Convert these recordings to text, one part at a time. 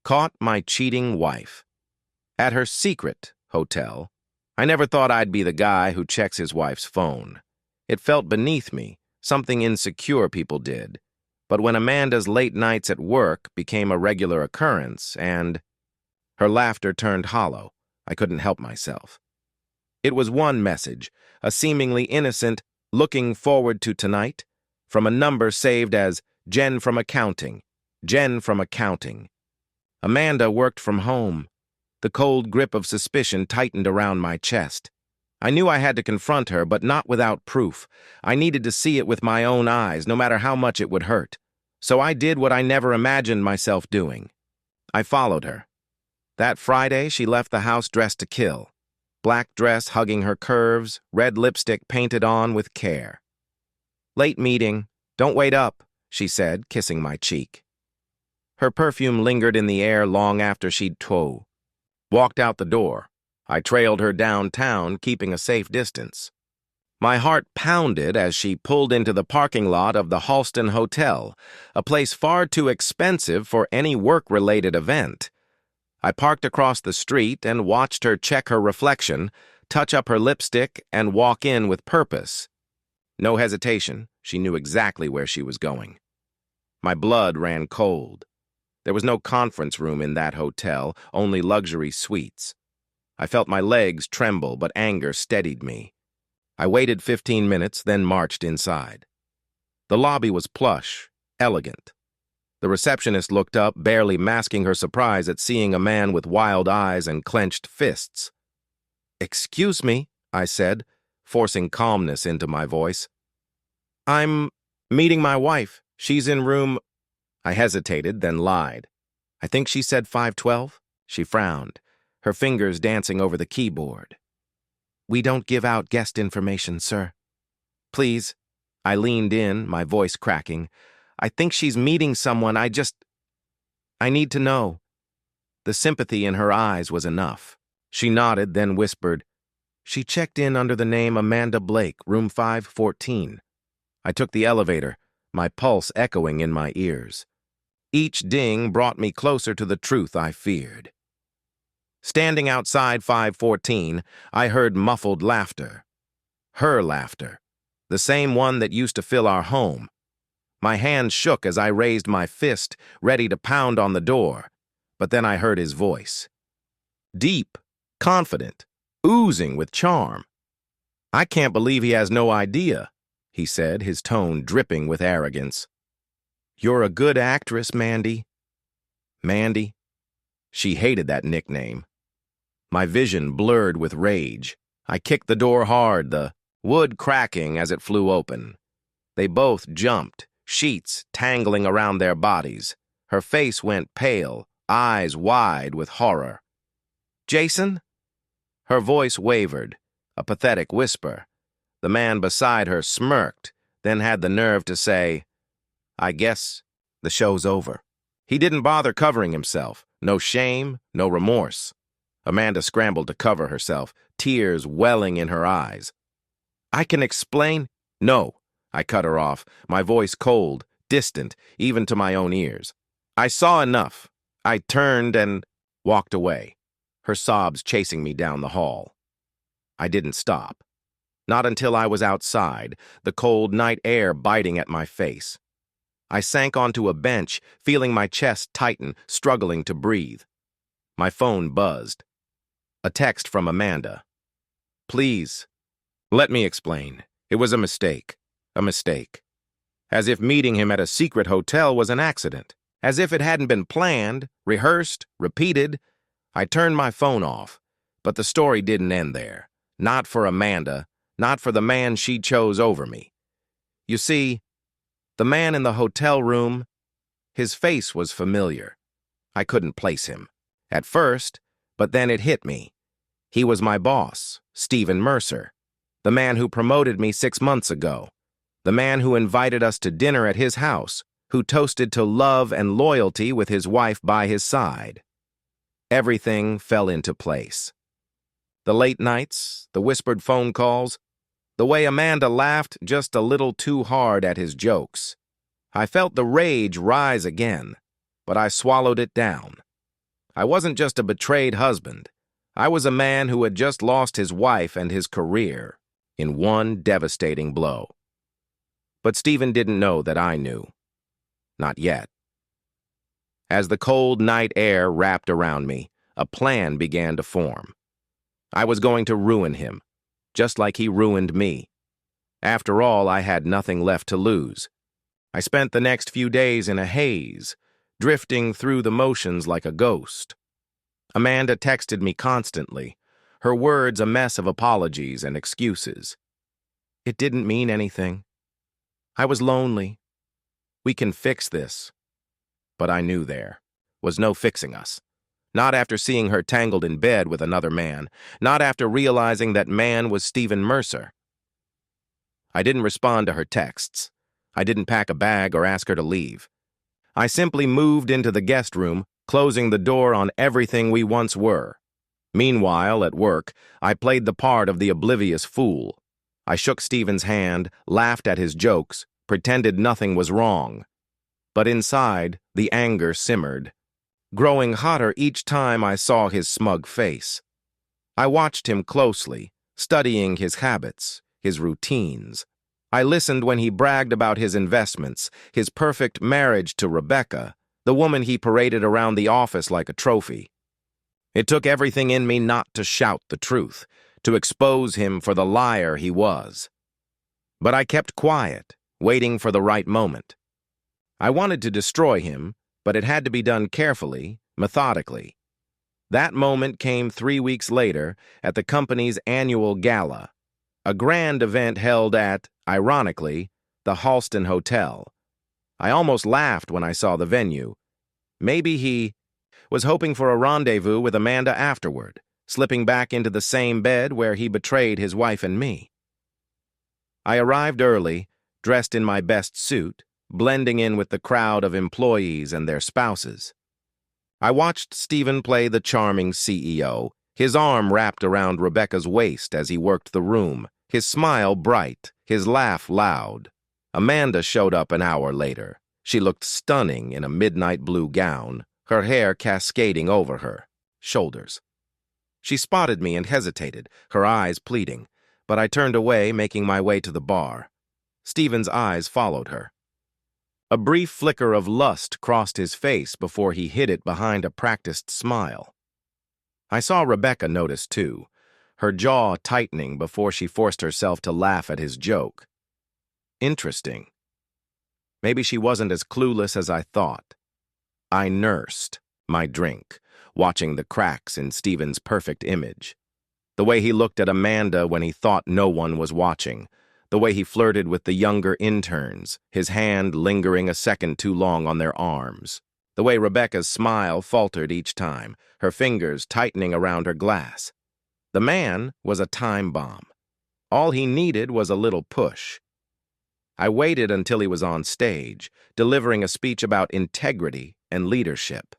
Caught my cheating wife. At her secret hotel. I never thought I'd be the guy who checks his wife's phone. It felt beneath me, something insecure people did. But when Amanda's late nights at work became a regular occurrence and... Her laughter turned hollow. I couldn't help myself. It was one message, a seemingly innocent, looking forward to tonight, from a number saved as Jen from accounting. Jen from accounting. Amanda worked from home. The cold grip of suspicion tightened around my chest. I knew I had to confront her, but not without proof. I needed to see it with my own eyes, no matter how much it would hurt. So I did what I never imagined myself doing. I followed her. That Friday, she left the house dressed to kill. Black dress hugging her curves, red lipstick painted on with care. "Late meeting. Don't wait up," she said, kissing my cheek. Her perfume lingered in the air long after she'd walked out the door. I trailed her downtown, keeping a safe distance. My heart pounded as she pulled into the parking lot of the Halston Hotel, a place far too expensive for any work-related event. I parked across the street and watched her check her reflection, touch up her lipstick, and walk in with purpose. No hesitation, she knew exactly where she was going. My blood ran cold. There was no conference room in that hotel, only luxury suites. I felt my legs tremble, but anger steadied me. I waited 15 minutes, then marched inside. The lobby was plush, elegant. The receptionist looked up, barely masking her surprise at seeing a man with wild eyes and clenched fists. "Excuse me," I said, forcing calmness into my voice. "I'm meeting my wife. She's in room..." I hesitated, then lied. "I think she said 512? She frowned, her fingers dancing over the keyboard. "We don't give out guest information, sir." "Please." I leaned in, my voice cracking. "I think she's meeting someone. I need to know." The sympathy in her eyes was enough. She nodded, then whispered, "She checked in under the name Amanda Blake, room 514. I took the elevator, my pulse echoing in my ears. Each ding brought me closer to the truth I feared. Standing outside 514, I heard muffled laughter. Her laughter, the same one that used to fill our home. My hand shook as I raised my fist, ready to pound on the door, but then I heard his voice. Deep, confident, oozing with charm. "I can't believe he has no idea," he said, his tone dripping with arrogance. "You're a good actress, Mandy." Mandy? She hated that nickname. My vision blurred with rage. I kicked the door hard, the wood cracking as it flew open. They both jumped, sheets tangling around their bodies. Her face went pale, eyes wide with horror. "Jason?" Her voice wavered, a pathetic whisper. The man beside her smirked, then had the nerve to say, "I guess the show's over." He didn't bother covering himself. No shame, no remorse. Amanda scrambled to cover herself, tears welling in her eyes. "I can explain—" "No," I cut her off, my voice cold, distant, even to my own ears. "I saw enough." I turned and walked away, her sobs chasing me down the hall. I didn't stop. Not until I was outside, the cold night air biting at my face. I sank onto a bench, feeling my chest tighten, struggling to breathe. My phone buzzed. A text from Amanda. "Please, let me explain. It was a mistake. A mistake. As if meeting him at a secret hotel was an accident. As if it hadn't been planned, rehearsed, repeated. I turned my phone off. But the story didn't end there. Not for Amanda. Not for the man she chose over me. You see, the man in the hotel room, his face was familiar. I couldn't place him. At first, but then it hit me. He was my boss, Stephen Mercer, the man who promoted me 6 months ago, the man who invited us to dinner at his house, who toasted to love and loyalty with his wife by his side. Everything fell into place. The late nights, the whispered phone calls, the way Amanda laughed just a little too hard at his jokes. I felt the rage rise again, but I swallowed it down. I wasn't just a betrayed husband. I was a man who had just lost his wife and his career in one devastating blow. But Stephen didn't know that I knew. Not yet. As the cold night air wrapped around me, a plan began to form. I was going to ruin him, just like he ruined me. After all, I had nothing left to lose. I spent the next few days in a haze, drifting through the motions like a ghost. Amanda texted me constantly, her words a mess of apologies and excuses. It didn't mean anything. I was lonely. We can fix this. But I knew there was no fixing us. Not after seeing her tangled in bed with another man, not after realizing that man was Stephen Mercer. I didn't respond to her texts. I didn't pack a bag or ask her to leave. I simply moved into the guest room, closing the door on everything we once were. Meanwhile, at work, I played the part of the oblivious fool. I shook Stephen's hand, laughed at his jokes, pretended nothing was wrong. But inside, the anger simmered, growing hotter each time I saw his smug face. I watched him closely, studying his habits, his routines. I listened when he bragged about his investments, his perfect marriage to Rebecca, the woman he paraded around the office like a trophy. It took everything in me not to shout the truth, to expose him for the liar he was. But I kept quiet, waiting for the right moment. I wanted to destroy him, but it had to be done carefully, methodically. That moment came 3 weeks later at the company's annual gala, a grand event held at, ironically, the Halston Hotel. I almost laughed when I saw the venue. Maybe he was hoping for a rendezvous with Amanda afterward, slipping back into the same bed where he betrayed his wife and me. I arrived early, dressed in my best suit, blending in with the crowd of employees and their spouses. I watched Stephen play the charming CEO, his arm wrapped around Rebecca's waist as he worked the room, his smile bright, his laugh loud. Amanda showed up an hour later. She looked stunning in a midnight blue gown, her hair cascading over her shoulders. She spotted me and hesitated, her eyes pleading, but I turned away, making my way to the bar. Stephen's eyes followed her. A brief flicker of lust crossed his face before he hid it behind a practiced smile. I saw Rebecca notice too, her jaw tightening before she forced herself to laugh at his joke. Interesting. Maybe she wasn't as clueless as I thought. I nursed my drink, watching the cracks in Stephen's perfect image. The way he looked at Amanda when he thought no one was watching. The way he flirted with the younger interns, his hand lingering a second too long on their arms. The way Rebecca's smile faltered each time, her fingers tightening around her glass. The man was a time bomb. All he needed was a little push. I waited until he was on stage, delivering a speech about integrity and leadership.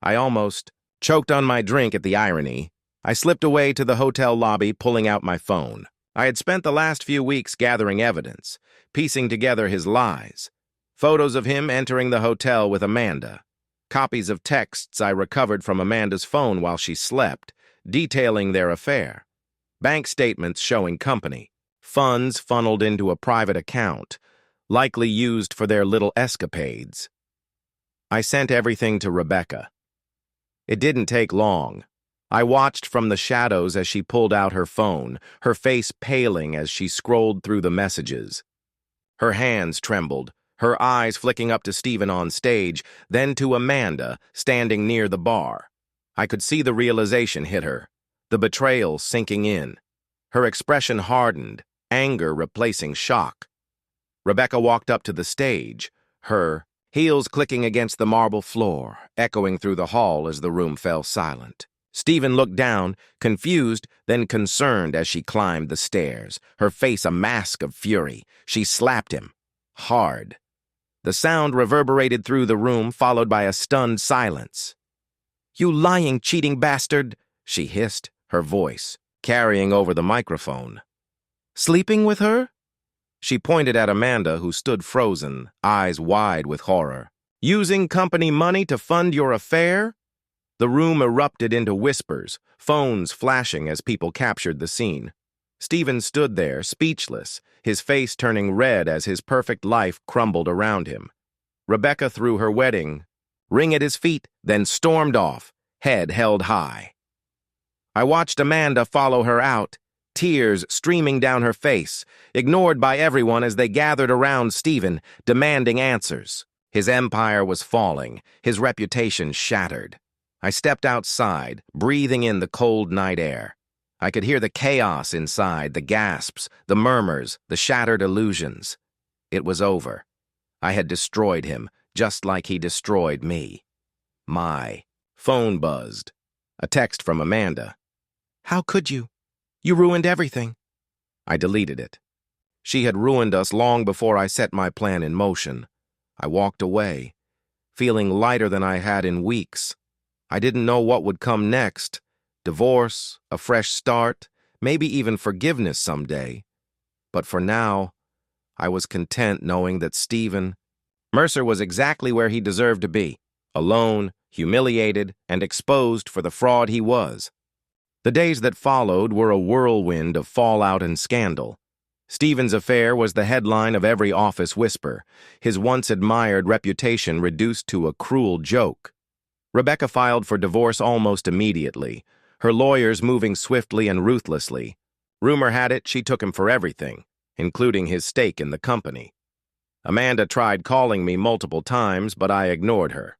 I almost choked on my drink at the irony. I slipped away to the hotel lobby, pulling out my phone. I had spent the last few weeks gathering evidence, piecing together his lies. Photos of him entering the hotel with Amanda. Copies of texts I recovered from Amanda's phone while she slept, detailing their affair. Bank statements showing company. Funds funneled into a private account, likely used for their little escapades. I sent everything to Rebecca. It didn't take long. I watched from the shadows as she pulled out her phone, her face paling as she scrolled through the messages. Her hands trembled, her eyes flicking up to Stephen on stage, then to Amanda, standing near the bar. I could see the realization hit her, the betrayal sinking in. Her expression hardened, anger replacing shock. Rebecca walked up to the stage, her heels clicking against the marble floor, echoing through the hall as the room fell silent. Stephen looked down, confused, then concerned as she climbed the stairs, her face a mask of fury. She slapped him. Hard. The sound reverberated through the room, followed by a stunned silence. "You lying, cheating bastard," she hissed, her voice carrying over the microphone. "Sleeping with her?" She pointed at Amanda, who stood frozen, eyes wide with horror. "Using company money to fund your affair?" The room erupted into whispers, phones flashing as people captured the scene. Stephen stood there, speechless, his face turning red as his perfect life crumbled around him. Rebecca threw her wedding ring at his feet, then stormed off, head held high. I watched Amanda follow her out, tears streaming down her face, ignored by everyone as they gathered around Stephen, demanding answers. His empire was falling, his reputation shattered. I stepped outside, breathing in the cold night air. I could hear the chaos inside, the gasps, the murmurs, the shattered illusions. It was over. I had destroyed him, just like he destroyed me. My phone buzzed. A text from Amanda. "How could you? You ruined everything." I deleted it. She had ruined us long before I set my plan in motion. I walked away, feeling lighter than I had in weeks. I didn't know what would come next. Divorce, a fresh start, maybe even forgiveness someday. But for now, I was content knowing that Stephen Mercer was exactly where he deserved to be, alone, humiliated, and exposed for the fraud he was. The days that followed were a whirlwind of fallout and scandal. Stephen's affair was the headline of every office whisper, his once-admired reputation reduced to a cruel joke. Rebecca filed for divorce almost immediately, her lawyers moving swiftly and ruthlessly. Rumor had it she took him for everything, including his stake in the company. Amanda tried calling me multiple times, but I ignored her.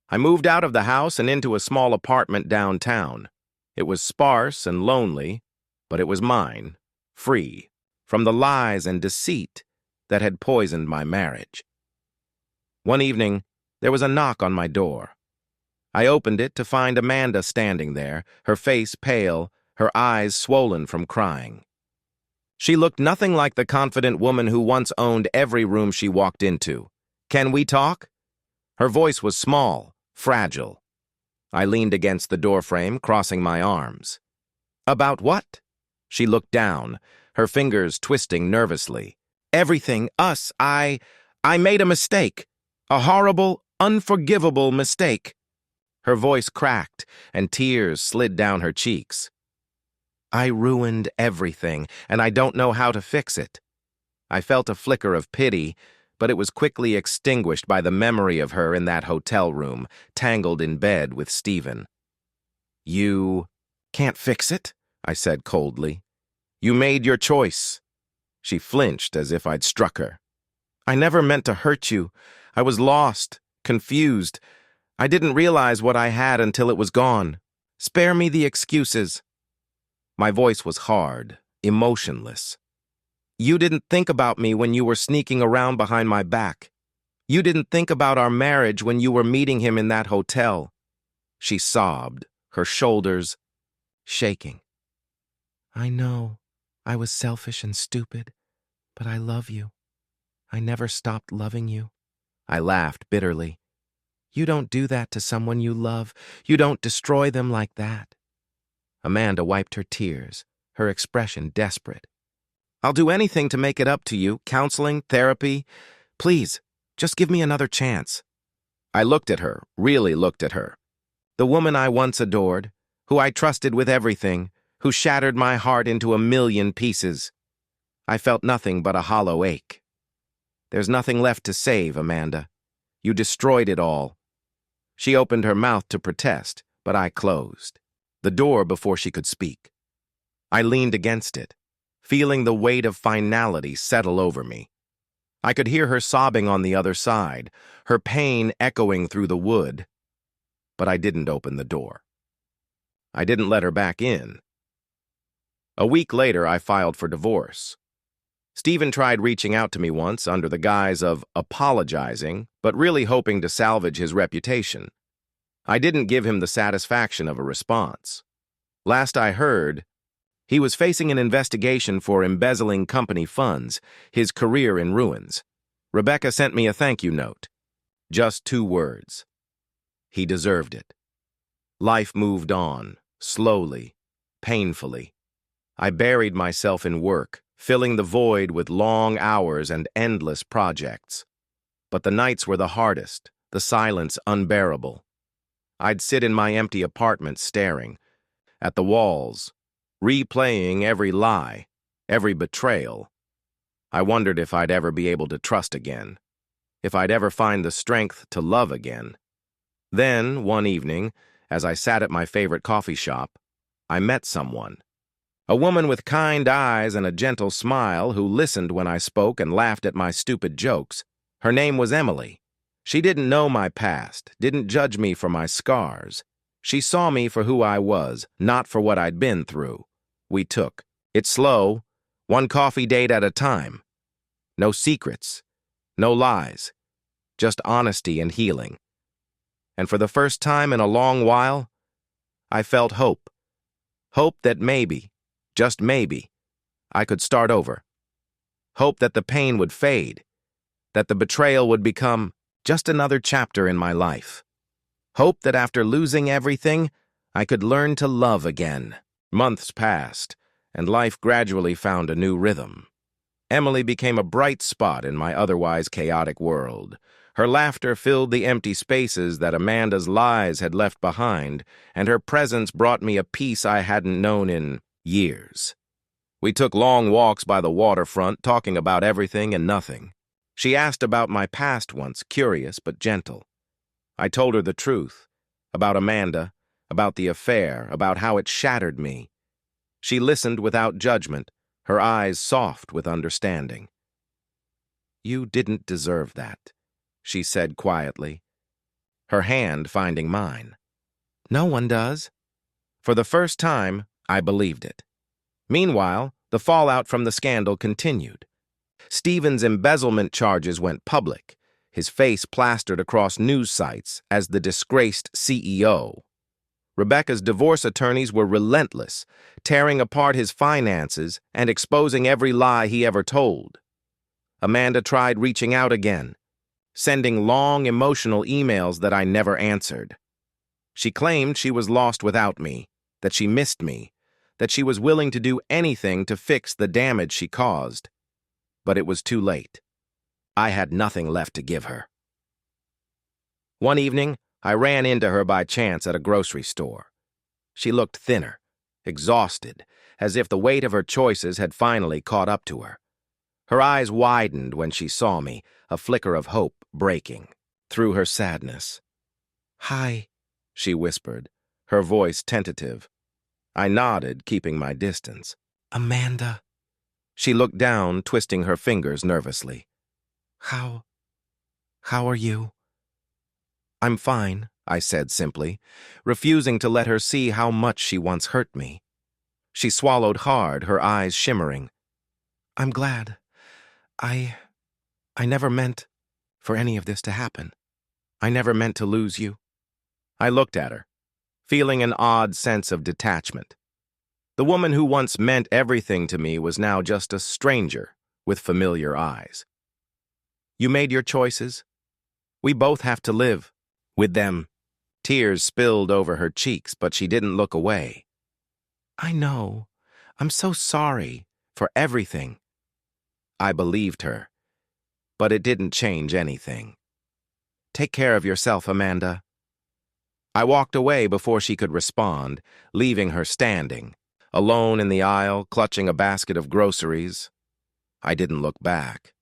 I moved out of the house and into a small apartment downtown. It was sparse and lonely, but it was mine, free, from the lies and deceit that had poisoned my marriage. One evening, there was a knock on my door. I opened it to find Amanda standing there, her face pale, her eyes swollen from crying. She looked nothing like the confident woman who once owned every room she walked into. "Can we talk?" Her voice was small, fragile. I leaned against the doorframe, crossing my arms. "About what?" She looked down, her fingers twisting nervously. "Everything, us, I made a mistake. A horrible, unforgivable mistake." Her voice cracked, and tears slid down her cheeks. "I ruined everything, and I don't know how to fix it." I felt a flicker of pity, but it was quickly extinguished by the memory of her in that hotel room, tangled in bed with Stephen. "You can't fix it?" I said coldly. "You made your choice." She flinched as if I'd struck her. "I never meant to hurt you. I was lost, confused. I didn't realize what I had until it was gone. Spare me the excuses." My voice was hard, emotionless. "You didn't think about me when you were sneaking around behind my back. You didn't think about our marriage when you were meeting him in that hotel." She sobbed, her shoulders shaking. "I know, I was selfish and stupid, but I love you. I never stopped loving you." I laughed bitterly. "You don't do that to someone you love. You don't destroy them like that." Amanda wiped her tears, her expression desperate. "I'll do anything to make it up to you, counseling, therapy. Please, just give me another chance." I looked at her, really looked at her. The woman I once adored, who I trusted with everything, who shattered my heart into a million pieces. I felt nothing but a hollow ache. "There's nothing left to save, Amanda. You destroyed it all." She opened her mouth to protest, but I closed the door before she could speak. I leaned against it, feeling the weight of finality settle over me. I could hear her sobbing on the other side, her pain echoing through the wood. But I didn't open the door. I didn't let her back in. A week later, I filed for divorce. Stephen tried reaching out to me once under the guise of apologizing, but really hoping to salvage his reputation. I didn't give him the satisfaction of a response. Last I heard, he was facing an investigation for embezzling company funds, his career in ruins. Rebecca sent me a thank you note. Just 2 words. He deserved it. Life moved on, slowly, painfully. I buried myself in work, filling the void with long hours and endless projects. But the nights were the hardest, the silence unbearable. I'd sit in my empty apartment staring at the walls, replaying every lie, every betrayal. I wondered if I'd ever be able to trust again, if I'd ever find the strength to love again. Then, one evening, as I sat at my favorite coffee shop, I met someone. A woman with kind eyes and a gentle smile who listened when I spoke and laughed at my stupid jokes. Her name was Emily. She didn't know my past, didn't judge me for my scars. She saw me for who I was, not for what I'd been through. We took it slow, one coffee date at a time. No secrets, no lies, just honesty and healing. And for the first time in a long while, I felt hope. Hope that maybe, just maybe, I could start over. Hope that the pain would fade, that the betrayal would become just another chapter in my life. Hope that after losing everything, I could learn to love again. Months passed, and life gradually found a new rhythm. Emily became a bright spot in my otherwise chaotic world. Her laughter filled the empty spaces that Amanda's lies had left behind, and her presence brought me a peace I hadn't known in years. We took long walks by the waterfront, talking about everything and nothing. She asked about my past once, curious but gentle. I told her the truth, about Amanda, about the affair, about how it shattered me. She listened without judgment, her eyes soft with understanding. "You didn't deserve that," she said quietly, her hand finding mine. "No one does." For the first time, I believed it. Meanwhile, the fallout from the scandal continued. Stephen's embezzlement charges went public, his face plastered across news sites as the disgraced CEO. Rebecca's divorce attorneys were relentless, tearing apart his finances and exposing every lie he ever told. Amanda tried reaching out again, sending long, emotional emails that I never answered. She claimed she was lost without me, that she missed me, that she was willing to do anything to fix the damage she caused. But it was too late. I had nothing left to give her. One evening, I ran into her by chance at a grocery store. She looked thinner, exhausted, as if the weight of her choices had finally caught up to her. Her eyes widened when she saw me, a flicker of hope breaking through her sadness. "Hi," she whispered, her voice tentative. I nodded, keeping my distance. "Amanda." She looked down, twisting her fingers nervously. How are you?" "I'm fine," I said simply, refusing to let her see how much she once hurt me. She swallowed hard, her eyes shimmering. "I'm glad. I never meant for any of this to happen. I never meant to lose you." I looked at her, feeling an odd sense of detachment. The woman who once meant everything to me was now just a stranger with familiar eyes. "You made your choices. We both have to live with them." Tears spilled over her cheeks, but she didn't look away. "I know. I'm so sorry for everything." I believed her, but it didn't change anything. "Take care of yourself, Amanda." I walked away before she could respond, leaving her standing, alone in the aisle, clutching a basket of groceries. I didn't look back.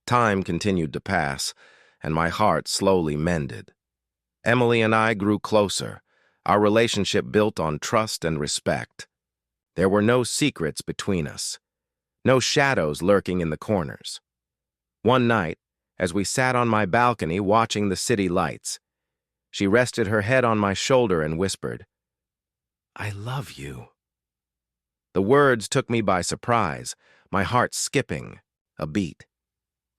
Time continued to pass, and my heart slowly mended. Emily and I grew closer, our relationship built on trust and respect. There were no secrets between us, no shadows lurking in the corners. One night, as we sat on my balcony watching the city lights, she rested her head on my shoulder and whispered, "I love you." The words took me by surprise, my heart skipping a beat.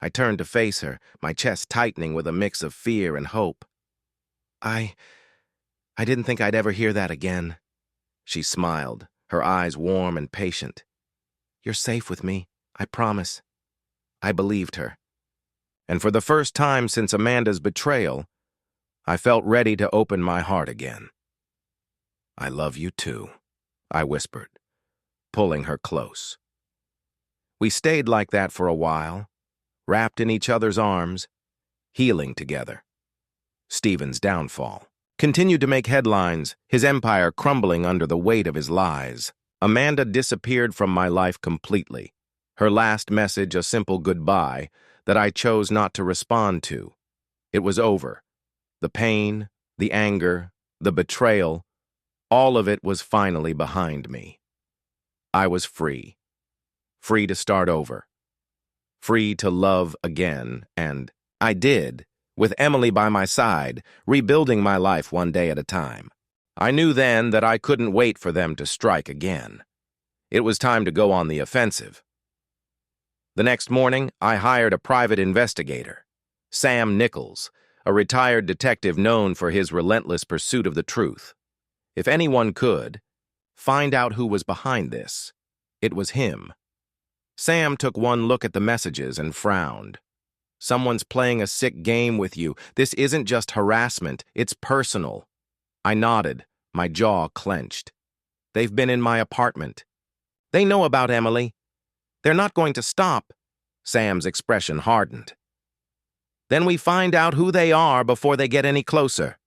I turned to face her, my chest tightening with a mix of fear and hope. I didn't think I'd ever hear that again." She smiled, her eyes warm and patient. "You're safe with me, I promise." I believed her. And for the first time since Amanda's betrayal, I felt ready to open my heart again. "I love you too," I whispered, pulling her close. We stayed like that for a while, wrapped in each other's arms, healing together. Stephen's downfall continued to make headlines, his empire crumbling under the weight of his lies. Amanda disappeared from my life completely. Her last message, a simple goodbye, that I chose not to respond to. It was over. The pain, the anger, the betrayal, all of it was finally behind me. I was free. Free to start over. Free to love again, and I did, with Emily by my side, rebuilding my life one day at a time. I knew then that I couldn't wait for them to strike again. It was time to go on the offensive. The next morning, I hired a private investigator, Sam Nichols, a retired detective known for his relentless pursuit of the truth. If anyone could find out who was behind this, it was him. Sam took one look at the messages and frowned. Someone's playing a sick game with you. This isn't just harassment, it's personal. I nodded, my jaw clenched. They've been in my apartment. They know about Emily. They're not going to stop. Sam's expression hardened. Then we find out who they are before they get any closer.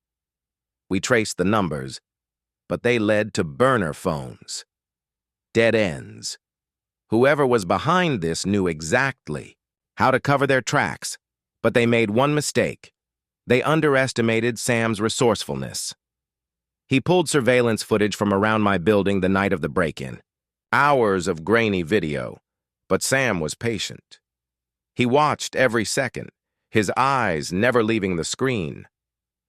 We traced the numbers, but they led to burner phones. Dead ends. Whoever was behind this knew exactly how to cover their tracks, but they made one mistake. They underestimated Sam's resourcefulness. He pulled surveillance footage from around my building the night of the break-in. Hours of grainy video, but Sam was patient. He watched every second, his eyes never leaving the screen.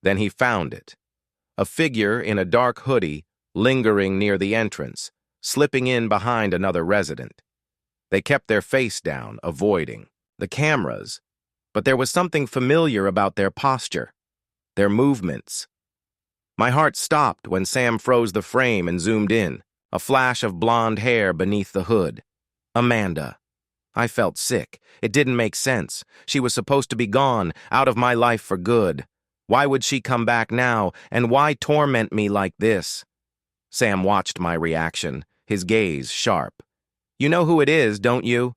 Then he found it. A figure in a dark hoodie lingering near the entrance, slipping in behind another resident. They kept their face down, avoiding the cameras, but there was something familiar about their posture, their movements. My heart stopped when Sam froze the frame and zoomed in, a flash of blonde hair beneath the hood. Amanda. I felt sick. It didn't make sense. She was supposed to be gone, out of my life for good. Why would she come back now, and why torment me like this? Sam watched my reaction, his gaze sharp. You know who it is, don't you?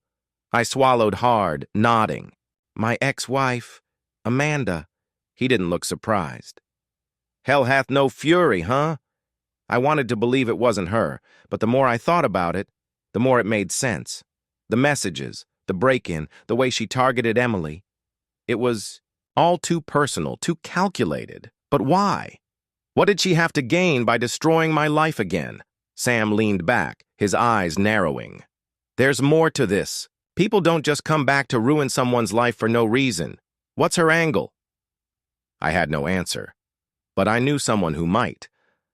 I swallowed hard, nodding. My ex-wife, Amanda. He didn't look surprised. Hell hath no fury, huh? I wanted to believe it wasn't her, but the more I thought about it, the more it made sense. The messages, the break-in, the way she targeted Emily. It was all too personal, too calculated. But why? What did she have to gain by destroying my life again? Sam leaned back, his eyes narrowing. There's more to this. People don't just come back to ruin someone's life for no reason. What's her angle? I had no answer, but I knew someone who might.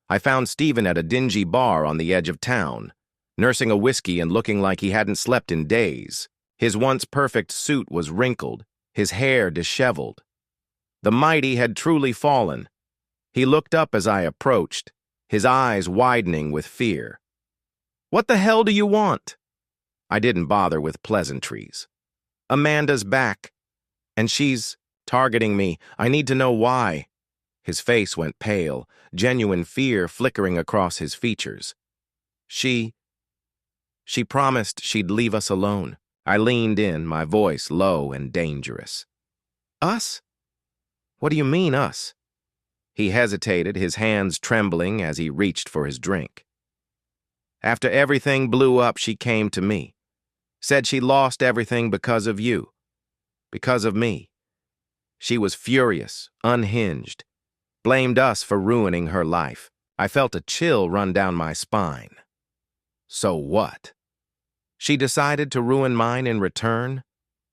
I found Stephen at a dingy bar on the edge of town, nursing a whiskey and looking like he hadn't slept in days. His once perfect suit was wrinkled, his hair disheveled. The mighty had truly fallen. He looked up as I approached, his eyes widening with fear. What the hell do you want? I didn't bother with pleasantries. Amanda's back, and she's targeting me. I need to know why. His face went pale, genuine fear flickering across his features. She promised she'd leave us alone. I leaned in, my voice low and dangerous. Us? What do you mean, us? He hesitated, his hands trembling as he reached for his drink. After everything blew up, she came to me. Said she lost everything because of you. Because of me. She was furious, unhinged. Blamed us for ruining her life. I felt a chill run down my spine. So what? She decided to ruin mine in return?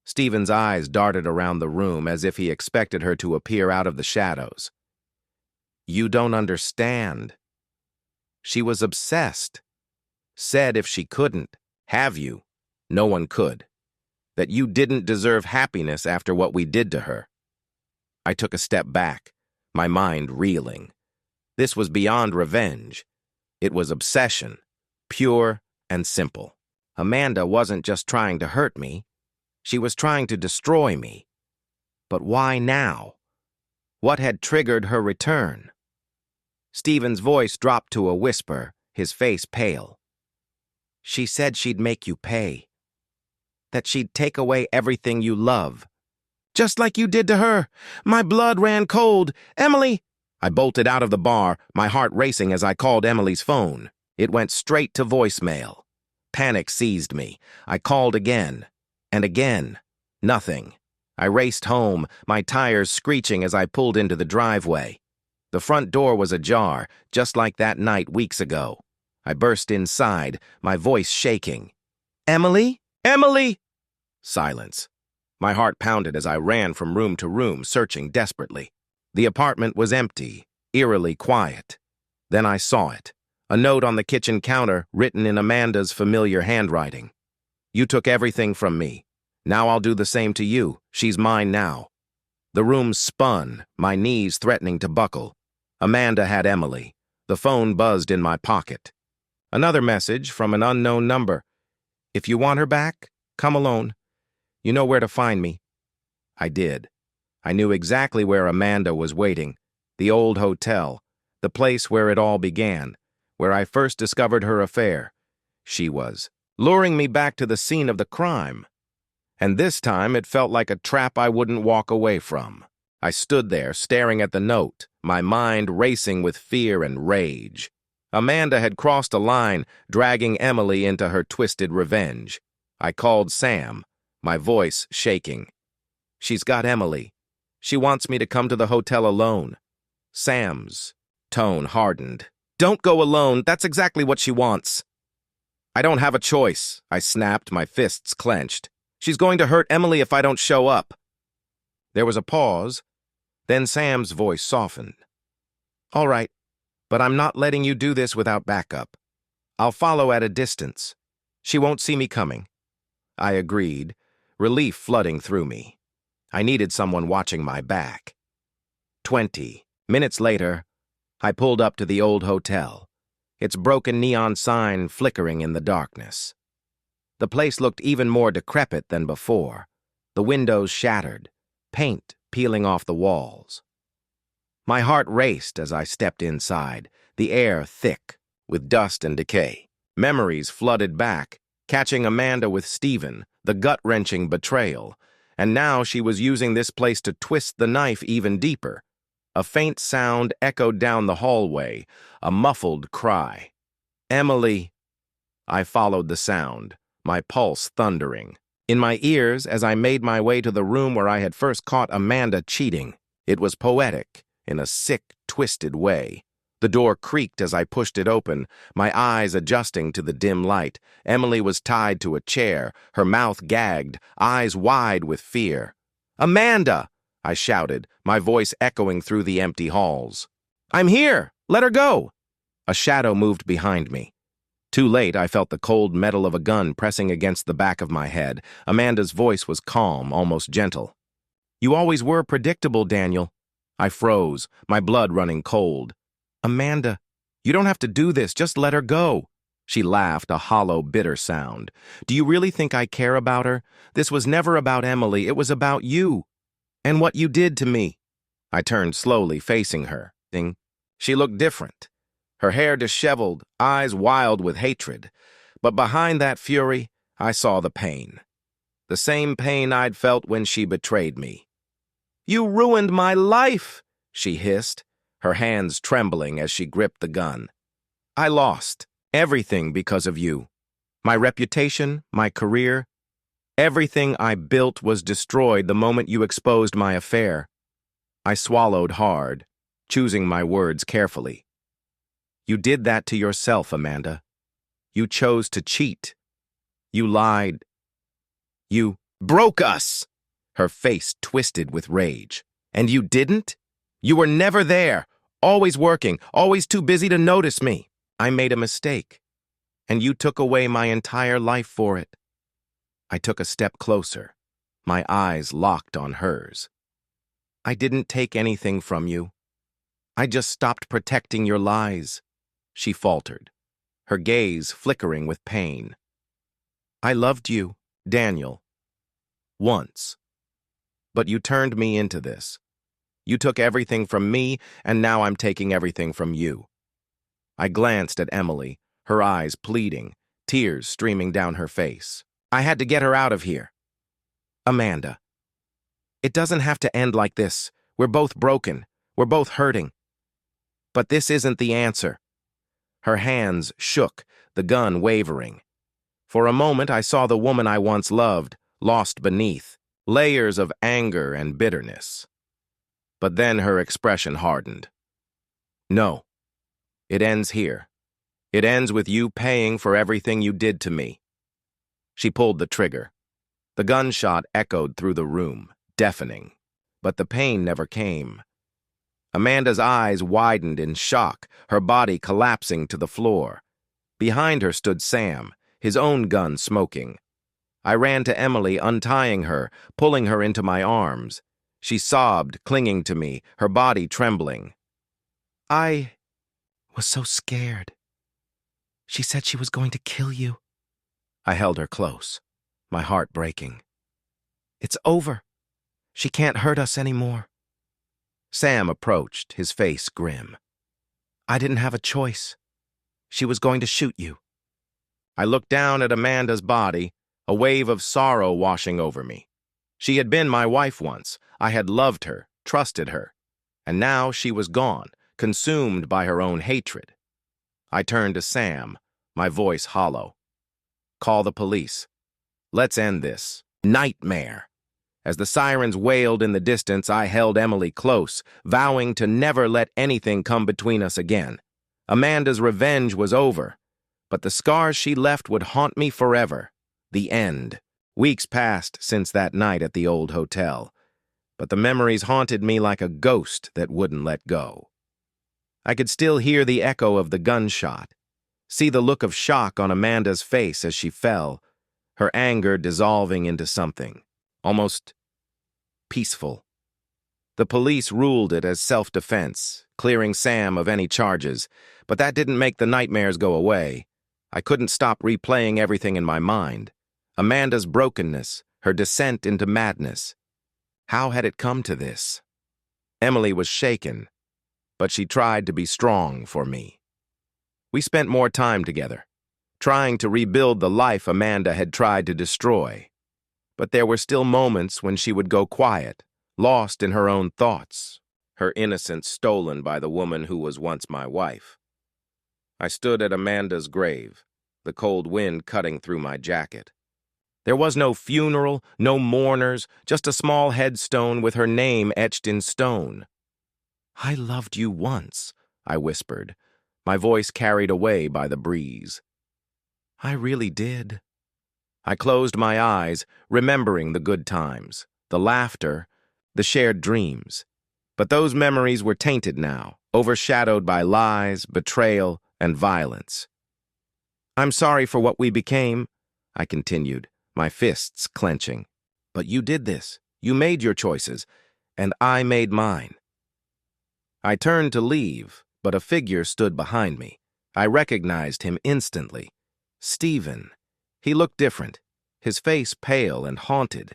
Stephen's eyes darted around the room as if he expected her to appear out of the shadows. You don't understand. She was obsessed. Said if she couldn't have you, no one could. That you didn't deserve happiness after what we did to her. I took a step back, my mind reeling. This was beyond revenge. It was obsession, pure and simple. Amanda wasn't just trying to hurt me. She was trying to destroy me. But why now? What had triggered her return? Stephen's voice dropped to a whisper, his face pale. She said she'd make you pay. That she'd take away everything you love. Just like you did to her. My blood ran cold. Emily! I bolted out of the bar, my heart racing as I called Emily's phone. It went straight to voicemail. Panic seized me. I called again. And again. Nothing. I raced home, my tires screeching as I pulled into the driveway. The front door was ajar, just like that night weeks ago. I burst inside, my voice shaking. "Emily? Emily!" Silence. My heart pounded as I ran from room to room, searching desperately. The apartment was empty, eerily quiet. Then I saw it. A note on the kitchen counter, written in Amanda's familiar handwriting. "You took everything from me. Now I'll do the same to you. She's mine now." The room spun, my knees threatening to buckle. Amanda had Emily. The phone buzzed in my pocket. Another message from an unknown number. "If you want her back, come alone. You know where to find me." I did. I knew exactly where Amanda was waiting. The old hotel. The place where it all began. Where I first discovered her affair. She was luring me back to the scene of the crime. And this time it felt like a trap I wouldn't walk away from. I stood there, staring at the note, my mind racing with fear and rage. Amanda had crossed a line, dragging Emily into her twisted revenge. I called Sam, my voice shaking. "She's got Emily. She wants me to come to the hotel alone." Sam's tone hardened. "Don't go alone. That's exactly what she wants." "I don't have a choice," I snapped, my fists clenched. "She's going to hurt Emily if I don't show up." There was a pause. Then Sam's voice softened. "All right, but I'm not letting you do this without backup. I'll follow at a distance. She won't see me coming." I agreed, relief flooding through me. I needed someone watching my back. 20 minutes later, I pulled up to the old hotel, its broken neon sign flickering in the darkness. The place looked even more decrepit than before, the windows shattered, paint peeling off the walls. My heart raced as I stepped inside, the air thick with dust and decay. Memories flooded back, catching Amanda with Stephen, the gut-wrenching betrayal, and now she was using this place to twist the knife even deeper. A faint sound echoed down the hallway, a muffled cry. "Emily!" I followed the sound, my pulse thundering. In my ears as I made my way to the room where I had first caught Amanda cheating. It was poetic, in a sick, twisted way. The door creaked as I pushed it open, my eyes adjusting to the dim light. Emily was tied to a chair, her mouth gagged, eyes wide with fear. "Amanda!" I shouted, my voice echoing through the empty halls. "I'm here! Let her go!" A shadow moved behind me. Too late, I felt the cold metal of a gun pressing against the back of my head. Amanda's voice was calm, almost gentle. "You always were predictable, Daniel." I froze, my blood running cold. "Amanda, you don't have to do this. Just let her go." She laughed, a hollow, bitter sound. "Do you really think I care about her? This was never about Emily. It was about you. And what you did to me." I turned slowly, facing her. She looked different. Her hair disheveled, eyes wild with hatred. But behind that fury, I saw the pain. The same pain I'd felt when she betrayed me. "You ruined my life," she hissed, her hands trembling as she gripped the gun. "I lost everything because of you. My reputation, my career, everything I built was destroyed the moment you exposed my affair." I swallowed hard, choosing my words carefully. "You did that to yourself, Amanda. You chose to cheat. You lied. You broke us." Her face twisted with rage. "And you didn't? You were never there, always working, always too busy to notice me. I made a mistake, and you took away my entire life for it." I took a step closer, my eyes locked on hers. "I didn't take anything from you. I just stopped protecting your lies," she faltered, her gaze flickering with pain. "I loved you, Daniel, once. But you turned me into this. You took everything from me, and now I'm taking everything from you." I glanced at Emily, her eyes pleading, tears streaming down her face. "I had to get her out of here." "Amanda, it doesn't have to end like this. We're both broken. We're both hurting. But this isn't the answer. Her hands shook, the gun wavering. For a moment, I saw the woman I once loved, lost beneath, layers of anger and bitterness. But then her expression hardened. No, it ends here. It ends with you paying for everything you did to me. She pulled the trigger. The gunshot echoed through the room, deafening. But the pain never came. Amanda's eyes widened in shock, her body collapsing to the floor. Behind her stood Sam, his own gun smoking. I ran to Emily, untying her, pulling her into my arms. She sobbed, clinging to me, her body trembling. I was so scared. She said she was going to kill you. I held her close, my heart breaking. It's over. She can't hurt us anymore. Sam approached, his face grim. I didn't have a choice. She was going to shoot you. I looked down at Amanda's body, a wave of sorrow washing over me. She had been my wife once. I had loved her, trusted her. And now she was gone, consumed by her own hatred. I turned to Sam, my voice hollow. Call the police. Let's end this nightmare. As the sirens wailed in the distance, I held Emily close, vowing to never let anything come between us again. Amanda's revenge was over, but the scars she left would haunt me forever. The end. Weeks passed since that night at the old hotel, but the memories haunted me like a ghost that wouldn't let go. I could still hear the echo of the gunshot, see the look of shock on Amanda's face as she fell, her anger dissolving into something almost peaceful. The police ruled it as self-defense, clearing Sam of any charges, but that didn't make the nightmares go away. I couldn't stop replaying everything in my mind. Amanda's brokenness, her descent into madness. How had it come to this? Emily was shaken, but she tried to be strong for me. We spent more time together, trying to rebuild the life Amanda had tried to destroy. But there were still moments when she would go quiet, lost in her own thoughts, her innocence stolen by the woman who was once my wife. I stood at Amanda's grave, the cold wind cutting through my jacket. There was no funeral, no mourners, just a small headstone with her name etched in stone. I loved you once, I whispered, my voice carried away by the breeze. I really did. I closed my eyes, remembering the good times, the laughter, the shared dreams. But those memories were tainted now, overshadowed by lies, betrayal, and violence. I'm sorry for what we became, I continued, my fists clenching. But you did this. You made your choices, and I made mine. I turned to leave, but a figure stood behind me. I recognized him instantly. Stephen. He looked different, his face pale and haunted.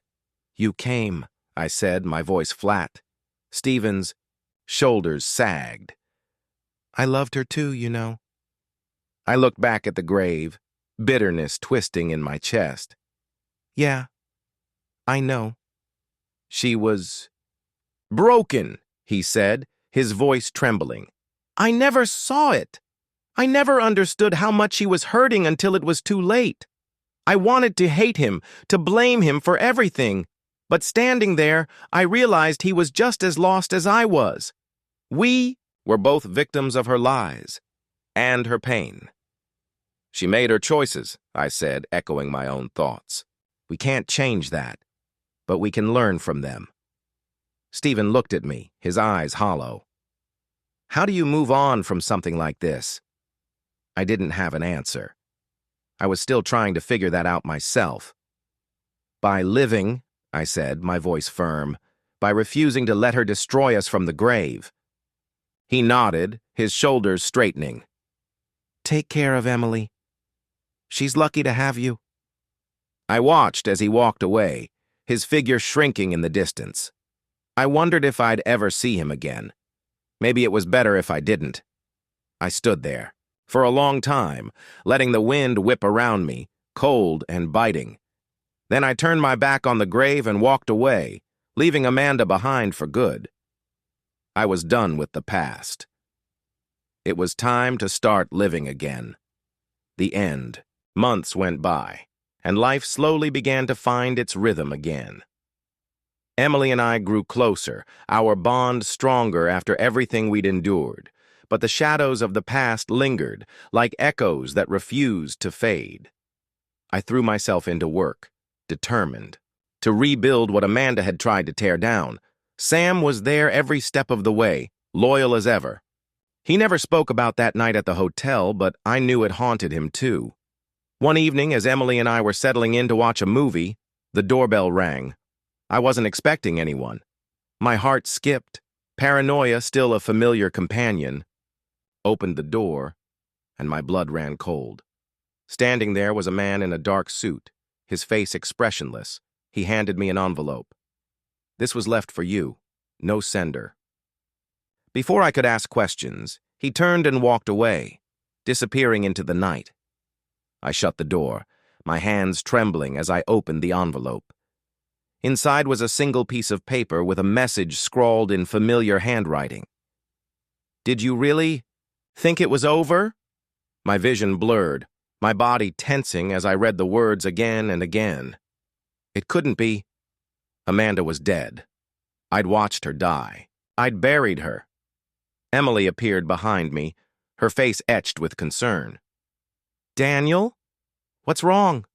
You came, I said, my voice flat. Stephen's shoulders sagged. I loved her too, you know. I looked back at the grave, bitterness twisting in my chest. Yeah, I know. She was broken, he said, his voice trembling. I never saw it. I never understood how much he was hurting until it was too late. I wanted to hate him, to blame him for everything. But standing there, I realized he was just as lost as I was. We were both victims of her lies and her pain. She made her choices, I said, echoing my own thoughts. We can't change that, but we can learn from them. Stephen looked at me, his eyes hollow. How do you move on from something like this? I didn't have an answer. I was still trying to figure that out myself. By living, I said, my voice firm, by refusing to let her destroy us from the grave. He nodded, his shoulders straightening. Take care of Emily. She's lucky to have you. I watched as he walked away, his figure shrinking in the distance. I wondered if I'd ever see him again. Maybe it was better if I didn't. I stood there, for a long time, letting the wind whip around me, cold and biting. Then I turned my back on the grave and walked away, leaving Amanda behind for good. I was done with the past. It was time to start living again. The end. Months went by, and life slowly began to find its rhythm again. Emily and I grew closer, our bond stronger after everything we'd endured, but the shadows of the past lingered, like echoes that refused to fade. I threw myself into work, determined to rebuild what Amanda had tried to tear down. Sam was there every step of the way, loyal as ever. He never spoke about that night at the hotel, but I knew it haunted him too. One evening, as Emily and I were settling in to watch a movie, the doorbell rang. I wasn't expecting anyone. My heart skipped, paranoia still a familiar companion. Opened the door, and my blood ran cold. Standing there was a man in a dark suit, his face expressionless. He handed me an envelope. "This was left for you. No sender." Before I could ask questions, he turned and walked away, disappearing into the night. I shut the door, my hands trembling as I opened the envelope. Inside was a single piece of paper with a message scrawled in familiar handwriting. "Did you really think it was over?" My vision blurred, my body tensing as I read the words again and again. It couldn't be. Amanda was dead. I'd watched her die. I'd buried her. Emily appeared behind me, her face etched with concern. "Daniel? What's wrong?"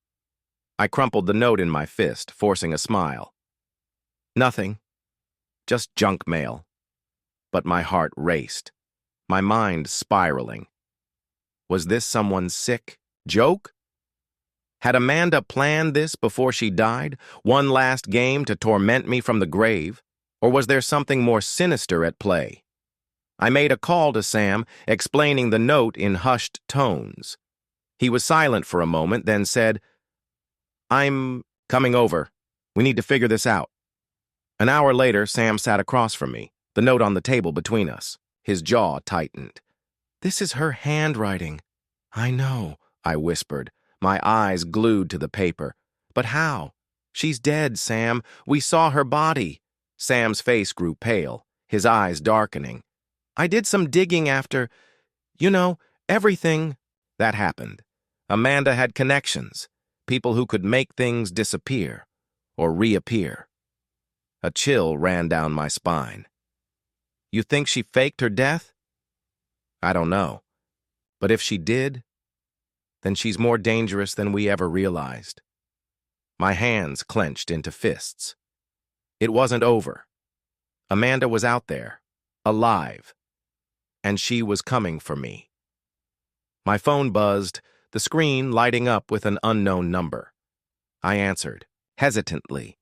I crumpled the note in my fist, forcing a smile. "Nothing. Just junk mail." But my heart raced, my mind spiraling. Was this someone's sick joke? Had Amanda planned this before she died, one last game to torment me from the grave? Or was there something more sinister at play? I made a call to Sam, explaining the note in hushed tones. He was silent for a moment, then said, "I'm coming over. We need to figure this out." An hour later, Sam sat across from me, the note on the table between us. His jaw tightened. "This is her handwriting." "I know," I whispered, my eyes glued to the paper. "But how? She's dead, Sam. We saw her body." Sam's face grew pale, his eyes darkening. "I did some digging after, everything." That happened. Amanda had connections, people who could make things disappear or reappear. A chill ran down my spine. "You think she faked her death?" "I don't know. But if she did, then she's more dangerous than we ever realized." My hands clenched into fists. It wasn't over. Amanda was out there, alive, and she was coming for me. My phone buzzed, the screen lighting up with an unknown number. I answered, hesitantly,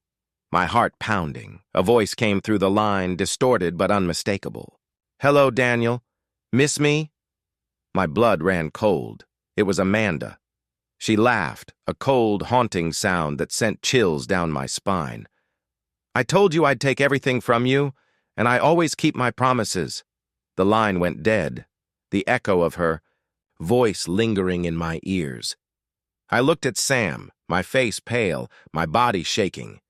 my heart pounding. A voice came through the line, distorted but unmistakable. "Hello, Daniel. Miss me?" My blood ran cold. It was Amanda. She laughed, a cold, haunting sound that sent chills down my spine. "I told you I'd take everything from you, and I always keep my promises." The line went dead, the echo of her voice lingering in my ears. I looked at Sam, my face pale, my body shaking.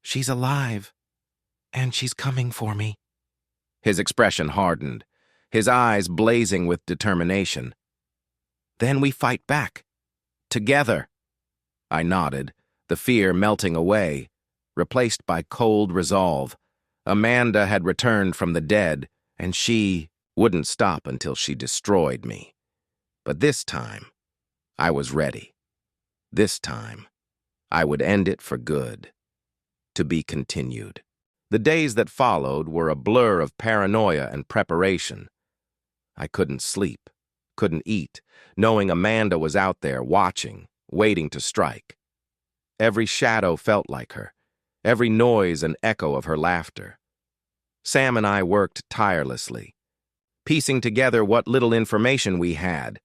"She's alive, and she's coming for me." His expression hardened, his eyes blazing with determination. "Then we fight back. Together." I nodded, the fear melting away, replaced by cold resolve. Amanda had returned from the dead, and she wouldn't stop until she destroyed me. But this time, I was ready. This time, I would end it for good. To be continued. The days that followed were a blur of paranoia and preparation. I couldn't sleep, couldn't eat, knowing Amanda was out there watching, waiting to strike. Every shadow felt like her, every noise an echo of her laughter. Sam and I worked tirelessly, piecing together what little information we had.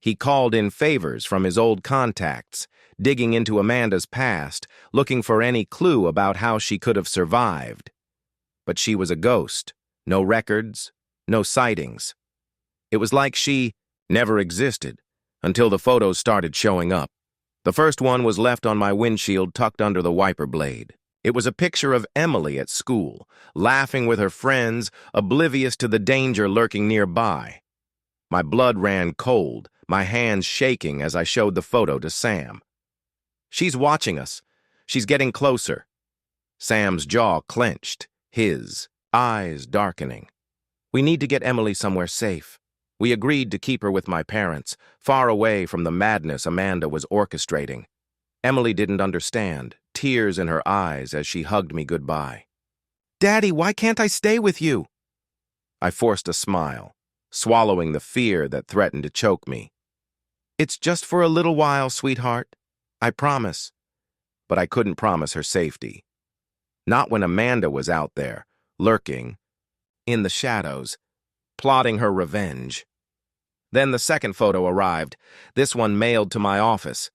He called in favors from his old contacts, digging into Amanda's past, looking for any clue about how she could have survived. But she was a ghost, no records, no sightings. It was like she never existed until the photos started showing up. The first one was left on my windshield tucked under the wiper blade. It was a picture of Emily at school, laughing with her friends, oblivious to the danger lurking nearby. My blood ran cold, my hands shaking as I showed the photo to Sam. She's watching us. She's getting closer. Sam's jaw clenched, his eyes darkening. We need to get Emily somewhere safe. We agreed to keep her with my parents, far away from the madness Amanda was orchestrating. Emily didn't understand, tears in her eyes as she hugged me goodbye. "Daddy, why can't I stay with you?" I forced a smile, swallowing the fear that threatened to choke me. "It's just for a little while, sweetheart. I promise." But I couldn't promise her safety. Not when Amanda was out there, lurking, in the shadows, plotting her revenge. Then the second photo arrived, this one mailed to my office.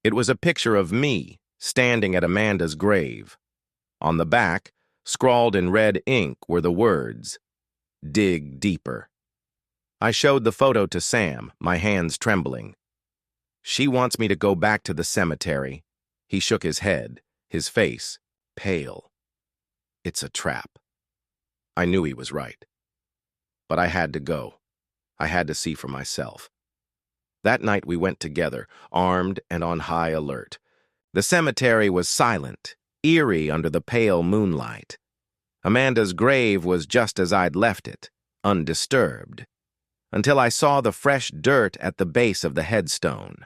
It was a picture of me standing at Amanda's grave. On the back, scrawled in red ink, were the words, "Dig deeper." I showed the photo to Sam, my hands trembling. "She wants me to go back to the cemetery." He shook his head, his face pale. "It's a trap." I knew he was right. But I had to go. I had to see for myself. That night we went together, armed and on high alert. The cemetery was silent, eerie under the pale moonlight. Amanda's grave was just as I'd left it, undisturbed, until I saw the fresh dirt at the base of the headstone.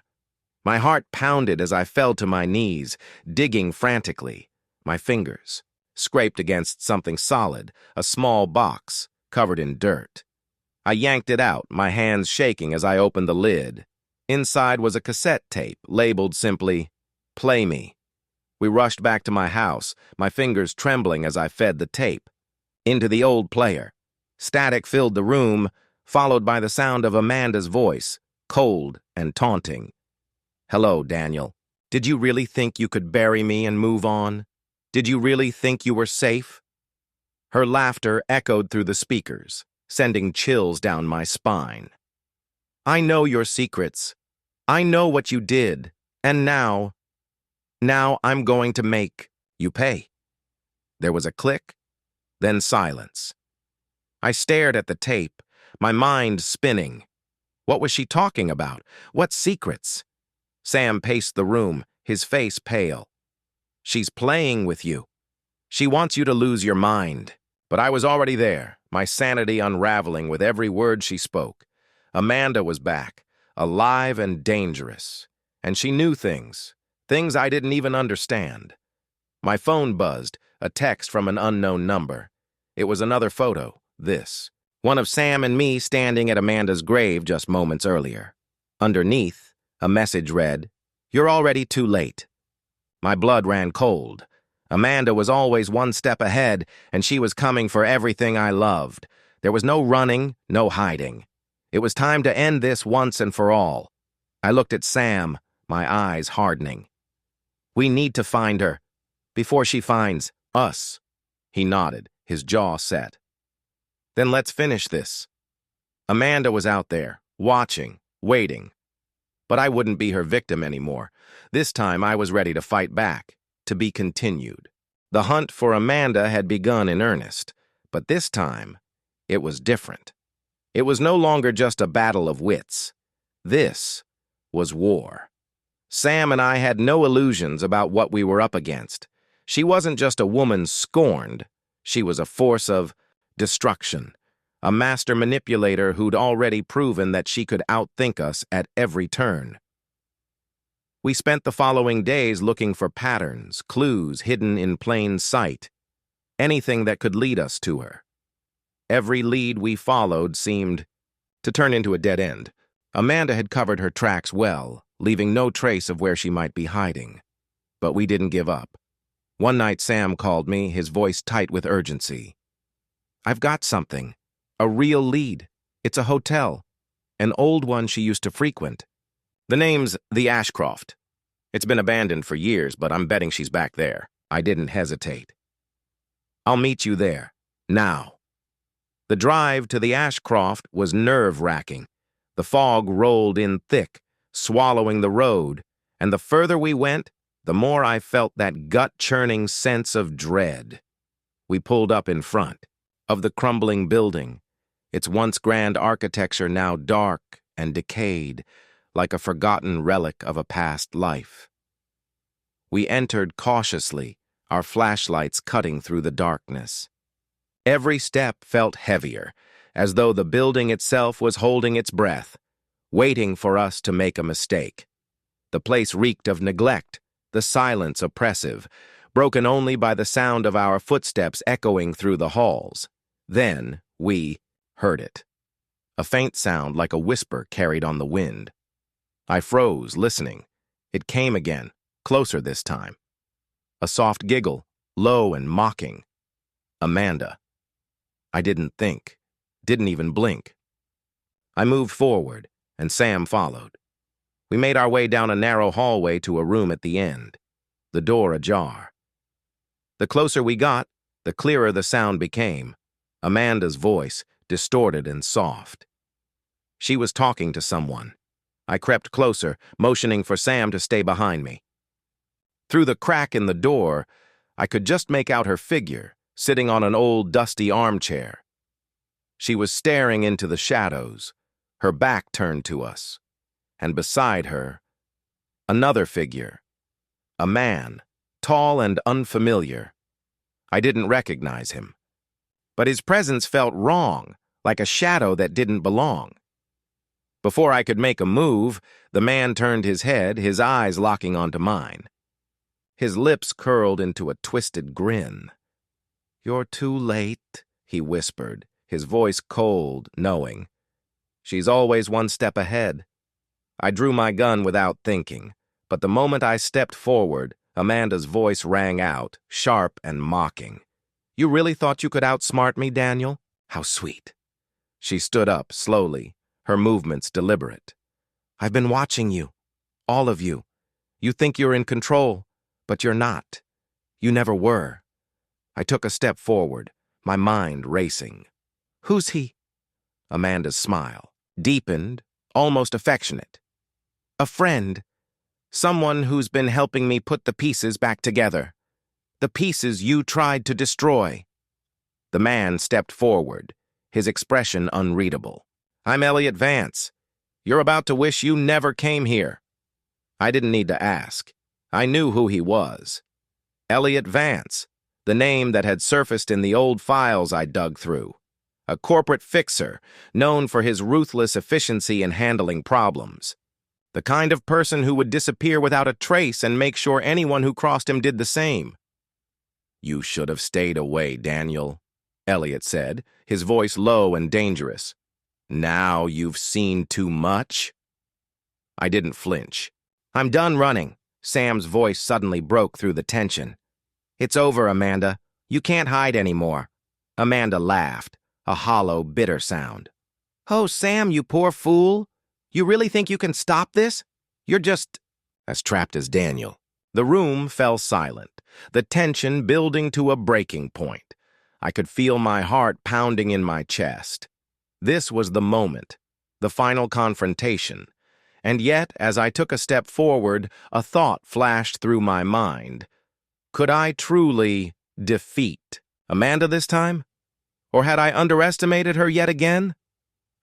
My heart pounded as I fell to my knees, digging frantically. My fingers scraped against something solid, a small box covered in dirt. I yanked it out, my hands shaking as I opened the lid. Inside was a cassette tape, labeled simply, "Play Me." We rushed back to my house, my fingers trembling as I fed the tape into the old player. Static filled the room, followed by the sound of Amanda's voice, cold and taunting. "Hello, Daniel. Did you really think you could bury me and move on? Did you really think you were safe?" Her laughter echoed through the speakers, sending chills down my spine. "I know your secrets. I know what you did, and now I'm going to make you pay." There was a click, then silence. I stared at the tape, my mind spinning. What was she talking about? What secrets? Sam paced the room, his face pale. "She's playing with you. She wants you to lose your mind." But I was already there, my sanity unraveling with every word she spoke. Amanda was back, alive and dangerous. And she knew things I didn't even understand. My phone buzzed, a text from an unknown number. It was another photo, this. One of Sam and me standing at Amanda's grave just moments earlier. Underneath, a message read, "You're already too late." My blood ran cold. Amanda was always one step ahead, and she was coming for everything I loved. There was no running, no hiding. It was time to end this once and for all. I looked at Sam, my eyes hardening. "We need to find her, before she finds us." He nodded, his jaw set. "Then let's finish this." Amanda was out there, watching, waiting. But I wouldn't be her victim anymore. This time I was ready to fight back. To be continued. The hunt for Amanda had begun in earnest, but this time, it was different. It was no longer just a battle of wits. This was war. Sam and I had no illusions about what we were up against. She wasn't just a woman scorned. She was a force of destruction, a master manipulator who'd already proven that she could outthink us at every turn. We spent the following days looking for patterns, clues hidden in plain sight, anything that could lead us to her. Every lead we followed seemed to turn into a dead end. Amanda had covered her tracks well, leaving no trace of where she might be hiding. But we didn't give up. One night Sam called me, his voice tight with urgency. "I've got something. A real lead. It's a hotel. An old one she used to frequent. The name's the Ashcroft. It's been abandoned for years, but I'm betting she's back there." I didn't hesitate. "I'll meet you there. Now." The drive to the Ashcroft was nerve-wracking. The fog rolled in thick, swallowing the road, and the further we went, the more I felt that gut-churning sense of dread. We pulled up in front of the crumbling building, its once grand architecture now dark and decayed, like a forgotten relic of a past life. We entered cautiously, our flashlights cutting through the darkness. Every step felt heavier, as though the building itself was holding its breath, waiting for us to make a mistake. The place reeked of neglect, the silence oppressive, broken only by the sound of our footsteps echoing through the halls. Then we heard it. A faint sound like a whisper carried on the wind. I froze, listening. It came again, closer this time. A soft giggle, low and mocking. Amanda. I didn't think, didn't even blink. I moved forward, and Sam followed. We made our way down a narrow hallway to a room at the end, the door ajar. The closer we got, the clearer the sound became. Amanda's voice, distorted and soft. She was talking to someone. I crept closer, motioning for Sam to stay behind me. Through the crack in the door, I could just make out her figure, sitting on an old, dusty armchair. She was staring into the shadows, her back turned to us, and beside her, another figure, a man, tall and unfamiliar. I didn't recognize him, but his presence felt wrong, like a shadow that didn't belong. Before I could make a move, the man turned his head, his eyes locking onto mine. His lips curled into a twisted grin. "You're too late," he whispered, his voice cold, knowing. "She's always one step ahead." I drew my gun without thinking, but the moment I stepped forward, Amanda's voice rang out, sharp and mocking. "You really thought you could outsmart me, Daniel? How sweet." She stood up slowly, her movements deliberate. "I've been watching you, all of you. You think you're in control, but you're not. You never were." I took a step forward, my mind racing. "Who's he?" Amanda's smile deepened, almost affectionate. "A friend. Someone who's been helping me put the pieces back together. The pieces you tried to destroy." The man stepped forward, his expression unreadable. "I'm Elliot Vance. You're about to wish you never came here." I didn't need to ask. I knew who he was. Elliot Vance, the name that had surfaced in the old files I dug through. A corporate fixer, known for his ruthless efficiency in handling problems. The kind of person who would disappear without a trace and make sure anyone who crossed him did the same. "You should have stayed away, Daniel," Elliot said, his voice low and dangerous. "Now you've seen too much?" I didn't flinch. "I'm done running." Sam's voice suddenly broke through the tension. "It's over, Amanda. You can't hide anymore." Amanda laughed, a hollow, bitter sound. "Oh, Sam, you poor fool. You really think you can stop this? You're just as trapped as Daniel." The room fell silent, the tension building to a breaking point. I could feel my heart pounding in my chest. This was the moment, the final confrontation. And yet, as I took a step forward, a thought flashed through my mind. Could I truly defeat Amanda this time? Or had I underestimated her yet again?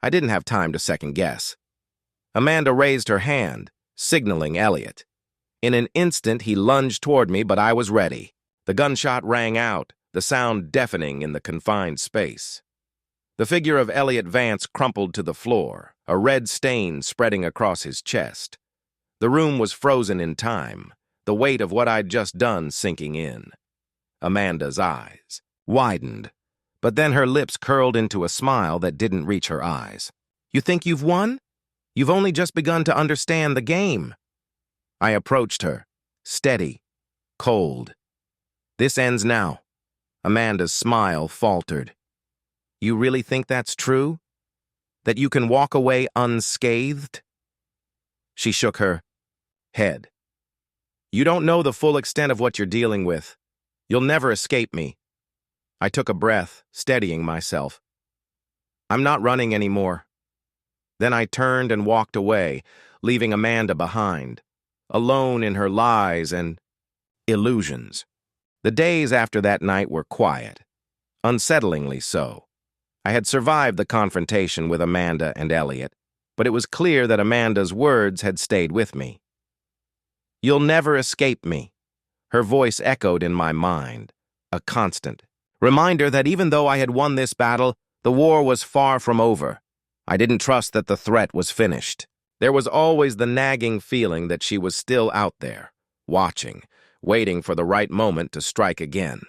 I didn't have time to second guess. Amanda raised her hand, signaling Elliot. In an instant, he lunged toward me, but I was ready. The gunshot rang out, the sound deafening in the confined space. The figure of Elliot Vance crumpled to the floor, a red stain spreading across his chest. The room was frozen in time, the weight of what I'd just done sinking in. Amanda's eyes widened, but then her lips curled into a smile that didn't reach her eyes. "You think you've won? You've only just begun to understand the game." I approached her, steady, cold. "This ends now." Amanda's smile faltered. "You really think that's true? That you can walk away unscathed?" She shook her head. "You don't know the full extent of what you're dealing with. You'll never escape me." I took a breath, steadying myself. "I'm not running anymore." Then I turned and walked away, leaving Amanda behind, alone in her lies and illusions. The days after that night were quiet, unsettlingly so. I had survived the confrontation with Amanda and Elliot, but it was clear that Amanda's words had stayed with me. "You'll never escape me." Her voice echoed in my mind, a constant reminder that even though I had won this battle, the war was far from over. I didn't trust that the threat was finished. There was always the nagging feeling that she was still out there, watching, waiting for the right moment to strike again.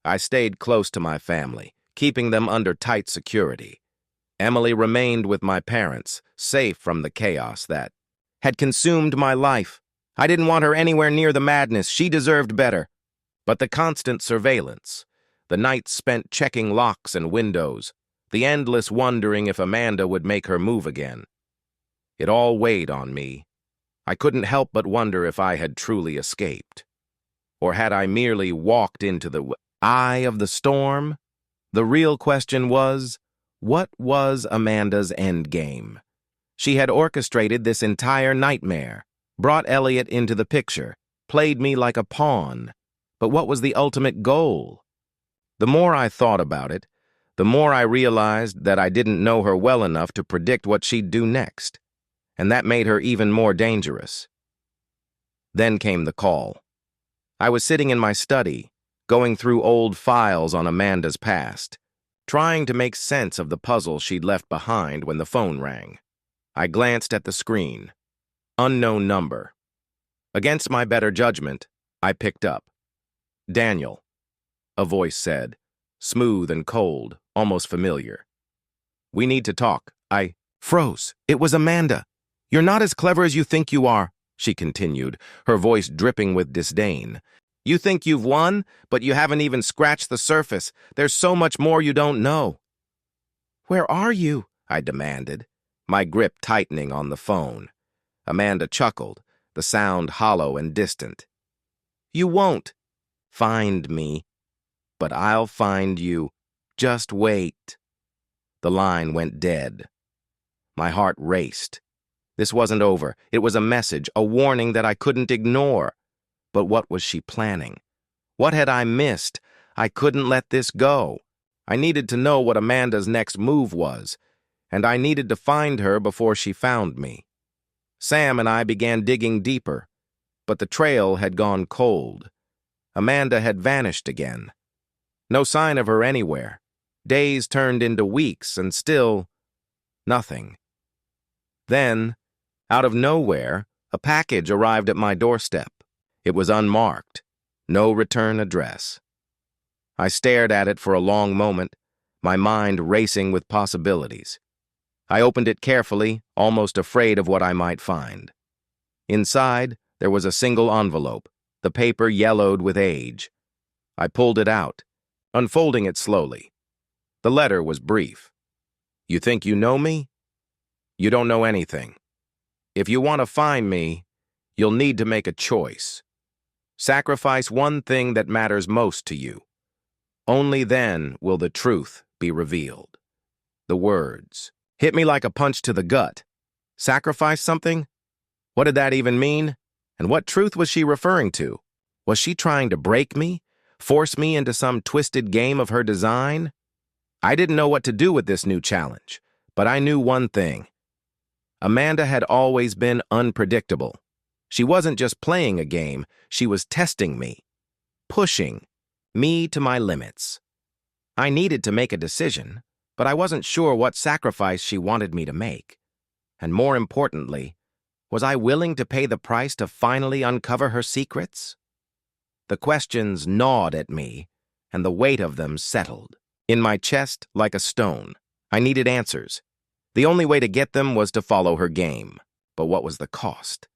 I stayed close to my family, keeping them under tight security. Emily remained with my parents, safe from the chaos that had consumed my life. I didn't want her anywhere near the madness. She deserved better. But the constant surveillance, the nights spent checking locks and windows, the endless wondering if Amanda would make her move again, it all weighed on me. I couldn't help but wonder if I had truly escaped. Or had I merely walked into the eye of the storm? The real question was, what was Amanda's endgame? She had orchestrated this entire nightmare, brought Elliot into the picture, played me like a pawn. But what was the ultimate goal? The more I thought about it, the more I realized that I didn't know her well enough to predict what she'd do next, and that made her even more dangerous. Then came the call. I was sitting in my study, going through old files on Amanda's past, trying to make sense of the puzzle she'd left behind when the phone rang. I glanced at the screen. Unknown number. Against my better judgment, I picked up. "Daniel," a voice said, smooth and cold, almost familiar. "We need to talk." I froze. It was Amanda. "You're not as clever as you think you are," she continued, her voice dripping with disdain. "You think you've won, but you haven't even scratched the surface. There's so much more you don't know." "Where are you?" I demanded, my grip tightening on the phone. Amanda chuckled, the sound hollow and distant. "You won't find me, but I'll find you. Just wait." The line went dead. My heart raced. This wasn't over. It was a message, a warning that I couldn't ignore. But what was she planning? What had I missed? I couldn't let this go. I needed to know what Amanda's next move was, and I needed to find her before she found me. Sam and I began digging deeper, but the trail had gone cold. Amanda had vanished again. No sign of her anywhere. Days turned into weeks, and still nothing. Then, out of nowhere, a package arrived at my doorstep. It was unmarked, no return address. I stared at it for a long moment, my mind racing with possibilities. I opened it carefully, almost afraid of what I might find. Inside, there was a single envelope, the paper yellowed with age. I pulled it out, unfolding it slowly. The letter was brief. "You think you know me? You don't know anything. If you want to find me, you'll need to make a choice. Sacrifice one thing that matters most to you. Only then will the truth be revealed." The words hit me like a punch to the gut. Sacrifice something? What did that even mean? And what truth was she referring to? Was she trying to break me? Force me into some twisted game of her design? I didn't know what to do with this new challenge, but I knew one thing. Amanda had always been unpredictable. She wasn't just playing a game, she was testing me, pushing me to my limits. I needed to make a decision, but I wasn't sure what sacrifice she wanted me to make. And more importantly, was I willing to pay the price to finally uncover her secrets? The questions gnawed at me, and the weight of them settled in my chest like a stone. I needed answers. The only way to get them was to follow her game. But what was the cost?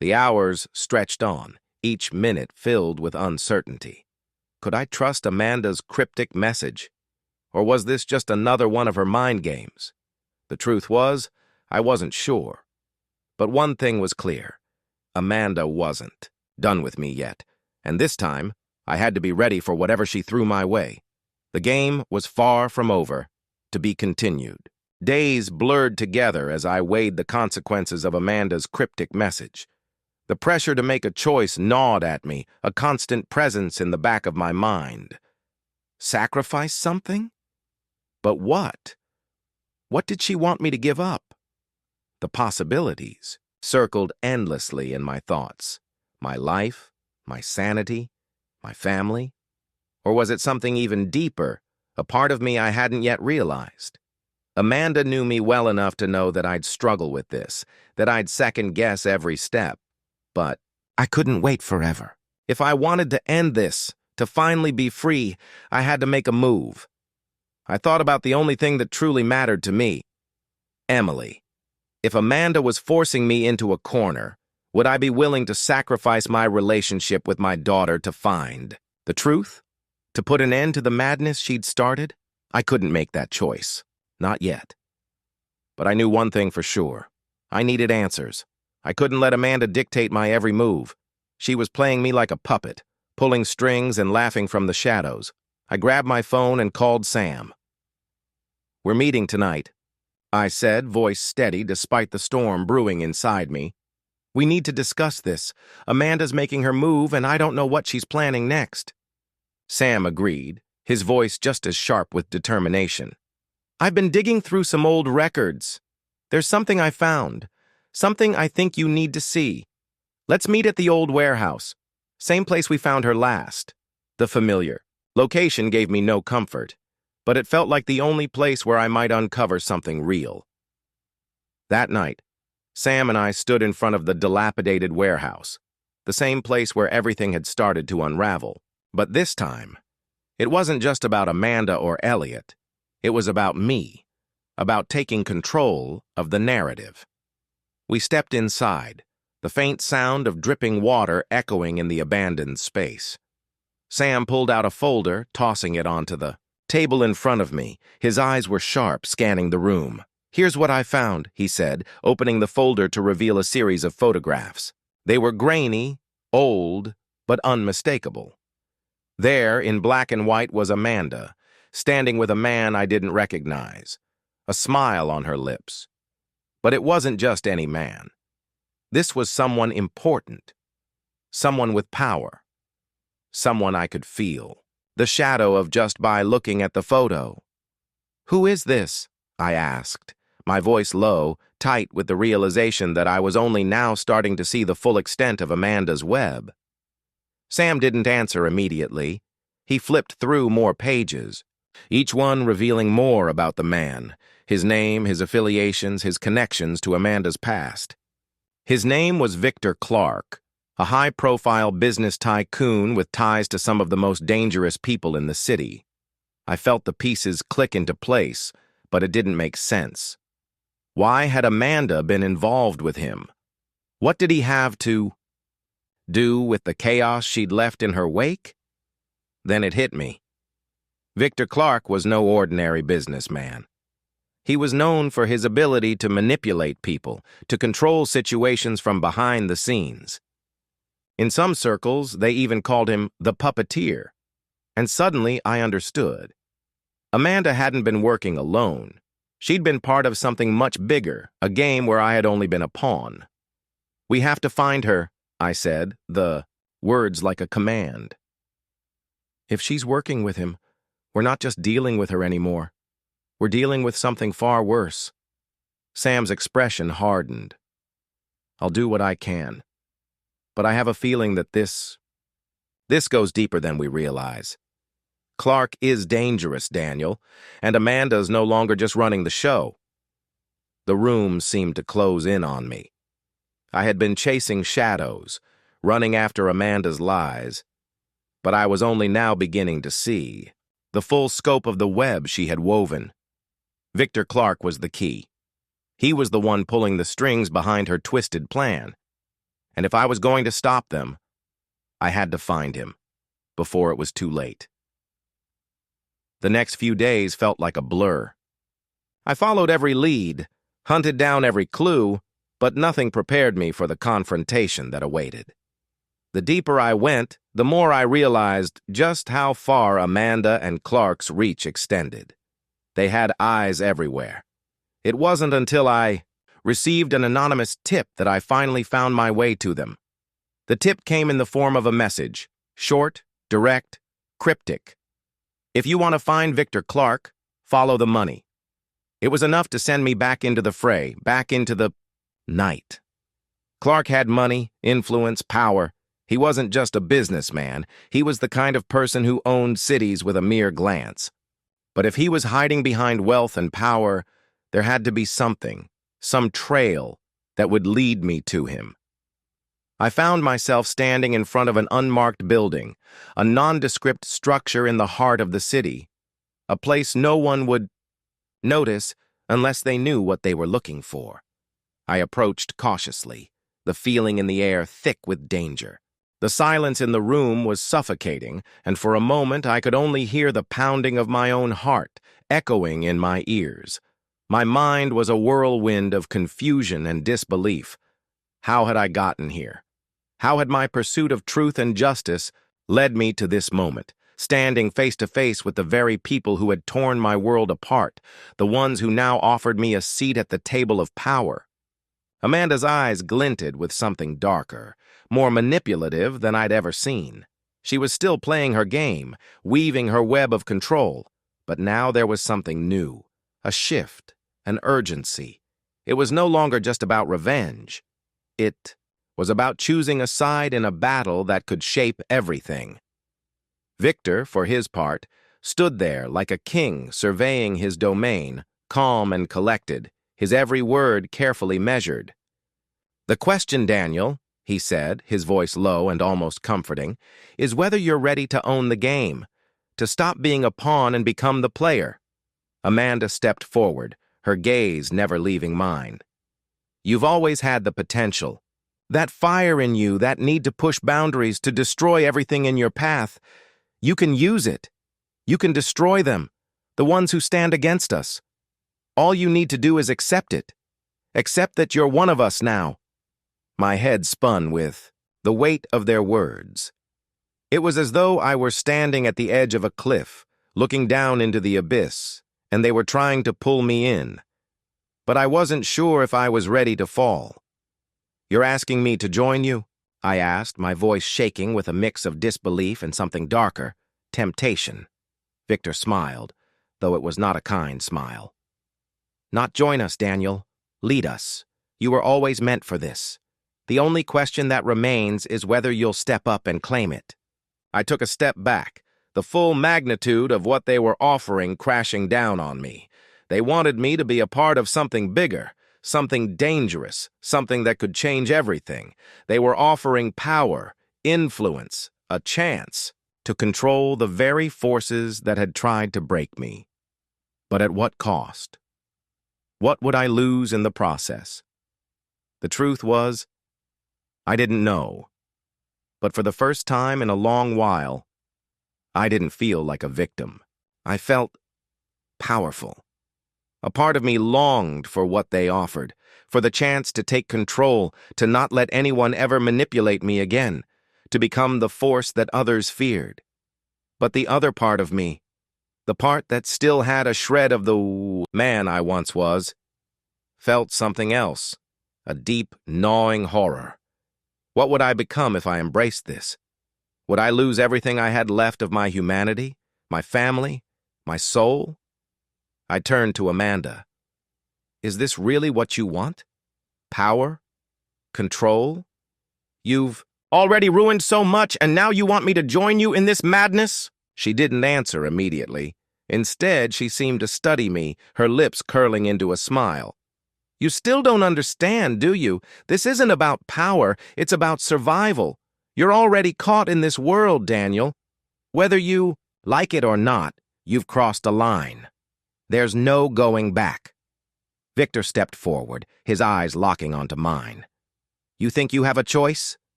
The hours stretched on, each minute filled with uncertainty. Could I trust Amanda's cryptic message? Or was this just another one of her mind games? The truth was, I wasn't sure. But one thing was clear. Amanda wasn't done with me yet, and this time, I had to be ready for whatever she threw my way. The game was far from over, to be continued. Days blurred together as I weighed the consequences of Amanda's cryptic message. The pressure to make a choice gnawed at me, a constant presence in the back of my mind. Sacrifice something? But what? What did she want me to give up? The possibilities circled endlessly in my thoughts. My life, my sanity, my family? Or was it something even deeper, a part of me I hadn't yet realized? Amanda knew me well enough to know that I'd struggle with this, that I'd second-guess every step. But I couldn't wait forever. If I wanted to end this, to finally be free, I had to make a move. I thought about the only thing that truly mattered to me: Emily. If Amanda was forcing me into a corner, would I be willing to sacrifice my relationship with my daughter to find the truth? To put an end to the madness she'd started? I couldn't make that choice. Not yet. But I knew one thing for sure. I needed answers. I couldn't let Amanda dictate my every move. She was playing me like a puppet, pulling strings and laughing from the shadows. I grabbed my phone and called Sam. "We're meeting tonight," I said, voice steady despite the storm brewing inside me. "We need to discuss this. Amanda's making her move, and I don't know what she's planning next." Sam agreed, his voice just as sharp with determination. "I've been digging through some old records. There's something I found, something I think you need to see. Let's meet at the old warehouse, same place we found her last." The familiar location gave me no comfort, but it felt like the only place where I might uncover something real. That night, Sam and I stood in front of the dilapidated warehouse, the same place where everything had started to unravel. But this time, it wasn't just about Amanda or Elliot. It was about me, about taking control of the narrative. We stepped inside, the faint sound of dripping water echoing in the abandoned space. Sam pulled out a folder, tossing it onto the table in front of me. His eyes were sharp, scanning the room. "Here's what I found," he said, opening the folder to reveal a series of photographs. They were grainy, old, but unmistakable. There, in black and white, was Amanda, standing with a man I didn't recognize, a smile on her lips. But it wasn't just any man. This was someone important, someone with power, someone I could feel, the shadow of just by looking at the photo. "Who is this?" I asked, my voice low, tight with the realization that I was only now starting to see the full extent of Amanda's web. Sam didn't answer immediately. He flipped through more pages, each one revealing more about the man, his name, his affiliations, his connections to Amanda's past. His name was Victor Clark, a high-profile business tycoon with ties to some of the most dangerous people in the city. I felt the pieces click into place, but it didn't make sense. Why had Amanda been involved with him? What did he have to do with the chaos she'd left in her wake? Then it hit me. Victor Clark was no ordinary businessman. He was known for his ability to manipulate people, to control situations from behind the scenes. In some circles, they even called him the puppeteer. And suddenly, I understood. Amanda hadn't been working alone. She'd been part of something much bigger, a game where I had only been a pawn. "We have to find her," I said, the words like a command. "If she's working with him, we're not just dealing with her anymore. We're dealing with something far worse." Sam's expression hardened. "I'll do what I can. But I have a feeling that this goes deeper than we realize. Clark is dangerous, Daniel, and Amanda's no longer just running the show." The room seemed to close in on me. I had been chasing shadows, running after Amanda's lies, but I was only now beginning to see the full scope of the web she had woven. Victor Clark was the key. He was the one pulling the strings behind her twisted plan. And if I was going to stop them, I had to find him before it was too late. The next few days felt like a blur. I followed every lead, hunted down every clue, but nothing prepared me for the confrontation that awaited. The deeper I went, the more I realized just how far Amanda and Clark's reach extended. They had eyes everywhere. It wasn't until I received an anonymous tip that I finally found my way to them. The tip came in the form of a message, short, direct, cryptic. "If you want to find Victor Clark, follow the money. It was enough to send me back into the fray, back into the night. Clark had money, influence, power. He wasn't just a businessman. He was the kind of person who owned cities with a mere glance. But if he was hiding behind wealth and power, there had to be something, some trail that would lead me to him. I found myself standing in front of an unmarked building, a nondescript structure in the heart of the city, a place no one would notice unless they knew what they were looking for. I approached cautiously, the feeling in the air thick with danger. The silence in the room was suffocating, and for a moment I could only hear the pounding of my own heart echoing in my ears. My mind was a whirlwind of confusion and disbelief. How had I gotten here? How had my pursuit of truth and justice led me to this moment, standing face to face with the very people who had torn my world apart, the ones who now offered me a seat at the table of power? Amanda's eyes glinted with something darker, more manipulative than I'd ever seen. She was still playing her game, weaving her web of control, but now there was something new, a shift, an urgency. It was no longer just about revenge. It was about choosing a side in a battle that could shape everything. Victor, for his part, stood there like a king surveying his domain, calm and collected, his every word carefully measured. "The question, Daniel," he said, his voice low and almost comforting, "is whether you're ready to own the game, to stop being a pawn and become the player." Amanda stepped forward, her gaze never leaving mine. "You've always had the potential. That fire in you, that need to push boundaries, to destroy everything in your path. You can use it. You can destroy them, the ones who stand against us. All you need to do is accept it. Accept that you're one of us now." My head spun with the weight of their words. It was as though I were standing at the edge of a cliff, looking down into the abyss, and they were trying to pull me in. But I wasn't sure if I was ready to fall. "You're asking me to join you?" I asked, my voice shaking with a mix of disbelief and something darker, temptation. Victor smiled, though it was not a kind smile. "Not join us, Daniel. Lead us. You were always meant for this. The only question that remains is whether you'll step up and claim it." I took a step back, the full magnitude of what they were offering crashing down on me. They wanted me to be a part of something bigger, something dangerous, something that could change everything. They were offering power, influence, a chance to control the very forces that had tried to break me. But at what cost? What would I lose in the process? The truth was, I didn't know. But for the first time in a long while, I didn't feel like a victim. I felt powerful. A part of me longed for what they offered, for the chance to take control, to not let anyone ever manipulate me again, to become the force that others feared. But the other part of me, the part that still had a shred of the man I once was, felt something else, a deep, gnawing horror. What would I become if I embraced this? Would I lose everything I had left of my humanity, my family, my soul? I turned to Amanda. "Is this really what you want? Power? Control? You've already ruined so much, and now you want me to join you in this madness?" She didn't answer immediately. Instead, she seemed to study me, her lips curling into a smile. "You still don't understand, do you? This isn't about power, it's about survival. You're already caught in this world, Daniel. Whether you like it or not, you've crossed a line. There's no going back." Victor stepped forward, his eyes locking onto mine. "You think you have a choice?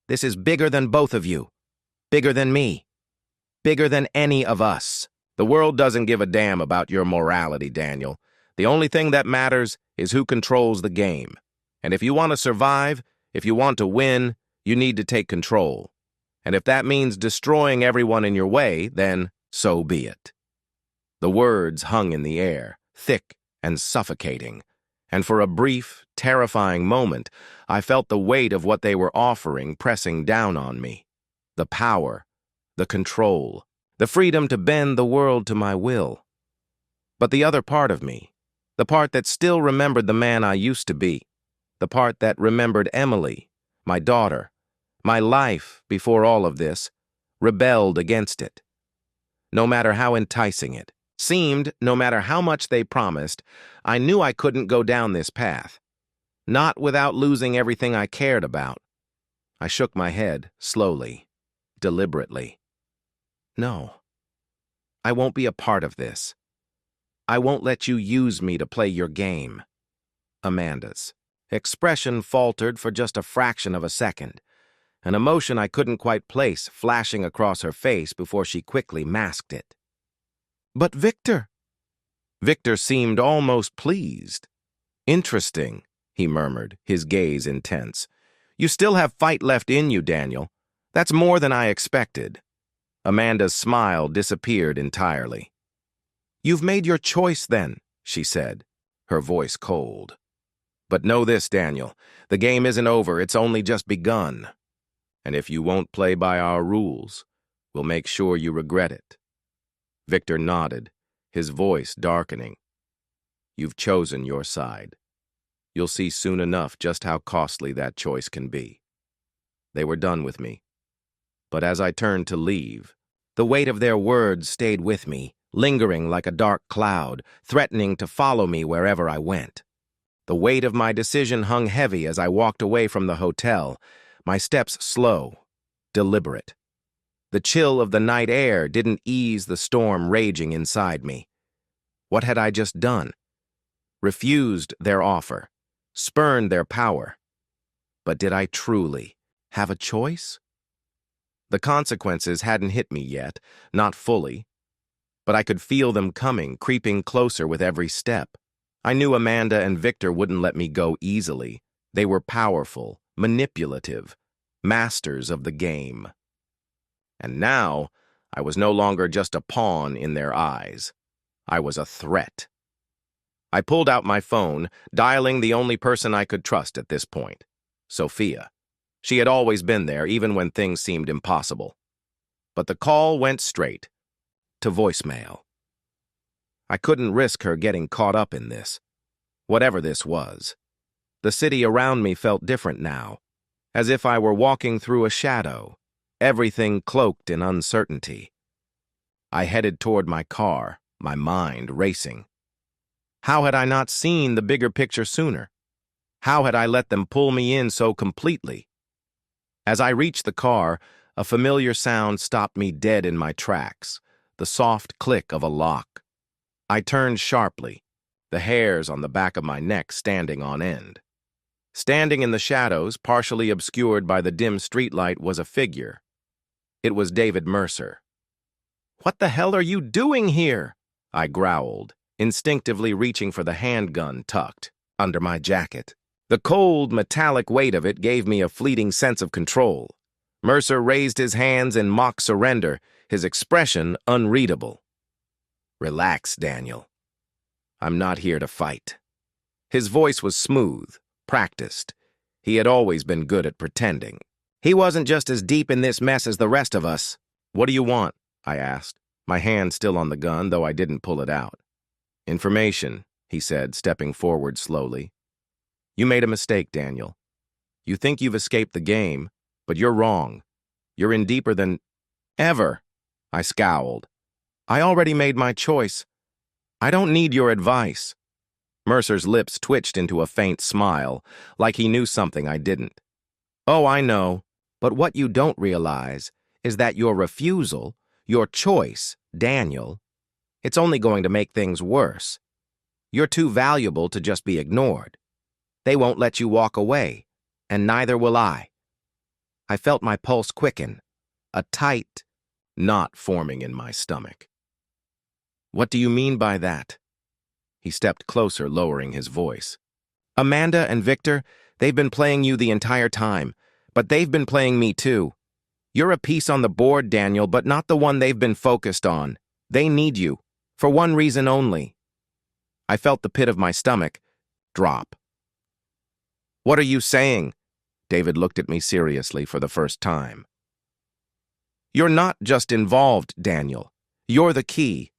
This is bigger than both of you. Bigger than me. Bigger than any of us. The world doesn't give a damn about your morality, Daniel. The only thing that matters is who controls the game. And if you want to survive, if you want to win, you need to take control. And if that means destroying everyone in your way, then so be it." The words hung in the air, thick and suffocating, and for a brief, terrifying moment, I felt the weight of what they were offering pressing down on me. The power, the control, the freedom to bend the world to my will. But the other part of me, the part that still remembered the man I used to be, the part that remembered Emily, my daughter, my life before all of this, rebelled against it. No matter how enticing it seemed, no matter how much they promised, I knew I couldn't go down this path. Not without losing everything I cared about. I shook my head, slowly, deliberately. No, I won't be a part of this. I won't let you use me to play your game. Amanda's expression faltered for just a fraction of a second, an emotion I couldn't quite place flashing across her face before she quickly masked it. But Victor! Victor seemed almost pleased. Interesting, he murmured, his gaze intense. You still have fight left in you, Daniel. That's more than I expected. Amanda's smile disappeared entirely. You've made your choice then, she said, her voice cold. But know this, Daniel, the game isn't over, it's only just begun. And if you won't play by our rules, we'll make sure you regret it. Victor nodded, his voice darkening. You've chosen your side. You'll see soon enough just how costly that choice can be. They were done with me. But as I turned to leave, the weight of their words stayed with me, lingering like a dark cloud, threatening to follow me wherever I went. The weight of my decision hung heavy as I walked away from the hotel, my steps slow, deliberate. The chill of the night air didn't ease the storm raging inside me. What had I just done? Refused their offer, spurned their power. But did I truly have a choice? The consequences hadn't hit me yet, not fully. But I could feel them coming, creeping closer with every step. I knew Amanda and Victor wouldn't let me go easily. They were powerful, manipulative, masters of the game. And now, I was no longer just a pawn in their eyes. I was a threat. I pulled out my phone, dialing the only person I could trust at this point, Sophia. She had always been there, even when things seemed impossible. But the call went straight to voicemail. I couldn't risk her getting caught up in this, whatever this was. The city around me felt different now, as if I were walking through a shadow, everything cloaked in uncertainty. I headed toward my car, my mind racing. How had I not seen the bigger picture sooner? How had I let them pull me in so completely? As I reached the car, a familiar sound stopped me dead in my tracks, the soft click of a lock. I turned sharply, the hairs on the back of my neck standing on end. Standing in the shadows, partially obscured by the dim streetlight, was a figure. It was David Mercer. "What the hell are you doing here?" I growled, instinctively reaching for the handgun tucked under my jacket. The cold, metallic weight of it gave me a fleeting sense of control. Mercer raised his hands in mock surrender, his expression unreadable. "Relax, Daniel. I'm not here to fight." His voice was smooth, practiced. He had always been good at pretending. He wasn't just as deep in this mess as the rest of us. "What do you want?" I asked, my hand still on the gun, though I didn't pull it out. "Information," he said, stepping forward slowly. "You made a mistake, Daniel. You think you've escaped the game, but you're wrong. You're in deeper than ever." I scowled. "I already made my choice. I don't need your advice." Mercer's lips twitched into a faint smile, like he knew something I didn't. "Oh, I know, but what you don't realize is that your refusal, your choice, Daniel, it's only going to make things worse. You're too valuable to just be ignored. They won't let you walk away, and neither will I." I felt my pulse quicken, a tight knot forming in my stomach. "What do you mean by that?" He stepped closer, lowering his voice. "Amanda and Victor, they've been playing you the entire time, but they've been playing me too. You're a piece on the board, Daniel, but not the one they've been focused on. They need you, for one reason only." I felt the pit of my stomach drop. "What are you saying?" David looked at me seriously for the first time. "You're not just involved, Daniel. You're the key.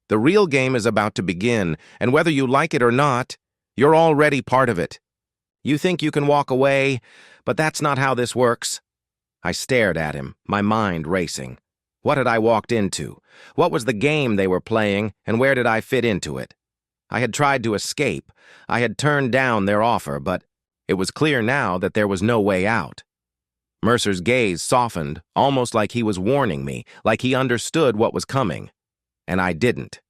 The real game is about to begin, and whether you like it or not, you're already part of it. You think you can walk away, but that's not how this works. I stared at him, my mind racing. What had I walked into? What was the game they were playing, and where did I fit into it? I had tried to escape. I had turned down their offer, but it was clear now that there was no way out. Mercer's gaze softened, almost like he was warning me, like he understood what was coming. And I didn't.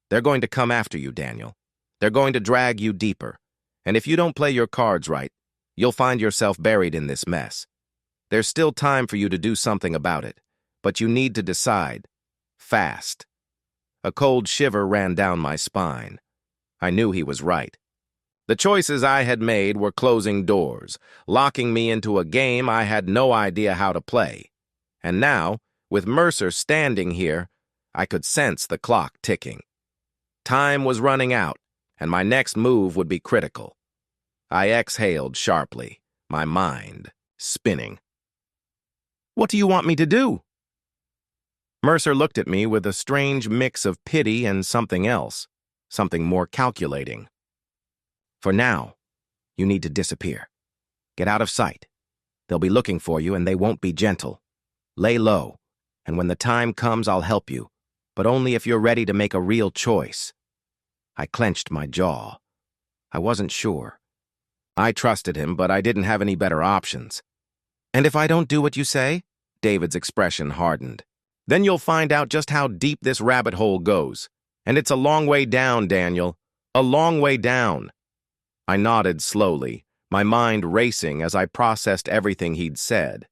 They're going to come after you, Daniel. They're going to drag you deeper. And if you don't play your cards right, you'll find yourself buried in this mess. There's still time for you to do something about it, but you need to decide. Fast. A cold shiver ran down my spine. I knew he was right. The choices I had made were closing doors, locking me into a game I had no idea how to play. And now, with Mercer standing here, I could sense the clock ticking. Time was running out, and my next move would be critical. I exhaled sharply, my mind spinning. "What do you want me to do?" Mercer looked at me with a strange mix of pity and something else, something more calculating. "For now, you need to disappear. Get out of sight. They'll be looking for you, and they won't be gentle. Lay low, and when the time comes, I'll help you, but only if you're ready to make a real choice." I clenched my jaw. I wasn't sure. I trusted him, but I didn't have any better options. "And if I don't do what you say?" David's expression hardened. "Then you'll find out just how deep this rabbit hole goes. And it's a long way down, Daniel. A long way down." I nodded slowly, my mind racing as I processed everything he'd said.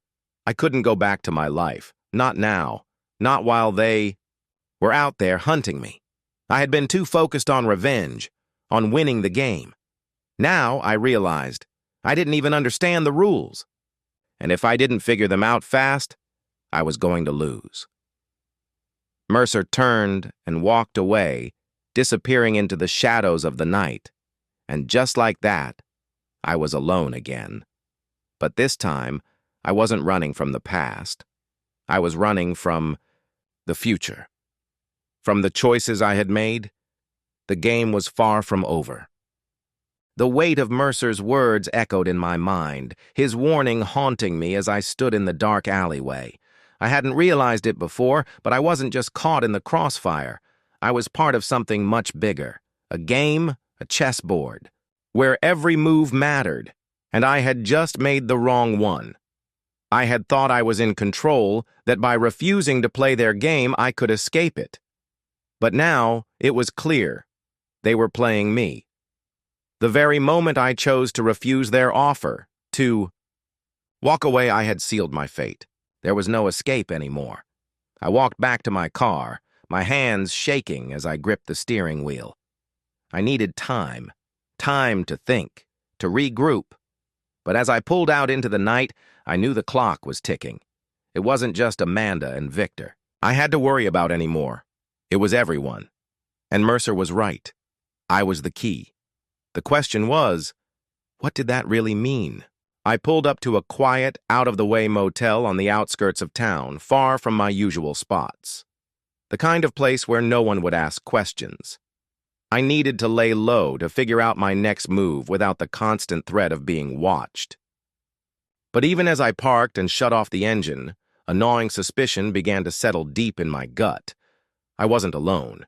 I couldn't go back to my life. Not now. Not while they were out there hunting me. I had been too focused on revenge, on winning the game. Now I realized I didn't even understand the rules. And if I didn't figure them out fast, I was going to lose. Mercer turned and walked away, disappearing into the shadows of the night. And just like that, I was alone again. But this time, I wasn't running from the past. I was running from the future. From the choices I had made, the game was far from over. The weight of Mercer's words echoed in my mind, his warning haunting me as I stood in the dark alleyway. I hadn't realized it before, but I wasn't just caught in the crossfire. I was part of something much bigger, a game, a chessboard, where every move mattered, and I had just made the wrong one. I had thought I was in control, that by refusing to play their game, I could escape it. But now, it was clear. They were playing me. The very moment I chose to refuse their offer, to walk away, I had sealed my fate. There was no escape anymore. I walked back to my car, my hands shaking as I gripped the steering wheel. I needed time to think, to regroup. But as I pulled out into the night, I knew the clock was ticking. It wasn't just Amanda and Victor I had to worry about anymore. It was everyone. And Mercer was right. I was the key. The question was, what did that really mean? I pulled up to a quiet, out-of-the-way motel on the outskirts of town, far from my usual spots. The kind of place where no one would ask questions. I needed to lay low to figure out my next move without the constant threat of being watched. But even as I parked and shut off the engine, a gnawing suspicion began to settle deep in my gut. I wasn't alone.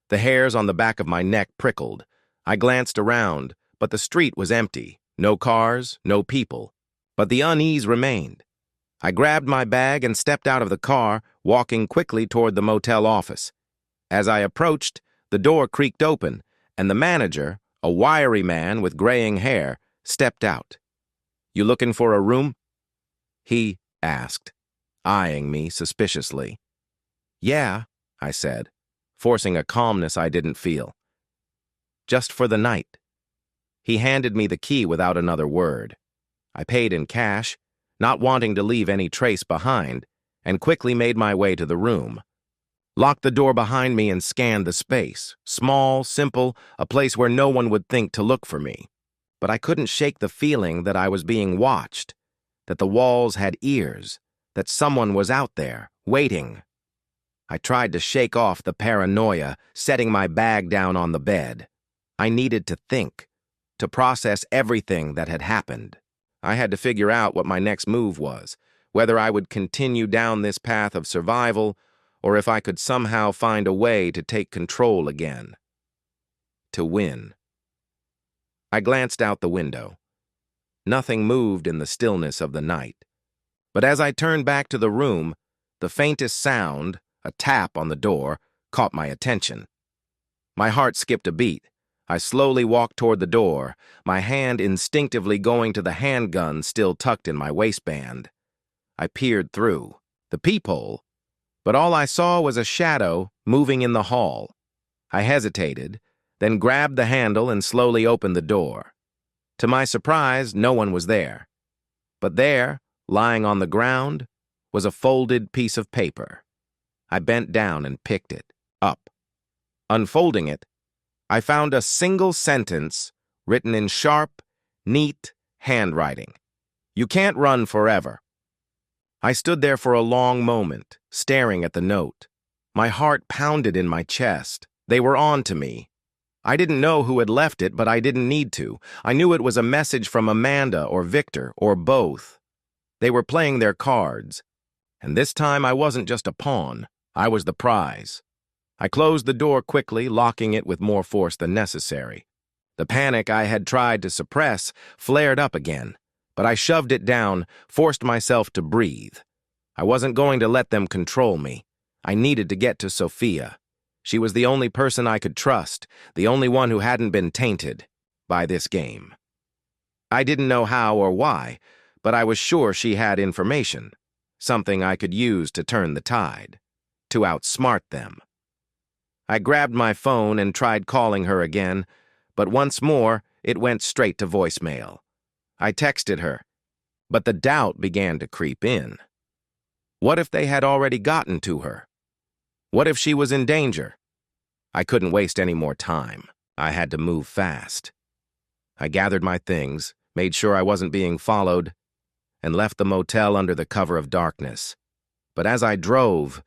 The hairs on the back of my neck prickled. I glanced around, but the street was empty. No cars, no people. But the unease remained. I grabbed my bag and stepped out of the car, walking quickly toward the motel office. As I approached, the door creaked open, and the manager, a wiry man with graying hair, stepped out. "You looking for a room?" he asked, eyeing me suspiciously. "Yeah," I said, forcing a calmness I didn't feel. "Just for the night." He handed me the key without another word. I paid in cash, not wanting to leave any trace behind, and quickly made my way to the room. Locked the door behind me and scanned the space. Small, simple, a place where no one would think to look for me. But I couldn't shake the feeling that I was being watched, that the walls had ears, that someone was out there, waiting. I tried to shake off the paranoia, setting my bag down on the bed. I needed to think, to process everything that had happened. I had to figure out what my next move was, whether I would continue down this path of survival or if I could somehow find a way to take control again. To win. I glanced out the window. Nothing moved in the stillness of the night. But as I turned back to the room, the faintest sound, a tap on the door, caught my attention. My heart skipped a beat. I slowly walked toward the door, my hand instinctively going to the handgun still tucked in my waistband. I peered through the peephole, but all I saw was a shadow moving in the hall. I hesitated, then grabbed the handle and slowly opened the door. To my surprise, no one was there. But there, lying on the ground, was a folded piece of paper. I bent down and picked it up. Unfolding it, I found a single sentence written in sharp, neat handwriting. "You can't run forever." I stood there for a long moment, staring at the note. My heart pounded in my chest. They were on to me. I didn't know who had left it, but I didn't need to. I knew it was a message from Amanda or Victor, or both. They were playing their cards. And this time I wasn't just a pawn. I was the prize. I closed the door quickly, locking it with more force than necessary. The panic I had tried to suppress flared up again, but I shoved it down, forced myself to breathe. I wasn't going to let them control me. I needed to get to Sophia. She was the only person I could trust, the only one who hadn't been tainted by this game. I didn't know how or why, but I was sure she had information, something I could use to turn the tide, to outsmart them. I grabbed my phone and tried calling her again, but once more, it went straight to voicemail. I texted her, but the doubt began to creep in. What if they had already gotten to her? What if she was in danger? I couldn't waste any more time. I had to move fast. I gathered my things, made sure I wasn't being followed, and left the motel under the cover of darkness. But as I drove,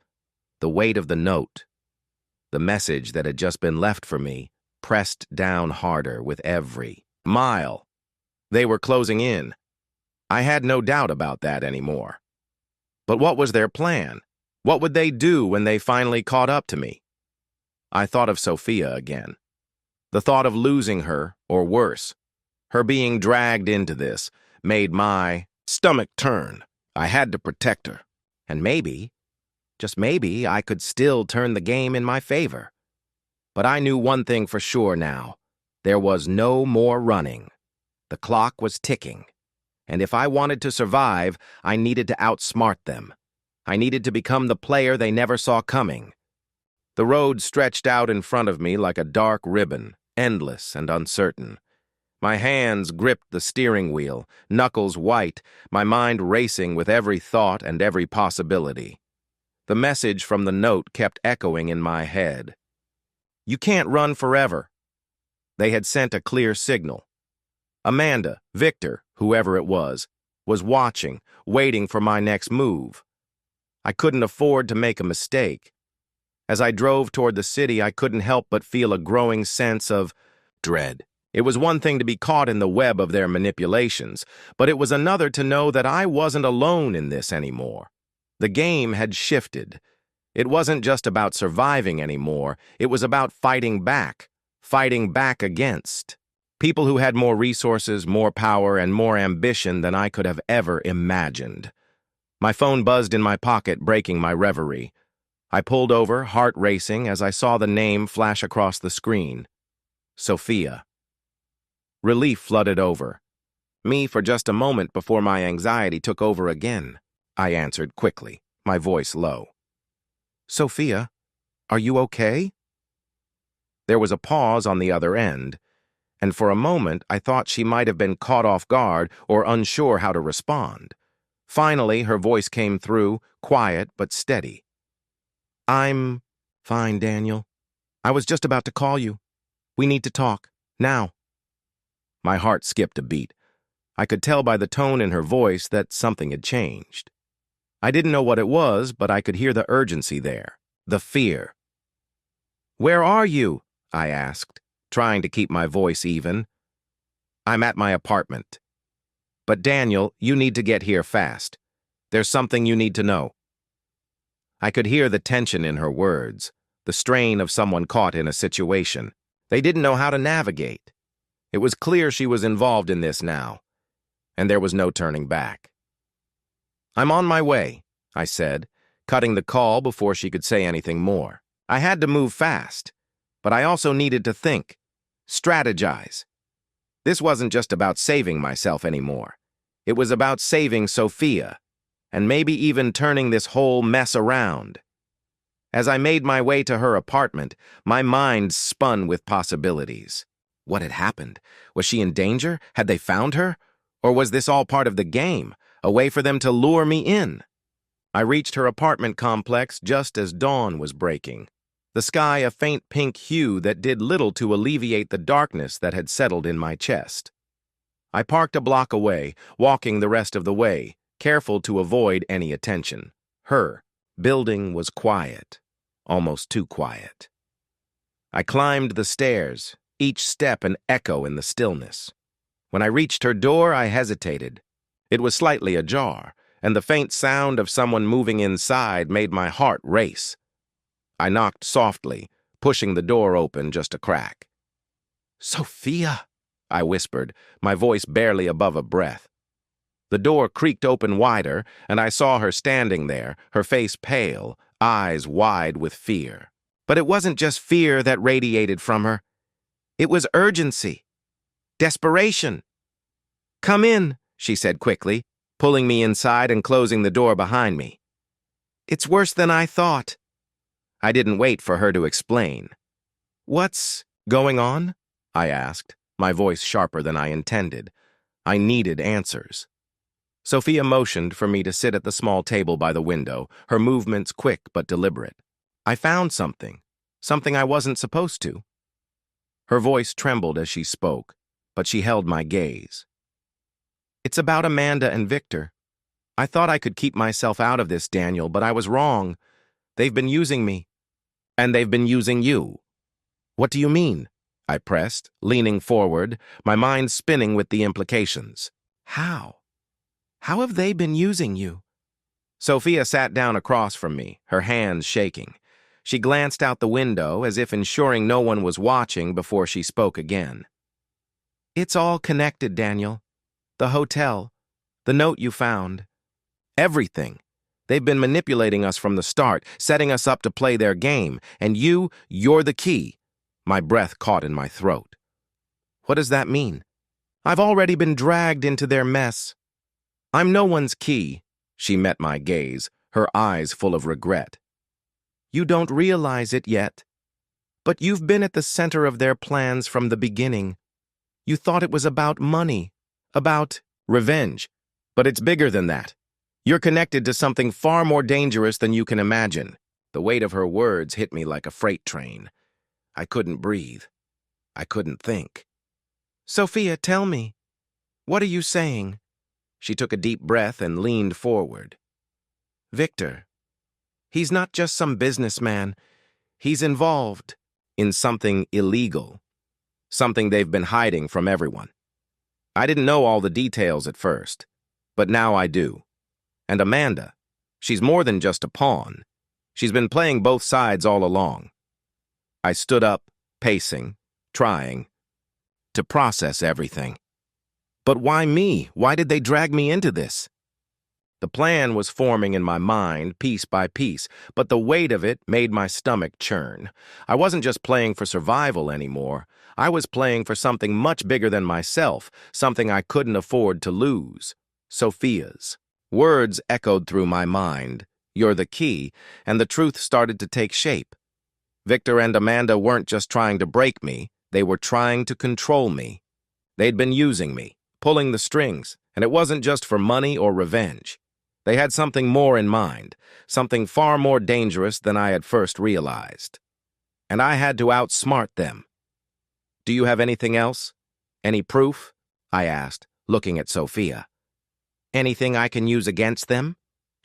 the weight of the note, the message that had just been left for me, pressed down harder with every mile. They were closing in. I had no doubt about that anymore. But what was their plan? What would they do when they finally caught up to me? I thought of Sophia again. The thought of losing her, or worse, her being dragged into this, made my stomach turn. I had to protect her. And maybe, just maybe, I could still turn the game in my favor. But I knew one thing for sure now. There was no more running. The clock was ticking. And if I wanted to survive, I needed to outsmart them. I needed to become the player they never saw coming. The road stretched out in front of me like a dark ribbon, endless and uncertain. My hands gripped the steering wheel, knuckles white, my mind racing with every thought and every possibility. The message from the note kept echoing in my head. "You can't run forever." They had sent a clear signal. Amanda, Victor, whoever it was watching, waiting for my next move. I couldn't afford to make a mistake. As I drove toward the city, I couldn't help but feel a growing sense of dread. It was one thing to be caught in the web of their manipulations, but it was another to know that I wasn't alone in this anymore. The game had shifted. It wasn't just about surviving anymore. It was about fighting back against people who had more resources, more power, and more ambition than I could have ever imagined. My phone buzzed in my pocket, breaking my reverie. I pulled over, heart racing, as I saw the name flash across the screen. Sophia. Relief flooded over me for just a moment before my anxiety took over again. I answered quickly, my voice low. "Sophia, are you okay?" There was a pause on the other end, and for a moment I thought she might have been caught off guard or unsure how to respond. Finally, her voice came through, quiet but steady. "I'm fine, Daniel. I was just about to call you. We need to talk, now." My heart skipped a beat. I could tell by the tone in her voice that something had changed. I didn't know what it was, but I could hear the urgency there. The fear. "Where are you?" I asked, trying to keep my voice even. "I'm at my apartment." "But Daniel, you need to get here fast. There's something you need to know." I could hear the tension in her words, the strain of someone caught in a situation. They didn't know how to navigate. It was clear she was involved in this now, and there was no turning back. "I'm on my way," I said, cutting the call before she could say anything more. I had to move fast, but I also needed to think, strategize. This wasn't just about saving myself anymore. It was about saving Sophia, and maybe even turning this whole mess around. As I made my way to her apartment, my mind spun with possibilities. What had happened? Was she in danger? Had they found her? Or was this all part of the game, a way for them to lure me in? I reached her apartment complex just as dawn was breaking, the sky a faint pink hue that did little to alleviate the darkness that had settled in my chest. I parked a block away, walking the rest of the way, careful to avoid any attention. Her building was quiet, almost too quiet. I climbed the stairs, each step an echo in the stillness. When I reached her door, I hesitated. It was slightly ajar, and the faint sound of someone moving inside made my heart race. I knocked softly, pushing the door open just a crack. "Sophia," I whispered, my voice barely above a breath. The door creaked open wider, and I saw her standing there, her face pale, eyes wide with fear. But it wasn't just fear that radiated from her. It was urgency, desperation. "Come in," she said quickly, pulling me inside and closing the door behind me. "It's worse than I thought." I didn't wait for her to explain. "What's going on?" I asked, my voice sharper than I intended. I needed answers. Sophia motioned for me to sit at the small table by the window, her movements quick but deliberate. "I found something I wasn't supposed to." Her voice trembled as she spoke, but she held my gaze. "It's about Amanda and Victor. I thought I could keep myself out of this, Daniel, but I was wrong. They've been using me. And they've been using you." "What do you mean?" I pressed, leaning forward, my mind spinning with the implications. "How? How have they been using you?" Sophia sat down across from me, her hands shaking. She glanced out the window as if ensuring no one was watching before she spoke again. "It's all connected, Daniel. The hotel, the note you found. Everything. They've been manipulating us from the start, setting us up to play their game, and you're the key." My breath caught in my throat. "What does that mean?" "I've already been dragged into their mess." "I'm no one's key." She met my gaze, her eyes full of regret. "You don't realize it yet, but you've been at the center of their plans from the beginning. You thought it was about money, about revenge, but it's bigger than that. You're connected to something far more dangerous than you can imagine." The weight of her words hit me like a freight train. I couldn't breathe. I couldn't think. "Sophia, tell me. What are you saying?" She took a deep breath and leaned forward. "Victor. He's not just some businessman. He's involved in something illegal. Something they've been hiding from everyone. I didn't know all the details at first, but now I do. And Amanda, she's more than just a pawn. She's been playing both sides all along." I stood up, pacing, trying to process everything. But why me? Why did they drag me into this? The plan was forming in my mind, piece by piece, but the weight of it made my stomach churn. I wasn't just playing for survival anymore. I was playing for something much bigger than myself, something I couldn't afford to lose. Sophia's. Words echoed through my mind. "You're the key," and the truth started to take shape. Victor and Amanda weren't just trying to break me, they were trying to control me. They'd been using me, pulling the strings, and it wasn't just for money or revenge. They had something more in mind, something far more dangerous than I had first realized. And I had to outsmart them. "Do you have anything else? Any proof?" I asked, looking at Sophia. "Anything I can use against them?"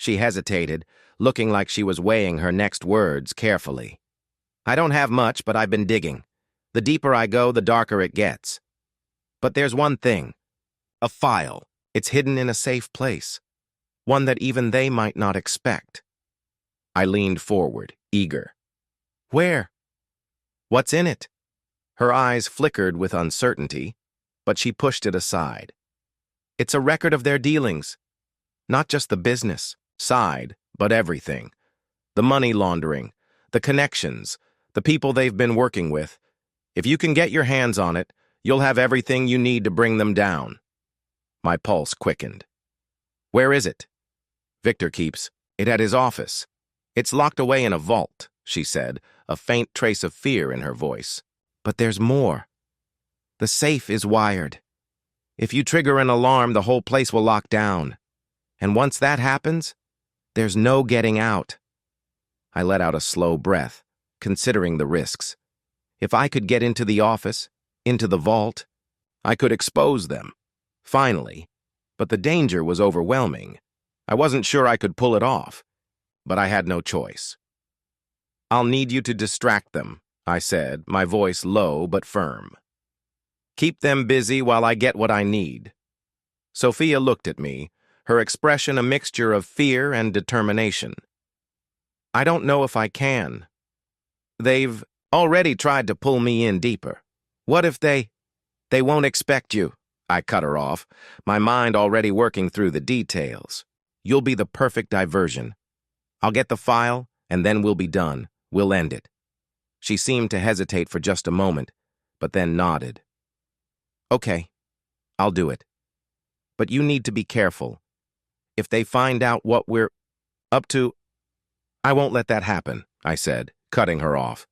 She hesitated, looking like she was weighing her next words carefully. I don't have much, but I've been digging. The deeper I go, the darker it gets. But there's one thing. A file. It's hidden in a safe place. One that even they might not expect. I leaned forward, eager. Where? What's in it? Her eyes flickered with uncertainty, but she pushed it aside. It's a record of their dealings. Not just the business side, but everything. The money laundering, the connections, the people they've been working with. If you can get your hands on it, you'll have everything you need to bring them down. My pulse quickened. Where is it? Victor keeps it at his office. It's locked away in a vault, she said, a faint trace of fear in her voice. But there's more. The safe is wired. If you trigger an alarm, the whole place will lock down. And once that happens, there's no getting out. I let out a slow breath, considering the risks. If I could get into the office, into the vault, I could expose them. Finally. But the danger was overwhelming. I wasn't sure I could pull it off, but I had no choice. I'll need you to distract them, I said, my voice low but firm. Keep them busy while I get what I need. Sophia looked at me, her expression a mixture of fear and determination. I don't know if I can. They've already tried to pull me in deeper. What if they won't expect you? I cut her off, my mind already working through the details. You'll be the perfect diversion. I'll get the file, and then we'll be done. We'll end it. She seemed to hesitate for just a moment, but then nodded. Okay, I'll do it. But you need to be careful. If they find out what we're up to, I won't let that happen, I said, cutting her off.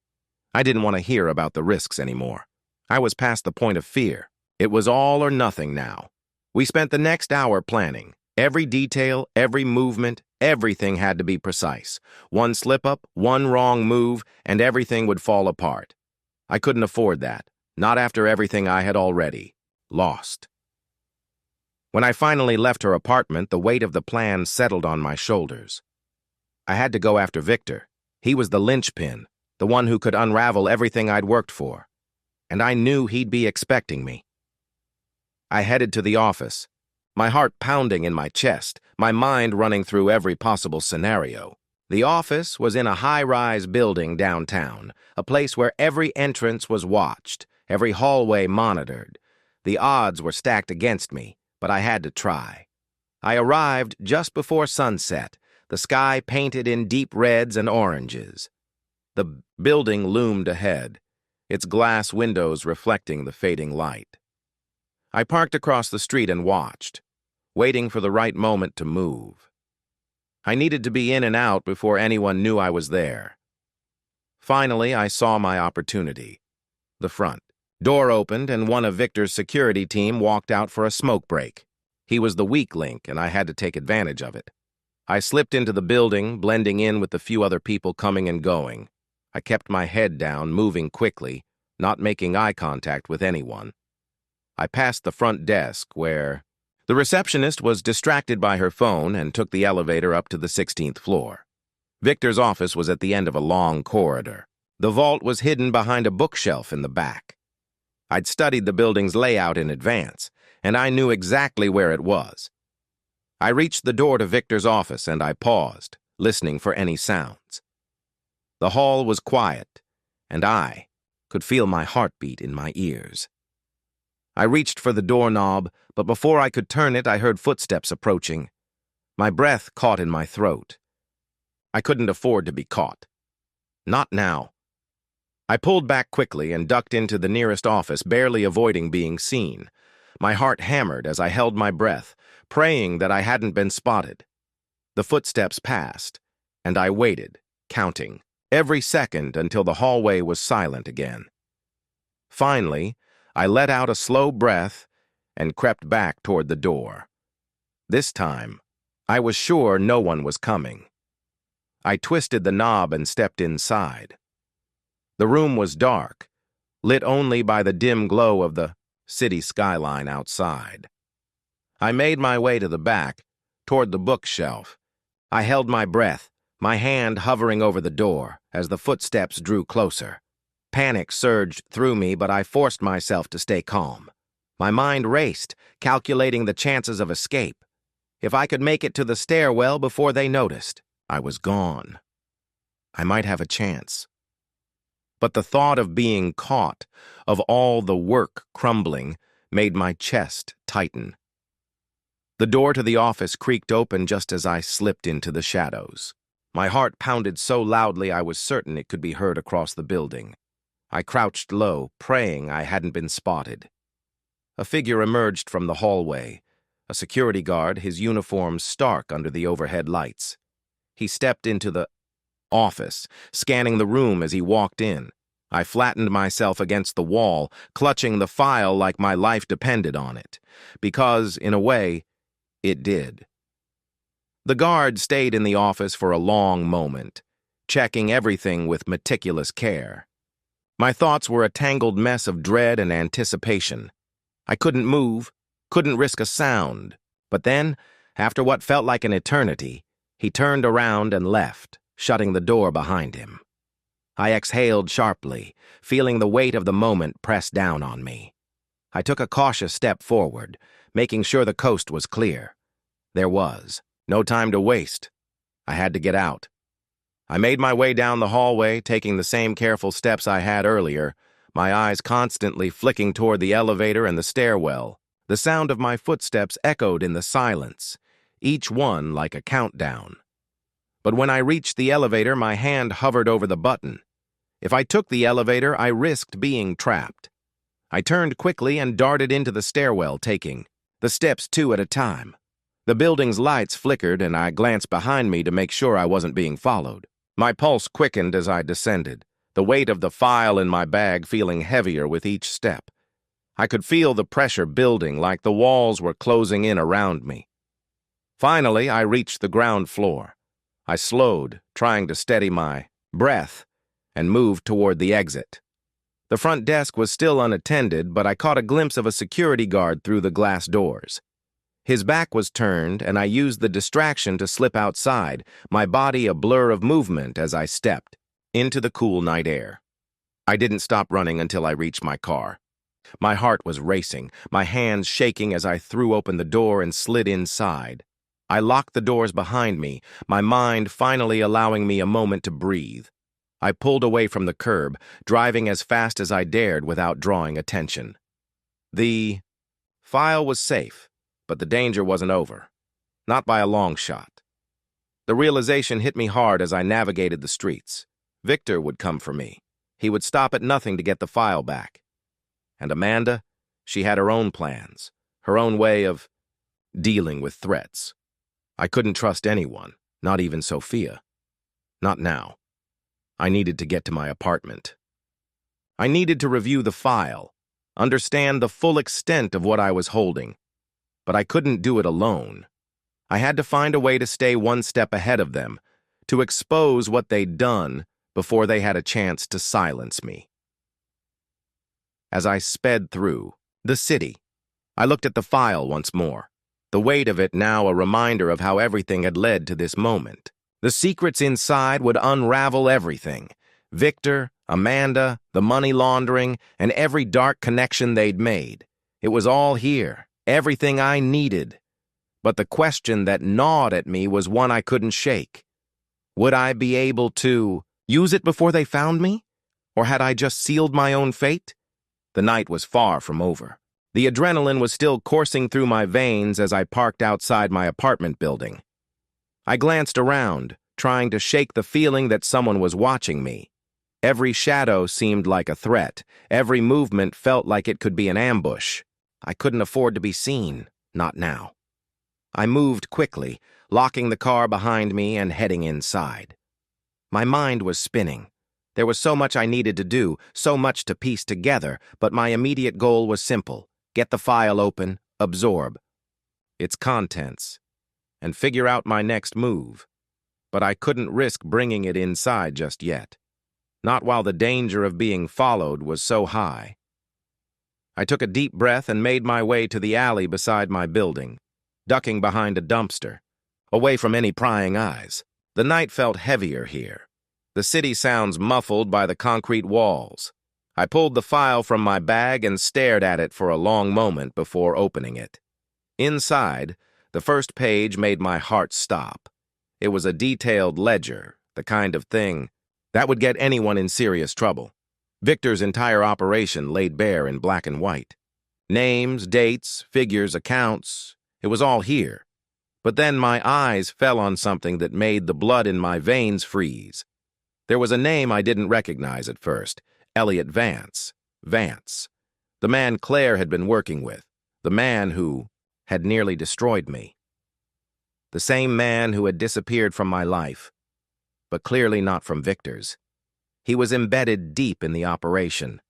I didn't want to hear about the risks anymore. I was past the point of fear. It was all or nothing now. We spent the next hour planning. Every detail, every movement, everything had to be precise. One slip-up, one wrong move, and everything would fall apart. I couldn't afford that, not after everything I had already lost. When I finally left her apartment, the weight of the plan settled on my shoulders. I had to go after Victor. He was the linchpin, the one who could unravel everything I'd worked for. And I knew he'd be expecting me. I headed to the office, my heart pounding in my chest, my mind running through every possible scenario. The office was in a high-rise building downtown, a place where every entrance was watched, every hallway monitored. The odds were stacked against me, but I had to try. I arrived just before sunset, the sky painted in deep reds and oranges. The building loomed ahead, its glass windows reflecting the fading light. I parked across the street and watched, waiting for the right moment to move. I needed to be in and out before anyone knew I was there. Finally, I saw my opportunity. The front door opened and one of Victor's security team walked out for a smoke break. He was the weak link and I had to take advantage of it. I slipped into the building, blending in with the few other people coming and going. I kept my head down, moving quickly, not making eye contact with anyone. I passed the front desk where the receptionist was distracted by her phone and took the elevator up to the 16th floor. Victor's office was at the end of a long corridor. The vault was hidden behind a bookshelf in the back. I'd studied the building's layout in advance, and I knew exactly where it was. I reached the door to Victor's office and I paused, listening for any sounds. The hall was quiet, and I could feel my heartbeat in my ears. I reached for the doorknob, but before I could turn it, I heard footsteps approaching. My breath caught in my throat. I couldn't afford to be caught. Not now. I pulled back quickly and ducked into the nearest office, barely avoiding being seen. My heart hammered as I held my breath, praying that I hadn't been spotted. The footsteps passed, and I waited, counting every second until the hallway was silent again. Finally, I let out a slow breath and crept back toward the door. This time, I was sure no one was coming. I twisted the knob and stepped inside. The room was dark, lit only by the dim glow of the city skyline outside. I made my way to the back, toward the bookshelf, I held my breath, my hand hovering over the door as the footsteps drew closer. Panic surged through me, but I forced myself to stay calm. My mind raced, calculating the chances of escape. If I could make it to the stairwell before they noticed, I was gone. I might have a chance. But the thought of being caught, of all the work crumbling, made my chest tighten. The door to the office creaked open just as I slipped into the shadows. My heart pounded so loudly I was certain it could be heard across the building. I crouched low, praying I hadn't been spotted. A figure emerged from the hallway, a security guard, his uniform stark under the overhead lights. He stepped into the office, scanning the room as he walked in. I flattened myself against the wall, clutching the file like my life depended on it, because, in a way, it did. The guard stayed in the office for a long moment, checking everything with meticulous care. My thoughts were a tangled mess of dread and anticipation. I couldn't move, couldn't risk a sound. But then, after what felt like an eternity, he turned around and left, shutting the door behind him. I exhaled sharply, feeling the weight of the moment press down on me. I took a cautious step forward, making sure the coast was clear. There was. No time to waste. I had to get out. I made my way down the hallway, taking the same careful steps I had earlier, my eyes constantly flicking toward the elevator and the stairwell. The sound of my footsteps echoed in the silence, each one like a countdown. But when I reached the elevator, my hand hovered over the button. If I took the elevator, I risked being trapped. I turned quickly and darted into the stairwell, taking the steps two at a time. The building's lights flickered, and I glanced behind me to make sure I wasn't being followed. My pulse quickened as I descended, the weight of the file in my bag feeling heavier with each step. I could feel the pressure building, like the walls were closing in around me. Finally, I reached the ground floor. I slowed, trying to steady my breath, and moved toward the exit. The front desk was still unattended, but I caught a glimpse of a security guard through the glass doors. His back was turned, and I used the distraction to slip outside, my body a blur of movement as I stepped into the cool night air. I didn't stop running until I reached my car. My heart was racing, my hands shaking as I threw open the door and slid inside. I locked the doors behind me, my mind finally allowing me a moment to breathe. I pulled away from the curb, driving as fast as I dared without drawing attention. The file was safe, but the danger wasn't over. Not by a long shot. The realization hit me hard as I navigated the streets. Victor would come for me. He would stop at nothing to get the file back. And Amanda, she had her own plans, her own way of dealing with threats. I couldn't trust anyone, not even Sophia. Not now. I needed to get to my apartment. I needed to review the file, understand the full extent of what I was holding. But I couldn't do it alone. I had to find a way to stay one step ahead of them, to expose what they'd done before they had a chance to silence me. As I sped through the city, I looked at the file once more, the weight of it now a reminder of how everything had led to this moment. The secrets inside would unravel everything. Victor, Amanda, the money laundering, and every dark connection they'd made. It was all here, everything I needed. But the question that gnawed at me was one I couldn't shake. Would I be able to use it before they found me? Or had I just sealed my own fate? The night was far from over. The adrenaline was still coursing through my veins as I parked outside my apartment building. I glanced around, trying to shake the feeling that someone was watching me. Every shadow seemed like a threat. Every movement felt like it could be an ambush. I couldn't afford to be seen, not now. I moved quickly, locking the car behind me and heading inside. My mind was spinning. There was so much I needed to do, so much to piece together, but my immediate goal was simple: get the file open, absorb its contents, and figure out my next move. But I couldn't risk bringing it inside just yet. Not while the danger of being followed was so high. I took a deep breath and made my way to the alley beside my building, ducking behind a dumpster, away from any prying eyes. The night felt heavier here. The city sounds muffled by the concrete walls. I pulled the file from my bag and stared at it for a long moment before opening it. Inside, the first page made my heart stop. It was a detailed ledger, the kind of thing that would get anyone in serious trouble. Victor's entire operation laid bare in black and white. Names, dates, figures, accounts, it was all here. But then my eyes fell on something that made the blood in my veins freeze. There was a name I didn't recognize at first, Elliot Vance. Vance. The man Claire had been working with. The man who had nearly destroyed me. The same man who had disappeared from my life, but clearly not from Victor's. He was embedded deep in the operation.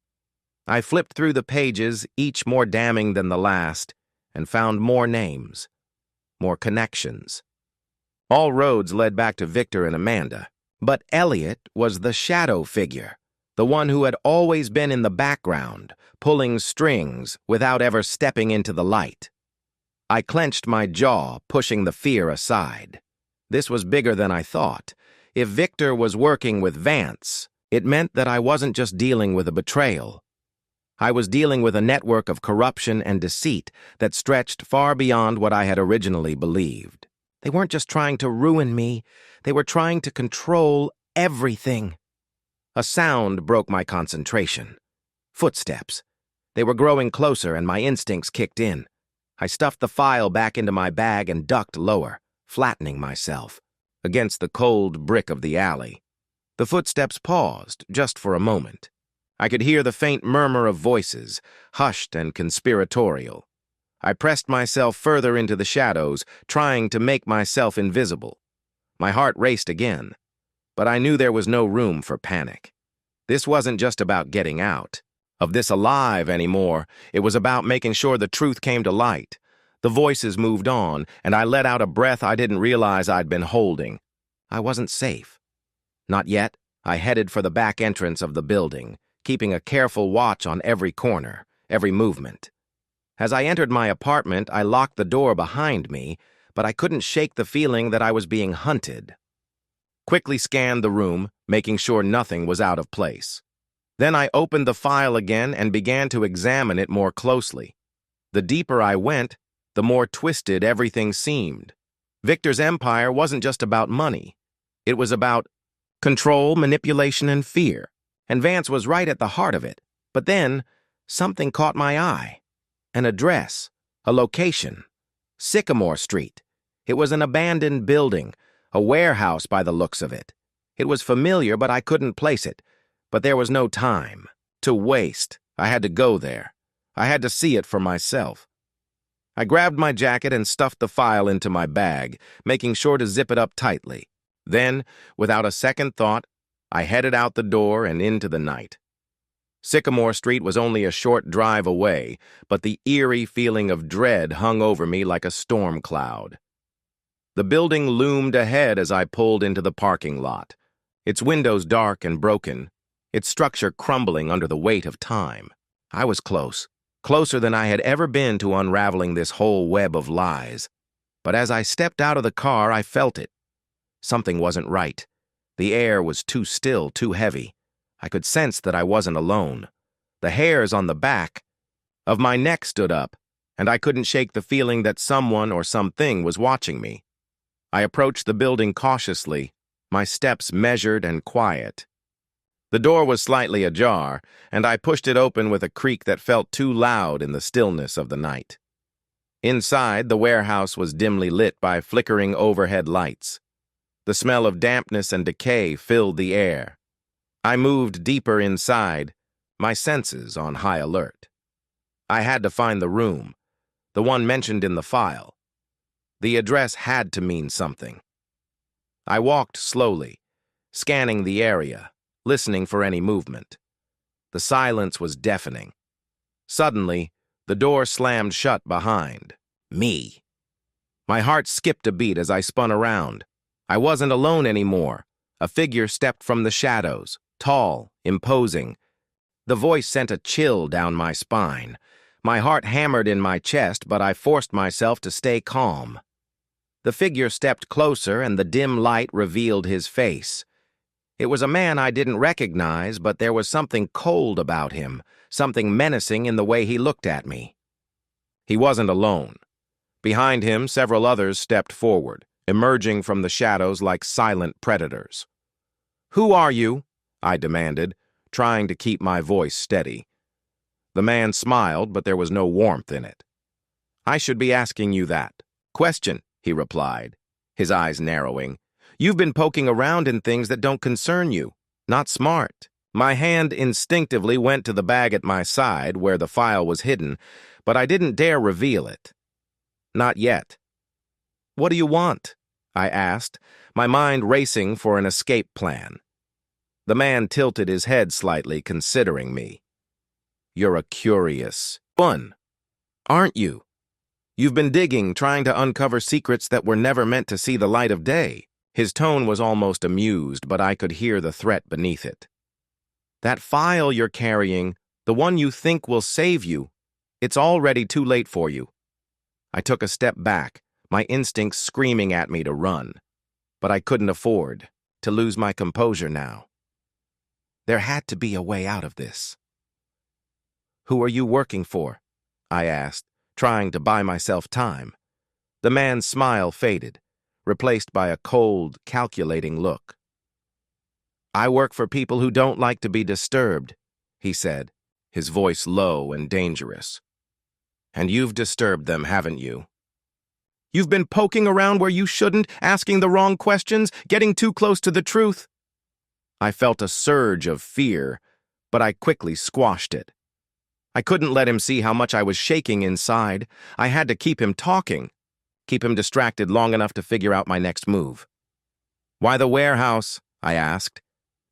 I flipped through the pages, each more damning than the last, and found more names, more connections. All roads led back to Victor and Amanda, but Elliot was the shadow figure, the one who had always been in the background, pulling strings without ever stepping into the light. I clenched my jaw, pushing the fear aside. This was bigger than I thought. If Victor was working with Vance, it meant that I wasn't just dealing with a betrayal. I was dealing with a network of corruption and deceit that stretched far beyond what I had originally believed. They weren't just trying to ruin me, they were trying to control everything. A sound broke my concentration. Footsteps. They were growing closer and my instincts kicked in. I stuffed the file back into my bag and ducked lower, flattening myself against the cold brick of the alley. The footsteps paused, just for a moment. I could hear the faint murmur of voices, hushed and conspiratorial. I pressed myself further into the shadows, trying to make myself invisible. My heart raced again, but I knew there was no room for panic. This wasn't just about getting out of this alive anymore. It was about making sure the truth came to light. The voices moved on, and I let out a breath I didn't realize I'd been holding. I wasn't safe. Not yet. I headed for the back entrance of the building, keeping a careful watch on every corner, every movement. As I entered my apartment, I locked the door behind me, but I couldn't shake the feeling that I was being hunted. Quickly scanned the room, making sure nothing was out of place. Then I opened the file again and began to examine it more closely. The deeper I went, the more twisted everything seemed. Victor's empire wasn't just about money. It was about control, manipulation, and fear. And Vance was right at the heart of it. But then, something caught my eye. An address, a location. Sycamore Street. It was an abandoned building, a warehouse by the looks of it. It was familiar, but I couldn't place it. But there was no time to waste. I had to go there. I had to see it for myself. I grabbed my jacket and stuffed the file into my bag, making sure to zip it up tightly. Then, without a second thought, I headed out the door and into the night. Sycamore Street was only a short drive away, but the eerie feeling of dread hung over me like a storm cloud. The building loomed ahead as I pulled into the parking lot, its windows dark and broken, its structure crumbling under the weight of time. I was close, closer than I had ever been to unraveling this whole web of lies. But as I stepped out of the car, I felt it. Something wasn't right. The air was too still, too heavy. I could sense that I wasn't alone. The hairs on the back of my neck stood up, and I couldn't shake the feeling that someone or something was watching me. I approached the building cautiously, my steps measured and quiet. The door was slightly ajar, and I pushed it open with a creak that felt too loud in the stillness of the night. Inside, the warehouse was dimly lit by flickering overhead lights. The smell of dampness and decay filled the air. I moved deeper inside, my senses on high alert. I had to find the room, the one mentioned in the file. The address had to mean something. I walked slowly, scanning the area, listening for any movement. The silence was deafening. Suddenly, the door slammed shut behind me. My heart skipped a beat as I spun around. I wasn't alone anymore. A figure stepped from the shadows, tall, imposing. The voice sent a chill down my spine. My heart hammered in my chest, but I forced myself to stay calm. The figure stepped closer and the dim light revealed his face. It was a man I didn't recognize, but there was something cold about him, something menacing in the way he looked at me. He wasn't alone. Behind him, several others stepped forward, emerging from the shadows like silent predators. "Who are you?" I demanded, trying to keep my voice steady. The man smiled, but there was no warmth in it. "I should be asking you that question," he replied, his eyes narrowing. "You've been poking around in things that don't concern you. Not smart." My hand instinctively went to the bag at my side where the file was hidden, but I didn't dare reveal it. Not yet. "What do you want?" I asked, my mind racing for an escape plan. The man tilted his head slightly, considering me. "You're a curious one, aren't you? You've been digging, trying to uncover secrets that were never meant to see the light of day." His tone was almost amused, but I could hear the threat beneath it. "That file you're carrying, the one you think will save you, it's already too late for you." I took a step back, my instincts screaming at me to run. But I couldn't afford to lose my composure now. There had to be a way out of this. "Who are you working for?" I asked, trying to buy myself time. The man's smile faded, replaced by a cold, calculating look. "I work for people who don't like to be disturbed," he said, his voice low and dangerous. "And you've disturbed them, haven't you? You've been poking around where you shouldn't, asking the wrong questions, getting too close to the truth." I felt a surge of fear, but I quickly squashed it. I couldn't let him see how much I was shaking inside. I had to keep him talking, keep him distracted long enough to figure out my next move. "Why the warehouse?" I asked,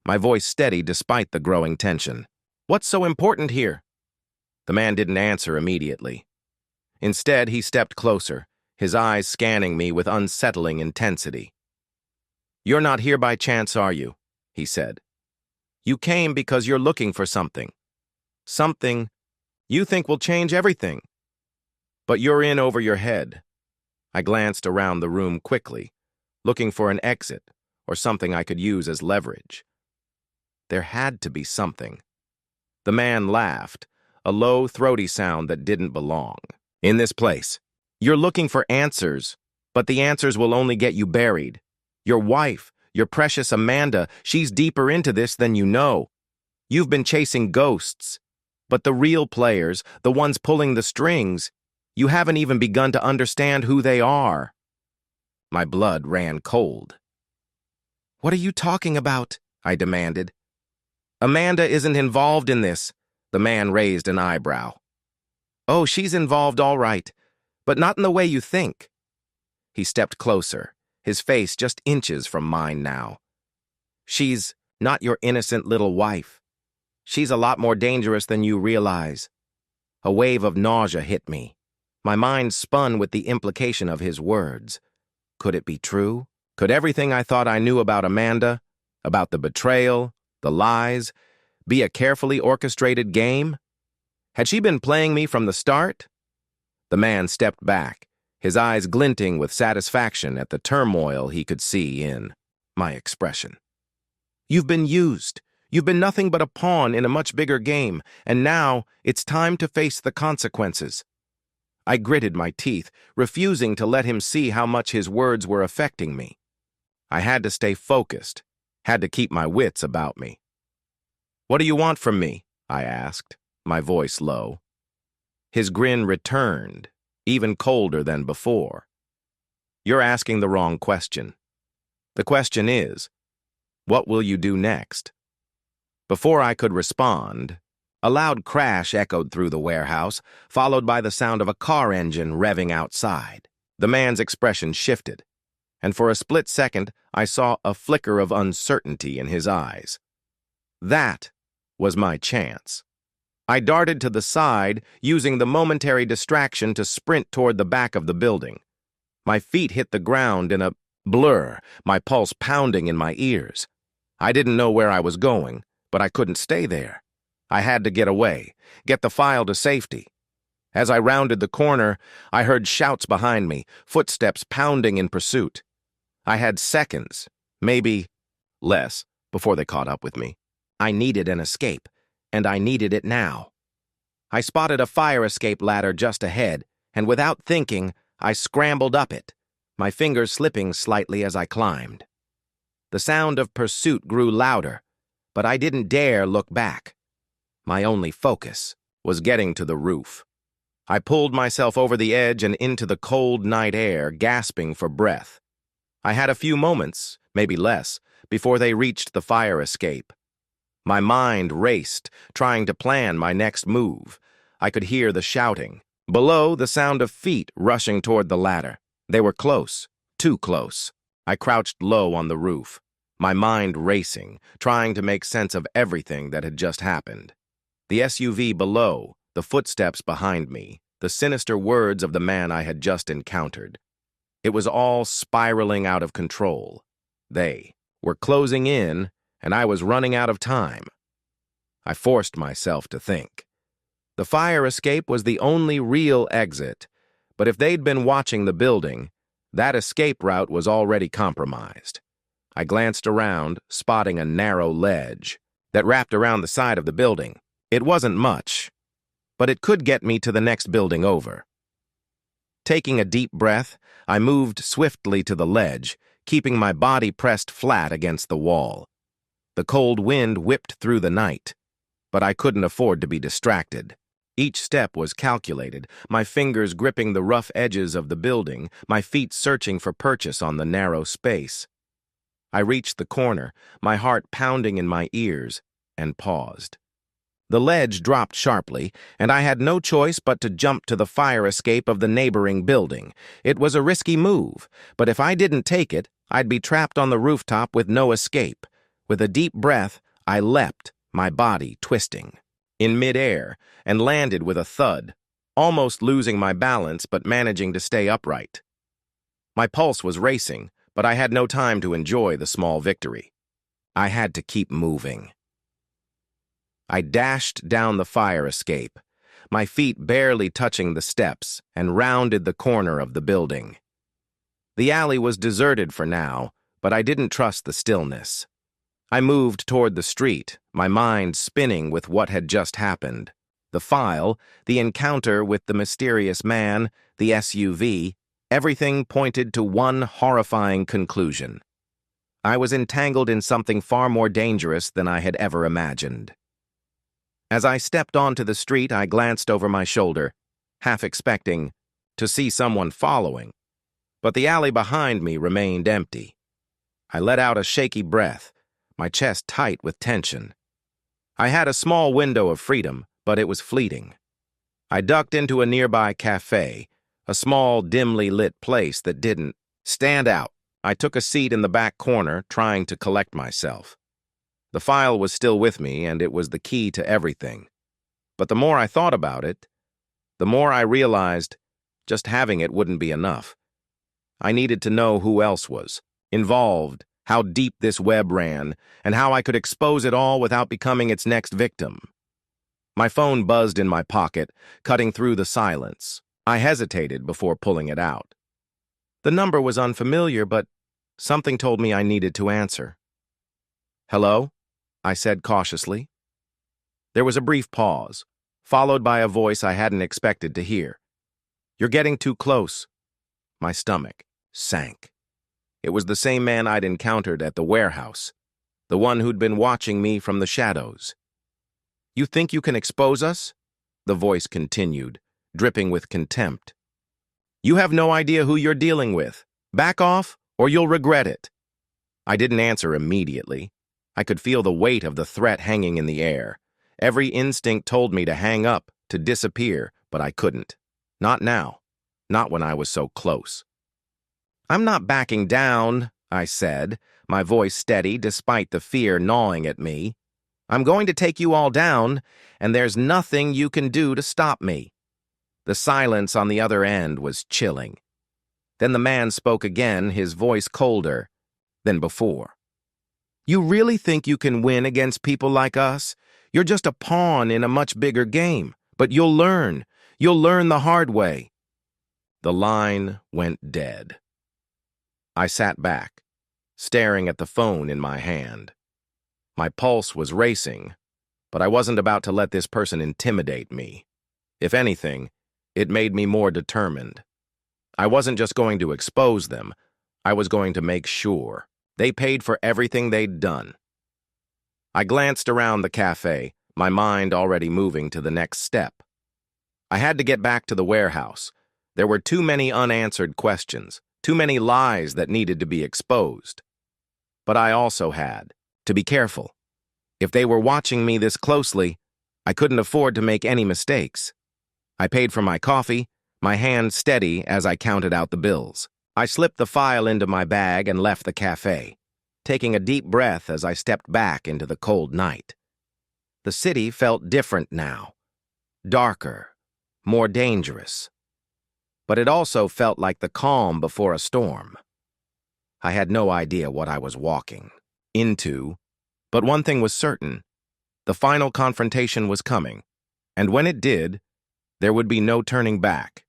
my voice steady despite the growing tension. "What's so important here?" The man didn't answer immediately. Instead, he stepped closer, his eyes scanning me with unsettling intensity. "You're not here by chance, are you?" he said. "You came because you're looking for something. Something you think will change everything. But you're in over your head." I glanced around the room quickly, looking for an exit or something I could use as leverage. There had to be something. The man laughed, a low, throaty sound that didn't belong. "In this place, you're looking for answers, but the answers will only get you buried. Your wife, your precious Amanda, she's deeper into this than you know. You've been chasing ghosts, but the real players, the ones pulling the strings, you haven't even begun to understand who they are." My blood ran cold. "What are you talking about?" I demanded. "Amanda isn't involved in this." The man raised an eyebrow. "Oh, she's involved all right, but not in the way you think." He stepped closer, his face just inches from mine now. "She's not your innocent little wife. She's a lot more dangerous than you realize." A wave of nausea hit me. My mind spun with the implication of his words. Could it be true? Could everything I thought I knew about Amanda, about the betrayal, the lies, be a carefully orchestrated game? Had she been playing me from the start? The man stepped back, his eyes glinting with satisfaction at the turmoil he could see in my expression. "You've been used. You've been nothing but a pawn in a much bigger game, and now it's time to face the consequences." I gritted my teeth, refusing to let him see how much his words were affecting me. I had to stay focused, had to keep my wits about me. "What do you want from me?" I asked, my voice low. His grin returned, even colder than before. "You're asking the wrong question. The question is, what will you do next?" Before I could respond, a loud crash echoed through the warehouse, followed by the sound of a car engine revving outside. The man's expression shifted, and for a split second I saw a flicker of uncertainty in his eyes. That was my chance. I darted to the side, using the momentary distraction to sprint toward the back of the building. My feet hit the ground in a blur, my pulse pounding in my ears. I didn't know where I was going, but I couldn't stay there. I had to get away, get the file to safety. As I rounded the corner, I heard shouts behind me, footsteps pounding in pursuit. I had seconds, maybe less, before they caught up with me. I needed an escape, and I needed it now. I spotted a fire escape ladder just ahead, and without thinking, I scrambled up it, my fingers slipping slightly as I climbed. The sound of pursuit grew louder, but I didn't dare look back. My only focus was getting to the roof. I pulled myself over the edge and into the cold night air, gasping for breath. I had a few moments, maybe less, before they reached the fire escape. My mind raced, trying to plan my next move. I could hear the shouting. Below, the sound of feet rushing toward the ladder. They were close, too close. I crouched low on the roof, my mind racing, trying to make sense of everything that had just happened. The SUV below, the footsteps behind me, the sinister words of the man I had just encountered. It was all spiraling out of control. They were closing in, and I was running out of time. I forced myself to think. The fire escape was the only real exit, but if they'd been watching the building, that escape route was already compromised. I glanced around, spotting a narrow ledge that wrapped around the side of the building. It wasn't much, but it could get me to the next building over. Taking a deep breath, I moved swiftly to the ledge, keeping my body pressed flat against the wall. The cold wind whipped through the night, but I couldn't afford to be distracted. Each step was calculated, my fingers gripping the rough edges of the building, my feet searching for purchase on the narrow space. I reached the corner, my heart pounding in my ears, and paused. The ledge dropped sharply, and I had no choice but to jump to the fire escape of the neighboring building. It was a risky move, but if I didn't take it, I'd be trapped on the rooftop with no escape. With a deep breath, I leapt, my body twisting, in midair, and landed with a thud, almost losing my balance but managing to stay upright. My pulse was racing, but I had no time to enjoy the small victory. I had to keep moving. I dashed down the fire escape, my feet barely touching the steps, and rounded the corner of the building. The alley was deserted for now, but I didn't trust the stillness. I moved toward the street, my mind spinning with what had just happened. The file, the encounter with the mysterious man, the SUV, everything pointed to one horrifying conclusion. I was entangled in something far more dangerous than I had ever imagined. As I stepped onto the street, I glanced over my shoulder, half expecting to see someone following, but the alley behind me remained empty. I let out a shaky breath, my chest tight with tension. I had a small window of freedom, but it was fleeting. I ducked into a nearby cafe, a small, dimly lit place that didn't stand out. I took a seat in the back corner, trying to collect myself. The file was still with me, and it was the key to everything. But the more I thought about it, the more I realized just having it wouldn't be enough. I needed to know who else was involved, how deep this web ran, and how I could expose it all without becoming its next victim. My phone buzzed in my pocket, cutting through the silence. I hesitated before pulling it out. The number was unfamiliar, but something told me I needed to answer. "Hello?" I said cautiously. There was a brief pause, followed by a voice I hadn't expected to hear. "You're getting too close." My stomach sank. It was the same man I'd encountered at the warehouse, the one who'd been watching me from the shadows. "You think you can expose us?" The voice continued, dripping with contempt. "You have no idea who you're dealing with. Back off, or you'll regret it." I didn't answer immediately. I could feel the weight of the threat hanging in the air. Every instinct told me to hang up, to disappear, but I couldn't. Not now. Not when I was so close. "I'm not backing down," I said, my voice steady despite the fear gnawing at me. "I'm going to take you all down, and there's nothing you can do to stop me." The silence on the other end was chilling. Then the man spoke again, his voice colder than before. "You really think you can win against people like us? You're just a pawn in a much bigger game. But you'll learn. You'll learn the hard way." The line went dead. I sat back, staring at the phone in my hand. My pulse was racing, but I wasn't about to let this person intimidate me. If anything, it made me more determined. I wasn't just going to expose them, I was going to make sure. They paid for everything they'd done. I glanced around the cafe, my mind already moving to the next step. I had to get back to the warehouse. There were too many unanswered questions, too many lies that needed to be exposed. But I also had to be careful. If they were watching me this closely, I couldn't afford to make any mistakes. I paid for my coffee, my hand steady as I counted out the bills. I slipped the file into my bag and left the cafe, taking a deep breath as I stepped back into the cold night. The city felt different now, darker, more dangerous. But it also felt like the calm before a storm. I had no idea what I was walking into, but one thing was certain. The final confrontation was coming, and when it did, there would be no turning back.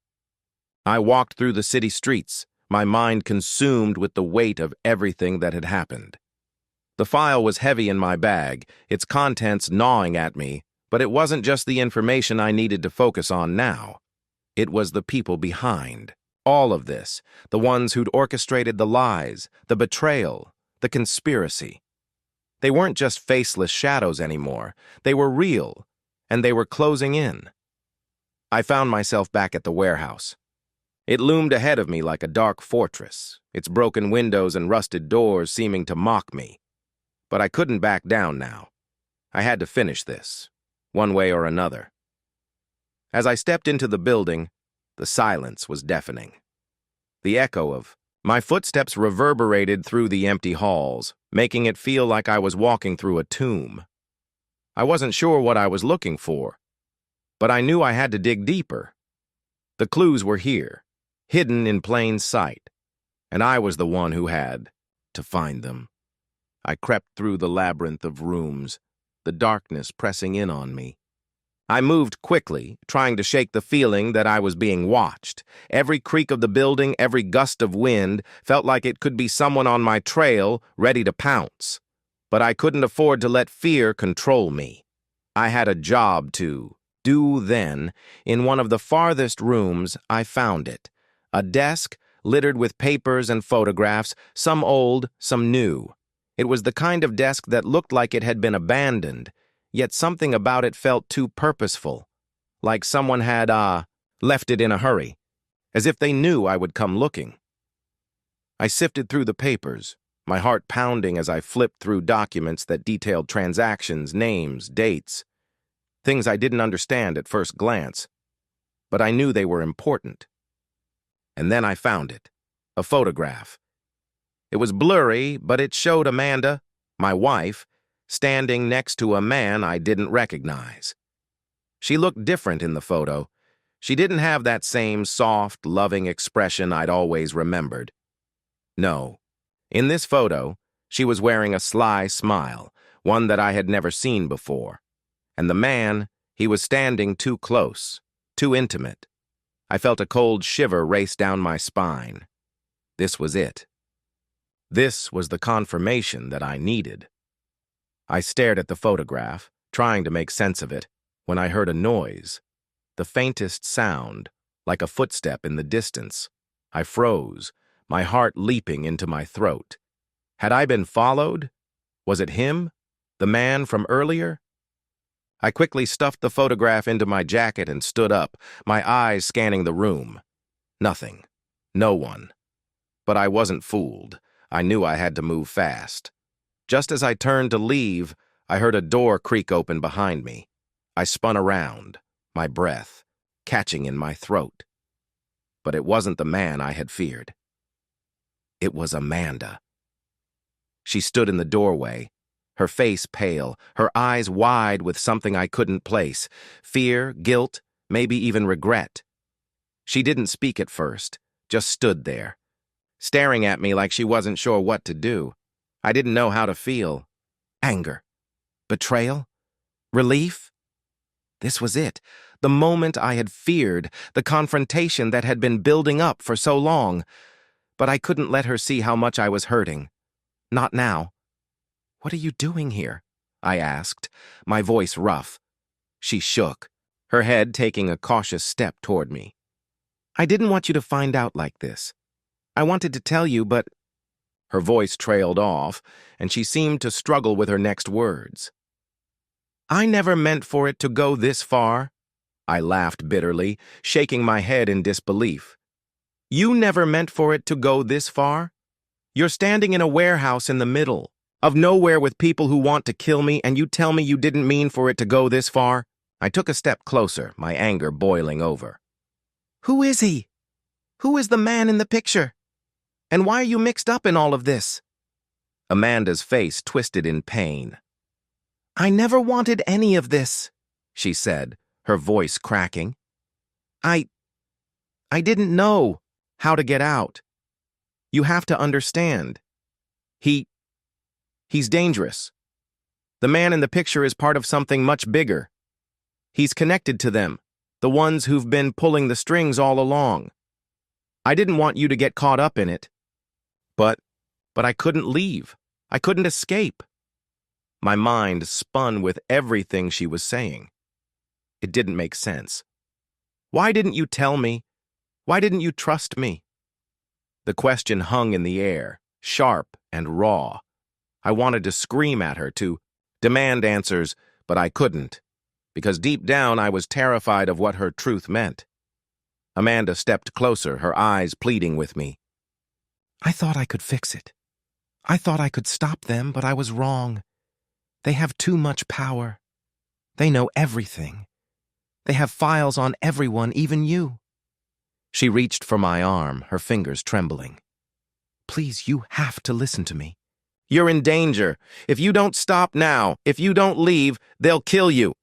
I walked through the city streets, my mind consumed with the weight of everything that had happened. The file was heavy in my bag, its contents gnawing at me, but it wasn't just the information I needed to focus on now. It was the people behind all of this, the ones who'd orchestrated the lies, the betrayal, the conspiracy. They weren't just faceless shadows anymore. They were real, and they were closing in. I found myself back at the warehouse. It loomed ahead of me like a dark fortress, its broken windows and rusted doors seeming to mock me. But I couldn't back down now. I had to finish this, one way or another. As I stepped into the building, the silence was deafening. The echo of my footsteps reverberated through the empty halls, making it feel like I was walking through a tomb. I wasn't sure what I was looking for, but I knew I had to dig deeper. The clues were here, hidden in plain sight, and I was the one who had to find them. I crept through the labyrinth of rooms, the darkness pressing in on me. I moved quickly, trying to shake the feeling that I was being watched. Every creak of the building, every gust of wind, felt like it could be someone on my trail, ready to pounce. But I couldn't afford to let fear control me. I had a job to do then. In one of the farthest rooms, I found it. A desk littered with papers and photographs, some old, some new. It was the kind of desk that looked like it had been abandoned, yet something about it felt too purposeful, like someone had, left it in a hurry, as if they knew I would come looking. I sifted through the papers, my heart pounding as I flipped through documents that detailed transactions, names, dates, things I didn't understand at first glance, but I knew they were important. And then I found it, a photograph. It was blurry, but it showed Amanda, my wife, standing next to a man I didn't recognize. She looked different in the photo. She didn't have that same soft, loving expression I'd always remembered. No, in this photo, she was wearing a sly smile, one that I had never seen before. And the man, he was standing too close, too intimate. I felt a cold shiver race down my spine. This was it. This was the confirmation that I needed. I stared at the photograph, trying to make sense of it, when I heard a noise. The faintest sound, like a footstep in the distance. I froze, my heart leaping into my throat. Had I been followed? Was it him? The man from earlier? I quickly stuffed the photograph into my jacket and stood up, my eyes scanning the room. Nothing. No one. But I wasn't fooled. I knew I had to move fast. Just as I turned to leave, I heard a door creak open behind me. I spun around, my breath catching in my throat. But it wasn't the man I had feared. It was Amanda. She stood in the doorway, her face pale, her eyes wide with something I couldn't place. Fear, guilt, maybe even regret. She didn't speak at first, just stood there, staring at me like she wasn't sure what to do. I didn't know how to feel. Anger. Betrayal? Relief? This was it, the moment I had feared, the confrontation that had been building up for so long. But I couldn't let her see how much I was hurting. Not now. "What are you doing here?" I asked, my voice rough. She shook, her head taking a cautious step toward me. "I didn't want you to find out like this. I wanted to tell you, but—" Her voice trailed off, and she seemed to struggle with her next words. "I never meant for it to go this far." I laughed bitterly, shaking my head in disbelief. "You never meant for it to go this far? You're standing in a warehouse in the middle of nowhere with people who want to kill me, and you tell me you didn't mean for it to go this far?" I took a step closer, my anger boiling over. "Who is he? Who is the man in the picture? And why are you mixed up in all of this?" Amanda's face twisted in pain. "I never wanted any of this," she said, her voice cracking. I didn't know how to get out. You have to understand. He's dangerous. The man in the picture is part of something much bigger. He's connected to them, the ones who've been pulling the strings all along. I didn't want you to get caught up in it. But I couldn't leave. I couldn't escape." My mind spun with everything she was saying. It didn't make sense. "Why didn't you tell me? Why didn't you trust me?" The question hung in the air, sharp and raw. I wanted to scream at her, to demand answers, but I couldn't, because deep down I was terrified of what her truth meant. Amanda stepped closer, her eyes pleading with me. "I thought I could fix it. I thought I could stop them, but I was wrong. They have too much power. They know everything. They have files on everyone, even you." She reached for my arm, her fingers trembling. "Please, you have to listen to me. You're in danger. If you don't stop now, if you don't leave, they'll kill you."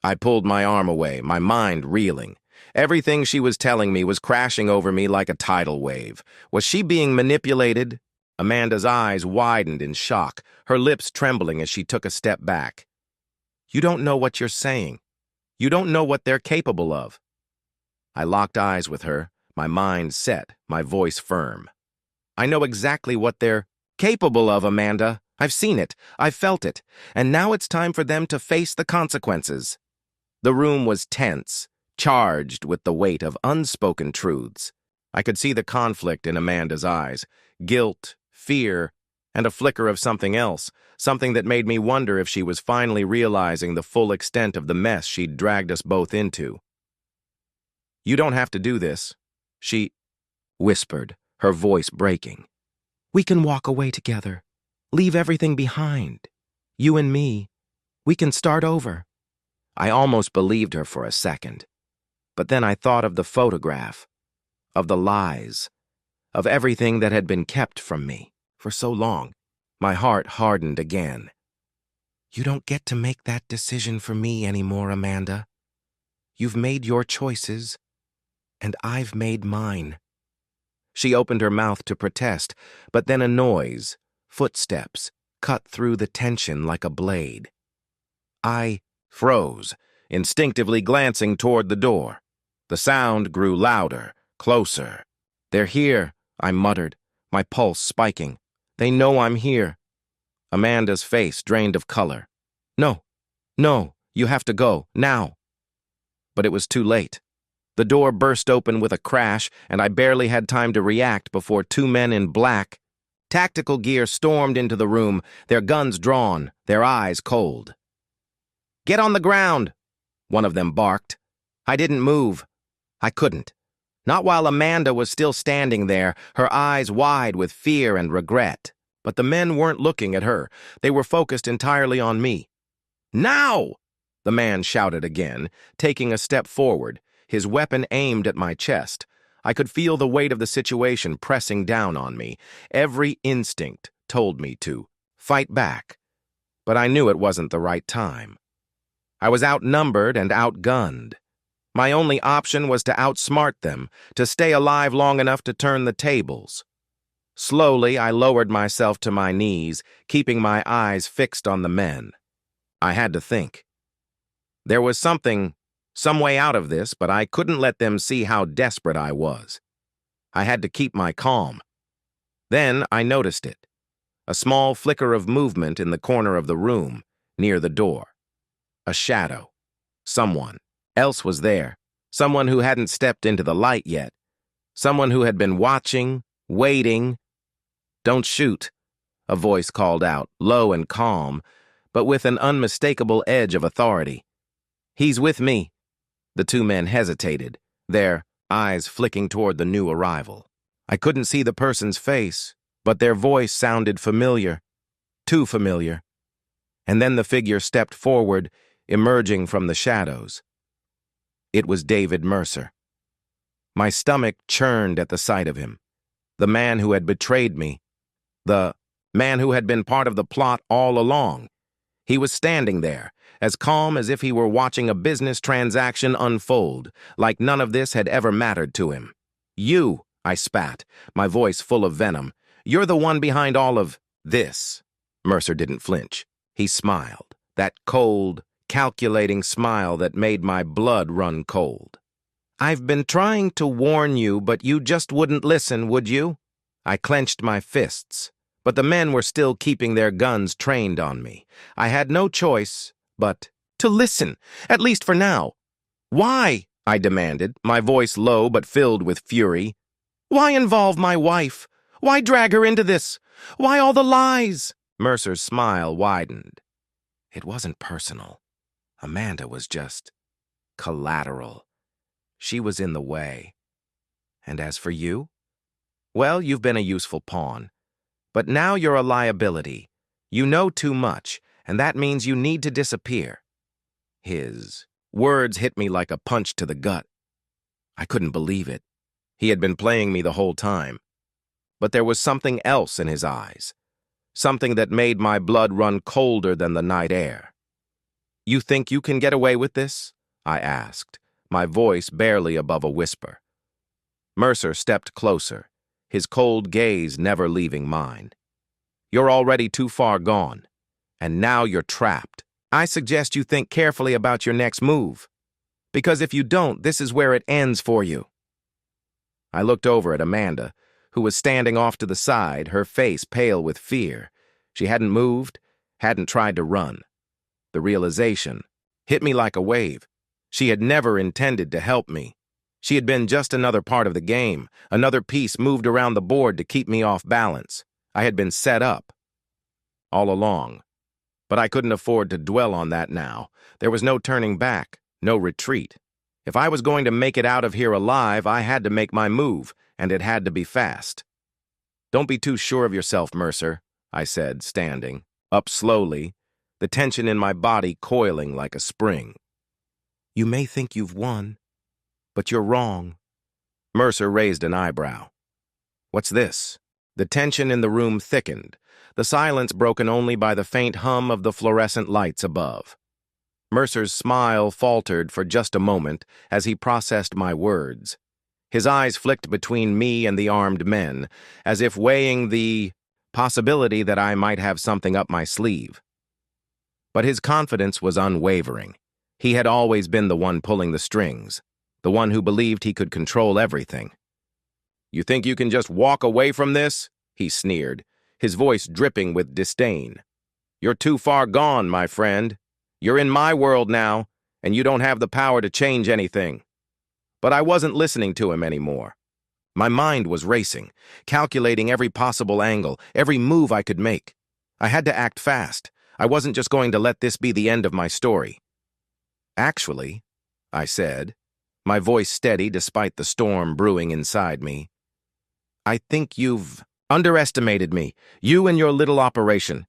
I pulled my arm away, my mind reeling. Everything she was telling me was crashing over me like a tidal wave. Was she being manipulated? Amanda's eyes widened in shock, her lips trembling as she took a step back. "You don't know what you're saying. You don't know what they're capable of." I locked eyes with her, my mind set, my voice firm. "I know exactly what they're capable of, Amanda. I've seen it, I've felt it, and now it's time for them to face the consequences." The room was tense, charged with the weight of unspoken truths. I could see the conflict in Amanda's eyes, guilt, fear, and a flicker of something else, something that made me wonder if she was finally realizing the full extent of the mess she'd dragged us both into. "You don't have to do this," she whispered, her voice breaking. "We can walk away together, leave everything behind. You and me, we can start over." I almost believed her for a second, but then I thought of the photograph, of the lies, of everything that had been kept from me for so long. My heart hardened again. "You don't get to make that decision for me anymore, Amanda. You've made your choices, and I've made mine." She opened her mouth to protest, but then a noise, footsteps, cut through the tension like a blade. I froze, instinctively glancing toward the door. The sound grew louder, closer. "They're here," I muttered, my pulse spiking. "They know I'm here." Amanda's face drained of color. No, you have to go, now." But it was too late. The door burst open with a crash, and I barely had time to react before two men in black, tactical gear stormed into the room, their guns drawn, their eyes cold. "Get on the ground," one of them barked. I didn't move. I couldn't. Not while Amanda was still standing there, her eyes wide with fear and regret. But the men weren't looking at her. They were focused entirely on me. "Now!" the man shouted again, taking a step forward, his weapon aimed at my chest. I could feel the weight of the situation pressing down on me. Every instinct told me to fight back. But I knew it wasn't the right time. I was outnumbered and outgunned. My only option was to outsmart them, to stay alive long enough to turn the tables. Slowly, I lowered myself to my knees, keeping my eyes fixed on the men. I had to think. There was some way out of this, but I couldn't let them see how desperate I was. I had to keep my calm. Then I noticed it. A small flicker of movement in the corner of the room, near the door. A shadow. Someone else was there. Someone who hadn't stepped into the light yet. Someone who had been watching, waiting. "Don't shoot," a voice called out, low and calm, but with an unmistakable edge of authority. "He's with me." The two men hesitated, their eyes flicking toward the new arrival. I couldn't see the person's face, but their voice sounded familiar, too familiar. And then the figure stepped forward, emerging from the shadows. It was David Mercer. My stomach churned at the sight of him. The man who had betrayed me. The man who had been part of the plot all along. He was standing there, as calm as if he were watching a business transaction unfold, like none of this had ever mattered to him. "You," I spat, my voice full of venom. "You're the one behind all of this." Mercer didn't flinch. He smiled, that cold, calculating smile that made my blood run cold. "I've been trying to warn you, but you just wouldn't listen, would you?" I clenched my fists, but the men were still keeping their guns trained on me. I had no choice but to listen, at least for now. "Why?" I demanded, my voice low but filled with fury. "Why involve my wife? Why drag her into this? Why all the lies?" Mercer's smile widened. It wasn't personal. Amanda was just collateral. She was in the way. And as for you? Well, you've been a useful pawn. But now you're a liability. You know too much, and that means you need to disappear. His words hit me like a punch to the gut. I couldn't believe it. He had been playing me the whole time. But there was something else in his eyes. Something that made my blood run colder than the night air. "You think you can get away with this?" I asked, my voice barely above a whisper. Mercer stepped closer, his cold gaze never leaving mine. "You're already too far gone, and now you're trapped. I suggest you think carefully about your next move, because if you don't, this is where it ends for you." I looked over at Amanda, who was standing off to the side, her face pale with fear. She hadn't moved, hadn't tried to run. The realization hit me like a wave. She had never intended to help me. She had been just another part of the game, another piece moved around the board to keep me off balance. I had been set up all along. But I couldn't afford to dwell on that now. There was no turning back, no retreat. If I was going to make it out of here alive, I had to make my move, and it had to be fast. "Don't be too sure of yourself, Mercer," I said, standing, up slowly, the tension in my body coiling like a spring. "You may think you've won, but you're wrong." Mercer raised an eyebrow. "What's this?" The tension in the room thickened, the silence broken only by the faint hum of the fluorescent lights above. Mercer's smile faltered for just a moment as he processed my words. His eyes flicked between me and the armed men, as if weighing the possibility that I might have something up my sleeve. But his confidence was unwavering. He had always been the one pulling the strings, the one who believed he could control everything. "You think you can just walk away from this?" he sneered, his voice dripping with disdain. "You're too far gone, my friend. You're in my world now, and you don't have the power to change anything." But I wasn't listening to him anymore. My mind was racing, calculating every possible angle, every move I could make. I had to act fast. I wasn't just going to let this be the end of my story. "Actually," I said, my voice steady despite the storm brewing inside me, "I think you've underestimated me, you and your little operation."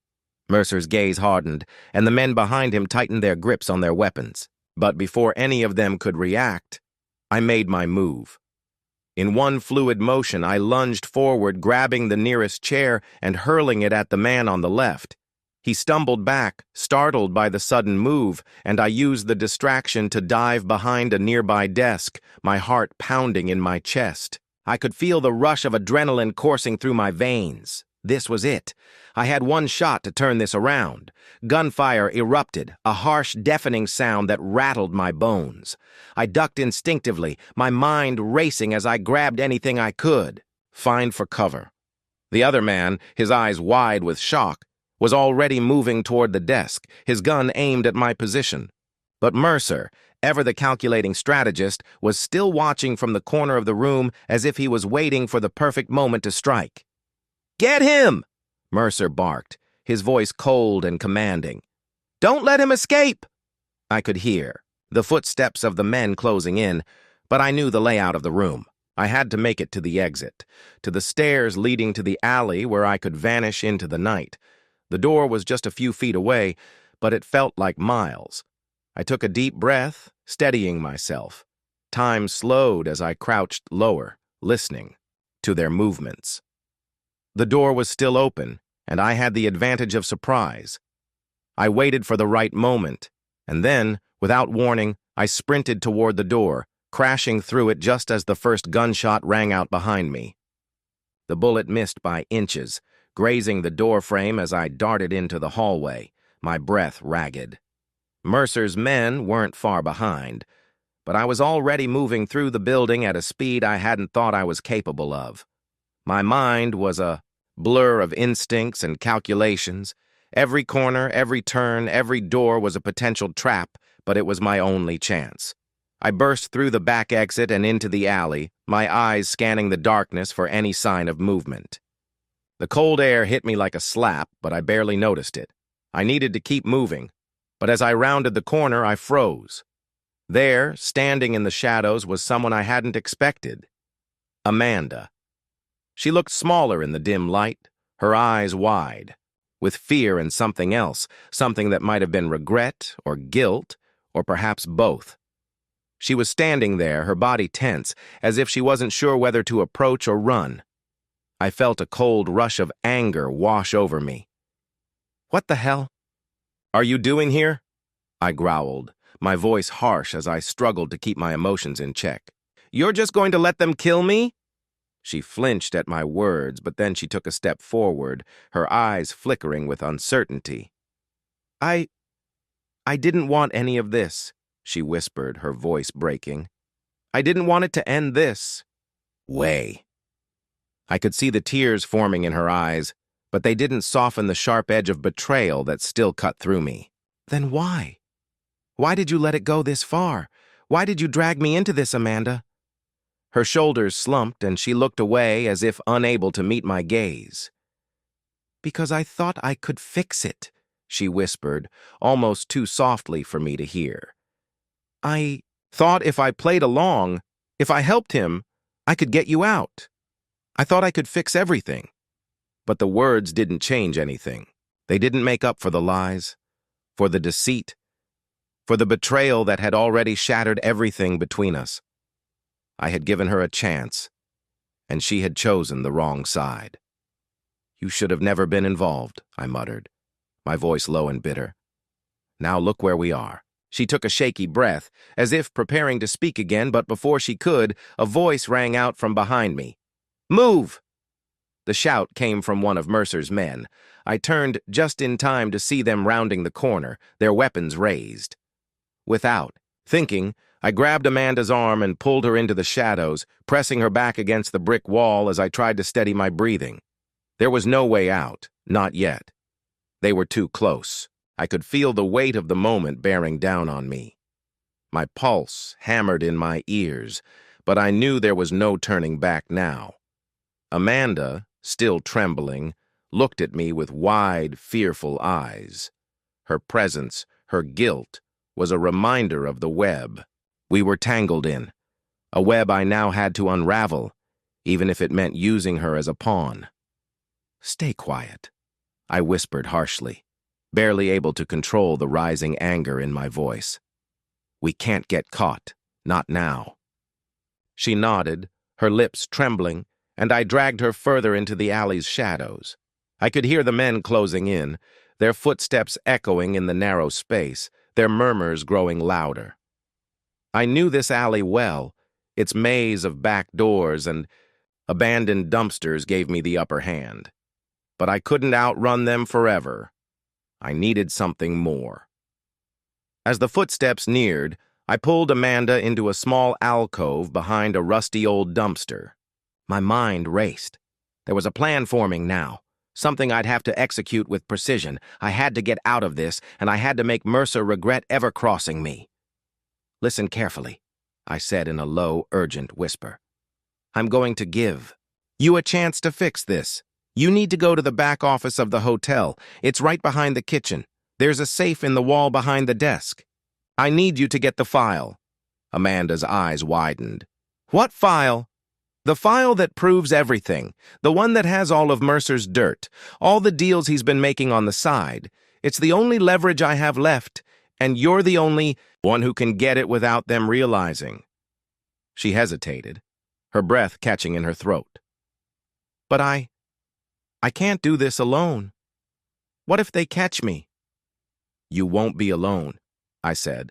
Mercer's gaze hardened, and the men behind him tightened their grips on their weapons. But before any of them could react, I made my move. In one fluid motion, I lunged forward, grabbing the nearest chair and hurling it at the man on the left. He stumbled back, startled by the sudden move, and I used the distraction to dive behind a nearby desk, my heart pounding in my chest. I could feel the rush of adrenaline coursing through my veins. This was it. I had one shot to turn this around. Gunfire erupted, a harsh, deafening sound that rattled my bones. I ducked instinctively, my mind racing as I grabbed anything I could find for cover. The other man, his eyes wide with shock, was already moving toward the desk, his gun aimed at my position. But Mercer, ever the calculating strategist, was still watching from the corner of the room as if he was waiting for the perfect moment to strike. "Get him!" Mercer barked, his voice cold and commanding. "Don't let him escape!" I could hear the footsteps of the men closing in, but I knew the layout of the room. I had to make it to the exit, to the stairs leading to the alley where I could vanish into the night. The door was just a few feet away, but it felt like miles. I took a deep breath, steadying myself. Time slowed as I crouched lower, listening to their movements. The door was still open, and I had the advantage of surprise. I waited for the right moment, and then, without warning, I sprinted toward the door, crashing through it just as the first gunshot rang out behind me. The bullet missed by inches, grazing the door frame as I darted into the hallway, my breath ragged. Mercer's men weren't far behind, but I was already moving through the building at a speed I hadn't thought I was capable of. My mind was a blur of instincts and calculations. Every corner, every turn, every door was a potential trap, but it was my only chance. I burst through the back exit and into the alley, my eyes scanning the darkness for any sign of movement. The cold air hit me like a slap, but I barely noticed it. I needed to keep moving, but as I rounded the corner, I froze. There, standing in the shadows, was someone I hadn't expected. Amanda. She looked smaller in the dim light, her eyes wide, with fear and something else, something that might have been regret or guilt, or perhaps both. She was standing there, her body tense, as if she wasn't sure whether to approach or run. I felt a cold rush of anger wash over me. "What the hell are you doing here?" I growled, my voice harsh as I struggled to keep my emotions in check. "You're just going to let them kill me?" She flinched at my words, but then she took a step forward, her eyes flickering with uncertainty. I didn't want any of this," she whispered, her voice breaking. "I didn't want it to end this way." I could see the tears forming in her eyes, but they didn't soften the sharp edge of betrayal that still cut through me. "Then why? Why did you let it go this far? Why did you drag me into this, Amanda?" Her shoulders slumped and she looked away as if unable to meet my gaze. "Because I thought I could fix it," she whispered, almost too softly for me to hear. "I thought if I played along, if I helped him, I could get you out. I thought I could fix everything." But the words didn't change anything. They didn't make up for the lies, for the deceit, for the betrayal that had already shattered everything between us. I had given her a chance, and she had chosen the wrong side. "You should have never been involved," I muttered, my voice low and bitter. "Now look where we are." She took a shaky breath, as if preparing to speak again, but before she could, a voice rang out from behind me. "Move!" The shout came from one of Mercer's men. I turned just in time to see them rounding the corner, their weapons raised. Without thinking, I grabbed Amanda's arm and pulled her into the shadows, pressing her back against the brick wall as I tried to steady my breathing. There was no way out, not yet. They were too close. I could feel the weight of the moment bearing down on me. My pulse hammered in my ears, but I knew there was no turning back now. Amanda, still trembling, looked at me with wide, fearful eyes. Her presence, her guilt, was a reminder of the web we were tangled in, a web I now had to unravel, even if it meant using her as a pawn. "Stay quiet," I whispered harshly, barely able to control the rising anger in my voice. "We can't get caught, not now." She nodded, her lips trembling, and I dragged her further into the alley's shadows. I could hear the men closing in, their footsteps echoing in the narrow space, their murmurs growing louder. I knew this alley well. Its maze of back doors and abandoned dumpsters gave me the upper hand. but I couldn't outrun them forever. I needed something more. As the footsteps neared, I pulled Amanda into a small alcove behind a rusty old dumpster. My mind raced. There was a plan forming now, something I'd have to execute with precision. I had to get out of this, and I had to make Mercer regret ever crossing me. "Listen carefully," I said in a low, urgent whisper. "I'm going to give you a chance to fix this. You need to go to the back office of the hotel. It's right behind the kitchen. There's a safe in the wall behind the desk. I need you to get the file." Amanda's eyes widened. "What file?" "The file that proves everything. The one that has all of Mercer's dirt, all the deals he's been making on the side. It's the only leverage I have left, and you're the only one who can get it without them realizing." She hesitated, her breath catching in her throat. "But I can't do this alone. What if they catch me?" "You won't be alone," I said,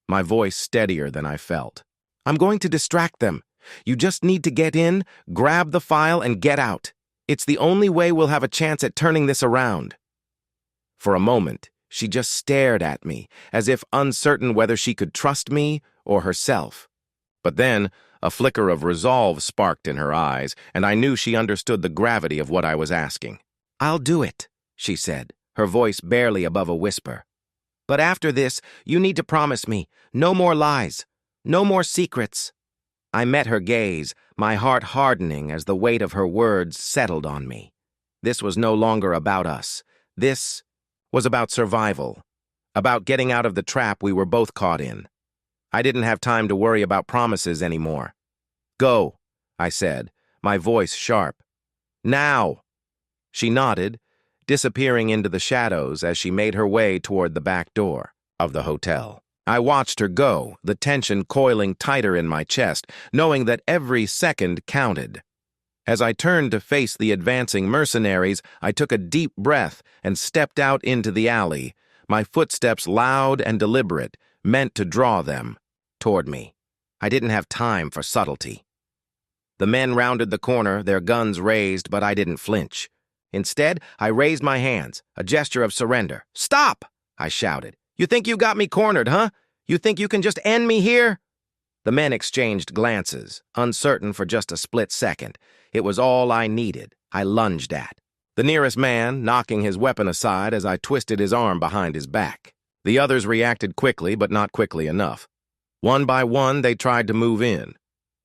my voice steadier than I felt. "I'm going to distract them. You just need to get in, grab the file, and get out. It's the only way we'll have a chance at turning this around." For a moment, she just stared at me, as if uncertain whether she could trust me or herself. But then, a flicker of resolve sparked in her eyes, and I knew she understood the gravity of what I was asking. "I'll do it," she said, her voice barely above a whisper. "But after this, you need to promise me, no more lies, no more secrets." I met her gaze, my heart hardening as the weight of her words settled on me. This was no longer about us. This was about survival, about getting out of the trap we were both caught in. I didn't have time to worry about promises anymore. "Go," I said, my voice sharp. "Now." She nodded, disappearing into the shadows as she made her way toward the back door of the hotel. I watched her go, the tension coiling tighter in my chest, knowing that every second counted. As I turned to face the advancing mercenaries, I took a deep breath and stepped out into the alley, my footsteps loud and deliberate, meant to draw them toward me. I didn't have time for subtlety. The men rounded the corner, their guns raised, but I didn't flinch. Instead, I raised my hands, a gesture of surrender. "Stop!" I shouted. "You think you got me cornered, huh? You think you can just end me here?" The men exchanged glances, uncertain for just a split second. It was all I needed. I lunged at the nearest man, knocking his weapon aside as I twisted his arm behind his back. The others reacted quickly, but not quickly enough. One by one, they tried to move in,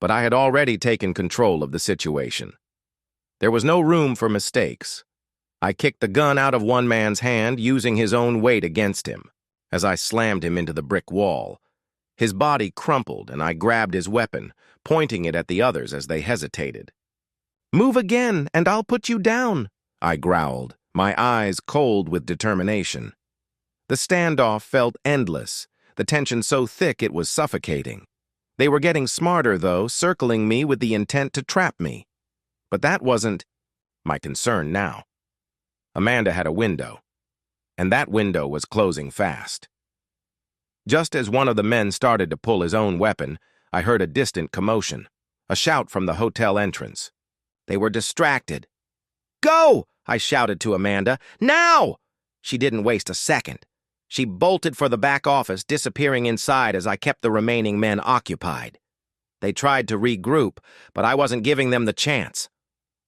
but I had already taken control of the situation. There was no room for mistakes. I kicked the gun out of one man's hand, using his own weight against him. As I slammed him into the brick wall, his body crumpled, and I grabbed his weapon, pointing it at the others as they hesitated. "Move again, and I'll put you down," I growled, my eyes cold with determination. The standoff felt endless, the tension so thick it was suffocating. They were getting smarter, though, circling me with the intent to trap me. But that wasn't my concern now. Amanda had a window, and that window was closing fast. Just as one of the men started to pull his own weapon, I heard a distant commotion, a shout from the hotel entrance. They were distracted. "Go!" I shouted to Amanda. "Now!" She didn't waste a second. She bolted for the back office, disappearing inside as I kept the remaining men occupied. They tried to regroup, but I wasn't giving them the chance.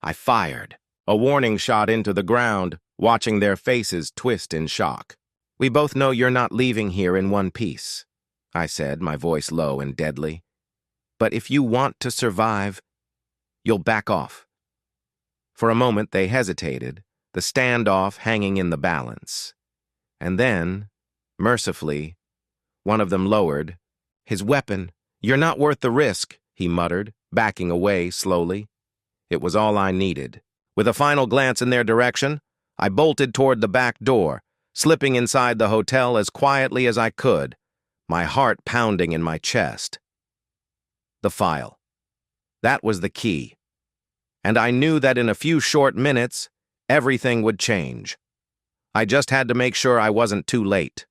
I fired, a warning shot into the ground, watching their faces twist in shock. "We both know you're not leaving here in one piece," I said, my voice low and deadly. "But if you want to survive, you'll back off." For a moment they hesitated, the standoff hanging in the balance. And then, mercifully, one of them lowered his weapon. "You're not worth the risk," he muttered, backing away slowly. It was all I needed. With a final glance in their direction, I bolted toward the back door, slipping inside the hotel as quietly as I could, my heart pounding in my chest. The file. That was the key. And I knew that in a few short minutes, everything would change. I just had to make sure I wasn't too late.